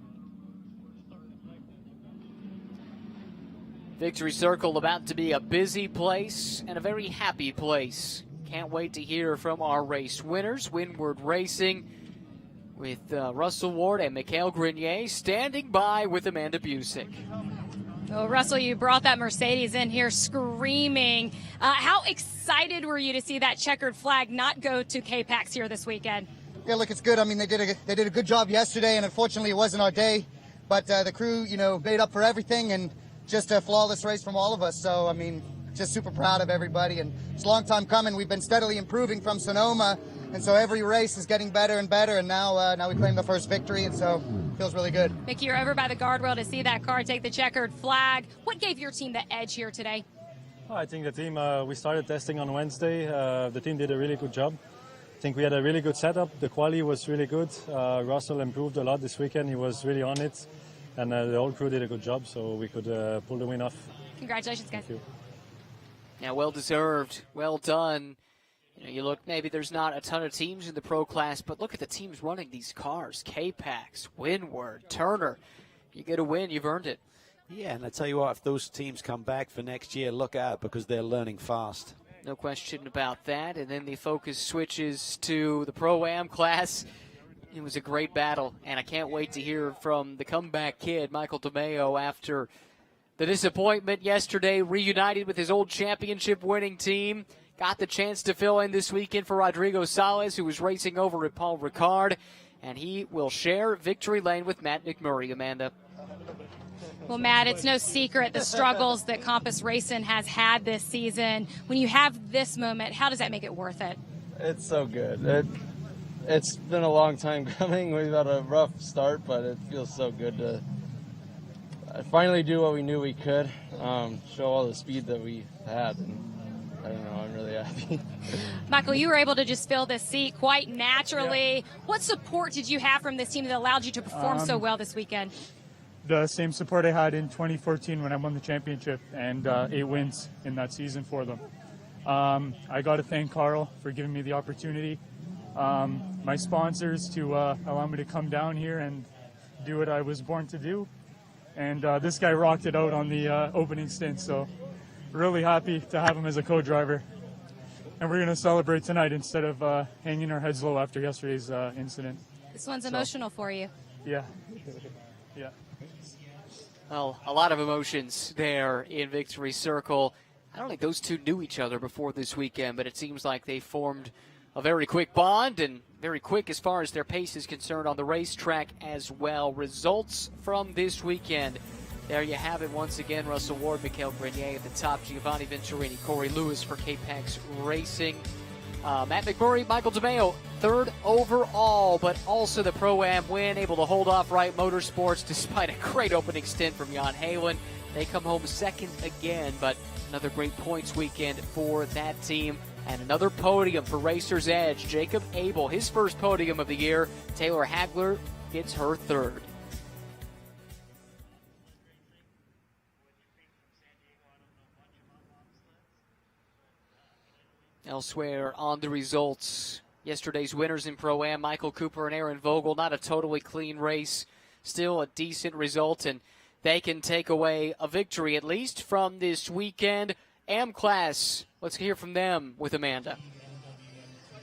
Victory Circle about to be a busy place and a very happy place. Can't wait to hear from our race winners. Windward Racing with Russell Ward and Mikhail Grenier standing by with Amanda Busick. Oh, Russell, you brought that Mercedes in here screaming. How excited were you to see that checkered flag not go to K-Pax here this weekend? Yeah, look, it's good. I mean, they did a good job yesterday, and unfortunately it wasn't our day. But the crew, made up for everything, and just a flawless race from all of us. So, I mean, just super proud of everybody. And it's a long time coming. We've been steadily improving from Sonoma, and so every race is getting better and better. And now we claim the first victory, and so feels really good. Mickey, you're over by the guardrail to see that car take the checkered flag. What gave your team the edge here today? I think the team, we started testing on Wednesday. The team did a really good job. I think we had a really good setup. The quali was really good. Russell improved a lot this weekend. He was really on it. And the whole crew did a good job, so we could pull the win off. Congratulations, guys. Thank you. Yeah, well deserved. Well done. You look, maybe there's not a ton of teams in the pro class, but look at the teams running these cars. K-Pax, Windward, Turner. You get a win, you've earned it. Yeah, and I tell you what, if those teams come back for next year, look out, because they're learning fast. No question about that. And then the focus switches to the Pro-Am class. It was a great battle, and I can't wait to hear from the comeback kid, Michael DeMeo, after the disappointment yesterday, reunited with his old championship-winning team. Got the chance to fill in this weekend for Rodrigo Salas, who was racing over at Paul Ricard, and he will share victory lane with Matt McMurray. Amanda. Well, Matt, it's no secret the struggles that Compass Racing has had this season. When you have this moment, how does that make it worth it? It's so good. It's been a long time coming. We've had a rough start, but it feels so good to finally do what we knew we could, show all the speed that we had. And I don't know, I'm really happy. Michael, you were able to just fill this seat quite naturally. Yeah. What support did you have from this team that allowed you to perform so well this weekend? The same support I had in 2014 when I won the championship, and 8 wins in that season for them. I got to thank Carl for giving me the opportunity, my sponsors to allow me to come down here and do what I was born to do, and this guy rocked it out on the opening stint, so really happy to have him as a co-driver. And we're going to celebrate tonight instead of hanging our heads low after yesterday's incident. This one's emotional for you. Yeah. Yeah. Well, a lot of emotions there in Victory Circle. I don't think those two knew each other before this weekend, but it seems like they formed a very quick bond and very quick as far as their pace is concerned on the racetrack as well. Results from this weekend. There you have it once again. Russell Ward, Mikael Grenier at the top, Giovanni Vintorini, Corey Lewis for Capex Racing. Matt McMurray, Michael DeMeo, third overall, but also the Pro-Am win, able to hold off Wright Motorsports despite a great opening stint from Jan Halen. They come home second again, but another great points weekend for that team. And another podium for Racer's Edge. Jacob Abel, his first podium of the year. Taylor Hagler gets her third. Elsewhere on the results, yesterday's winners in Pro-Am, Michael Cooper and Aaron Vogel. Not a totally clean race, still a decent result, and they can take away a victory at least from this weekend. Am class, let's hear from them with Amanda.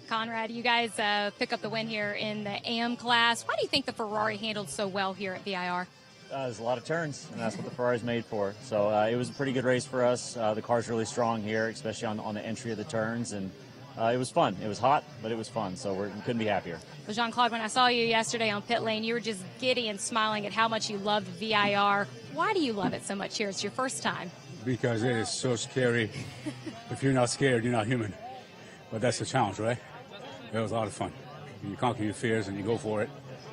Conrad, you guys pick up the win here in the AM class. Why do you think the Ferrari handled so well here at VIR? There's a lot of turns, and that's what the Ferrari's made for. So it was a pretty good race for us. The car's really strong here, especially on the entry of the turns, and it was fun. It was hot, but it was fun, so we couldn't be happier. Well, Jean-Claude, when I saw you yesterday on pit lane, you were just giddy and smiling at how much you loved VIR. Why do you love it so much here? It's your first time. Because it is so scary. If you're not scared, you're not human. But that's the challenge, right? It was a lot of fun. You conquer your fears and you go for it.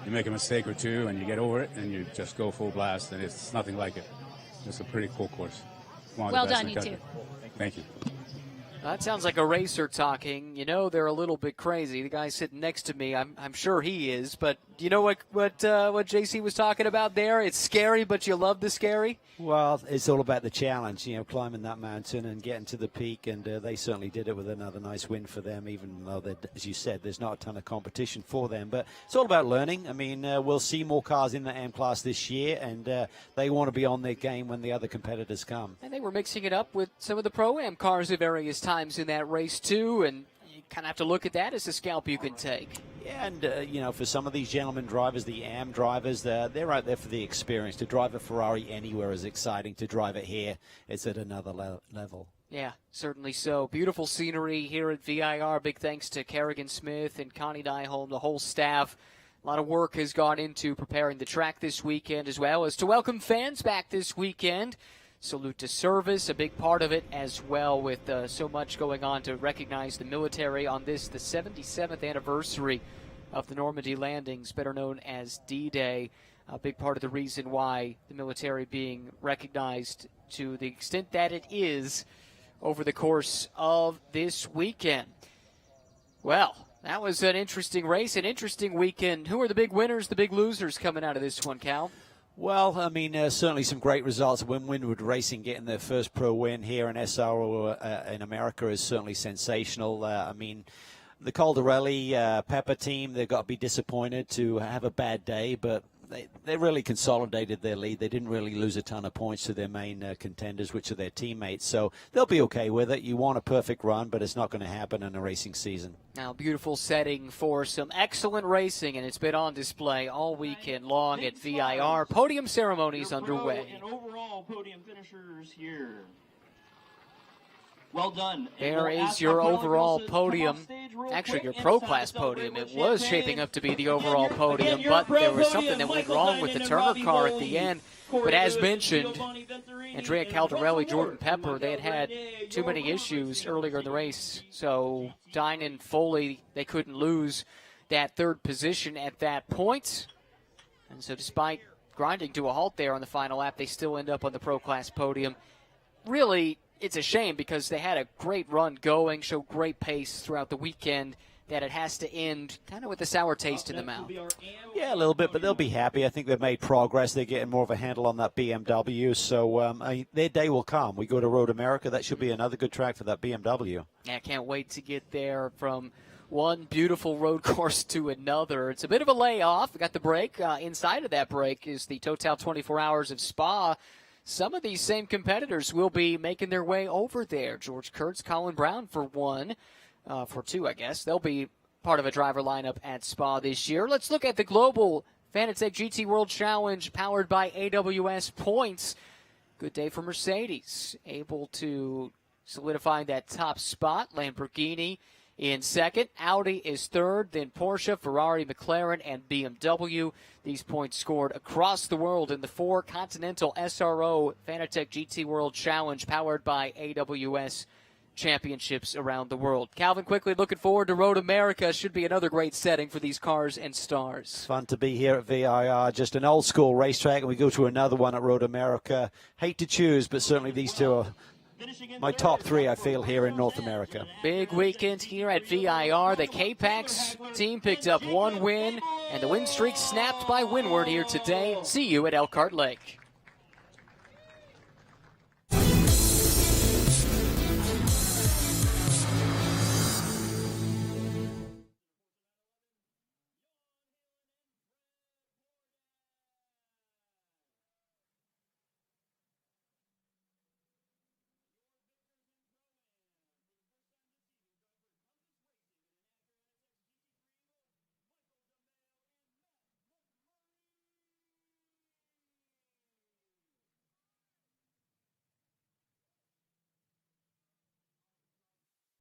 You make a mistake or two and you get over it and you just go full blast, and it's nothing like it. It's a pretty cool course. Well done, you two. Thank you. That sounds like a racer talking. You know they're a little bit crazy. The guy sitting next to me, I'm sure he is. But do you know what JC was talking about there? It's scary, but you love the scary? Well, it's all about the challenge, climbing that mountain and getting to the peak, and they certainly did it with another nice win for them, even though, as you said, there's not a ton of competition for them. But it's all about learning. I mean, we'll see more cars in the AM class this year, and they want to be on their game when the other competitors come. And they were mixing it up with some of the Pro-Am cars at various times in that race, too, and you kind of have to look at that as a scalp you can take. Yeah, and, for some of these gentlemen drivers, the AM drivers, they're out there for the experience. To drive a Ferrari anywhere is exciting. To drive it here, it's at another level. Yeah, certainly so. Beautiful scenery here at VIR. Big thanks to Kerrigan Smith and Connie Nyholm, the whole staff. A lot of work has gone into preparing the track this weekend, as well as to welcome fans back this weekend. Salute to service, a big part of it as well, with so much going on to recognize the military on this, the 77th anniversary of the Normandy landings, better known as D-Day. A big part of the reason why the military being recognized to the extent that it is over the course of this weekend. Well, that was an interesting race, an interesting weekend. Who are the big winners, the big losers coming out of this one, Cal? Well, I mean, certainly some great results. When Winwood Racing getting their first pro win here in SRO in America is certainly sensational. I mean, the Caldarelli Pepper team, they've got to be disappointed to have a bad day, but they really consolidated their lead. They didn't really lose a ton of points to their main contenders, which are their teammates. So they'll be okay with it. You want a perfect run, but it's not going to happen in a racing season. Now, beautiful setting for some excellent racing, and it's been on display all weekend long at VIR. Podium ceremonies underway. And overall podium finishers here. Well done. There is your overall podium. Actually, your Pro Class podium. It was shaping up to be the overall podium, but there was something that went wrong with the Turner car at the end. But as mentioned, Andrea Caldarelli, Jordan Pepper, they had too many issues earlier in the race. So Dine and Foley, they couldn't lose that third position at that point. And so despite grinding to a halt there on the final lap, they still end up on the Pro Class podium. Really, it's a shame because they had a great run going, showed great pace throughout the weekend, that it has to end kind of with a sour taste in the mouth. Yeah, a little bit, but they'll be happy. I think they've made progress. They're getting more of a handle on that BMW, so their day will come. We go to Road America. That should be another good track for that BMW. Yeah, I can't wait to get there from one beautiful road course to another. It's a bit of a layoff. We got the break. Inside of that break is the Total 24 Hours of Spa. Some of these same competitors will be making their way over there. George Kurtz, Colin Brown for one. For two, I guess. They'll be part of a driver lineup at Spa this year. Let's look at the global Fanatec GT World Challenge powered by AWS points. Good day for Mercedes. Able to solidify that top spot. Lamborghini in second. Audi is third. Then Porsche, Ferrari, McLaren, and BMW. These points scored across the world in the 4 Continental SRO Fanatec GT World Challenge powered by AWS championships around the world. Calvin, quickly looking forward to Road America. Should be another great setting for these cars and stars. Fun to be here at VIR. Just an old school racetrack, and we go to another one at Road America. Hate to choose, but certainly these two are my top 3, I feel, here in North America. Big weekend here at VIR. The K-Pax team picked up 1 win, and the win streak snapped by Windward here today. See you at Elkhart Lake.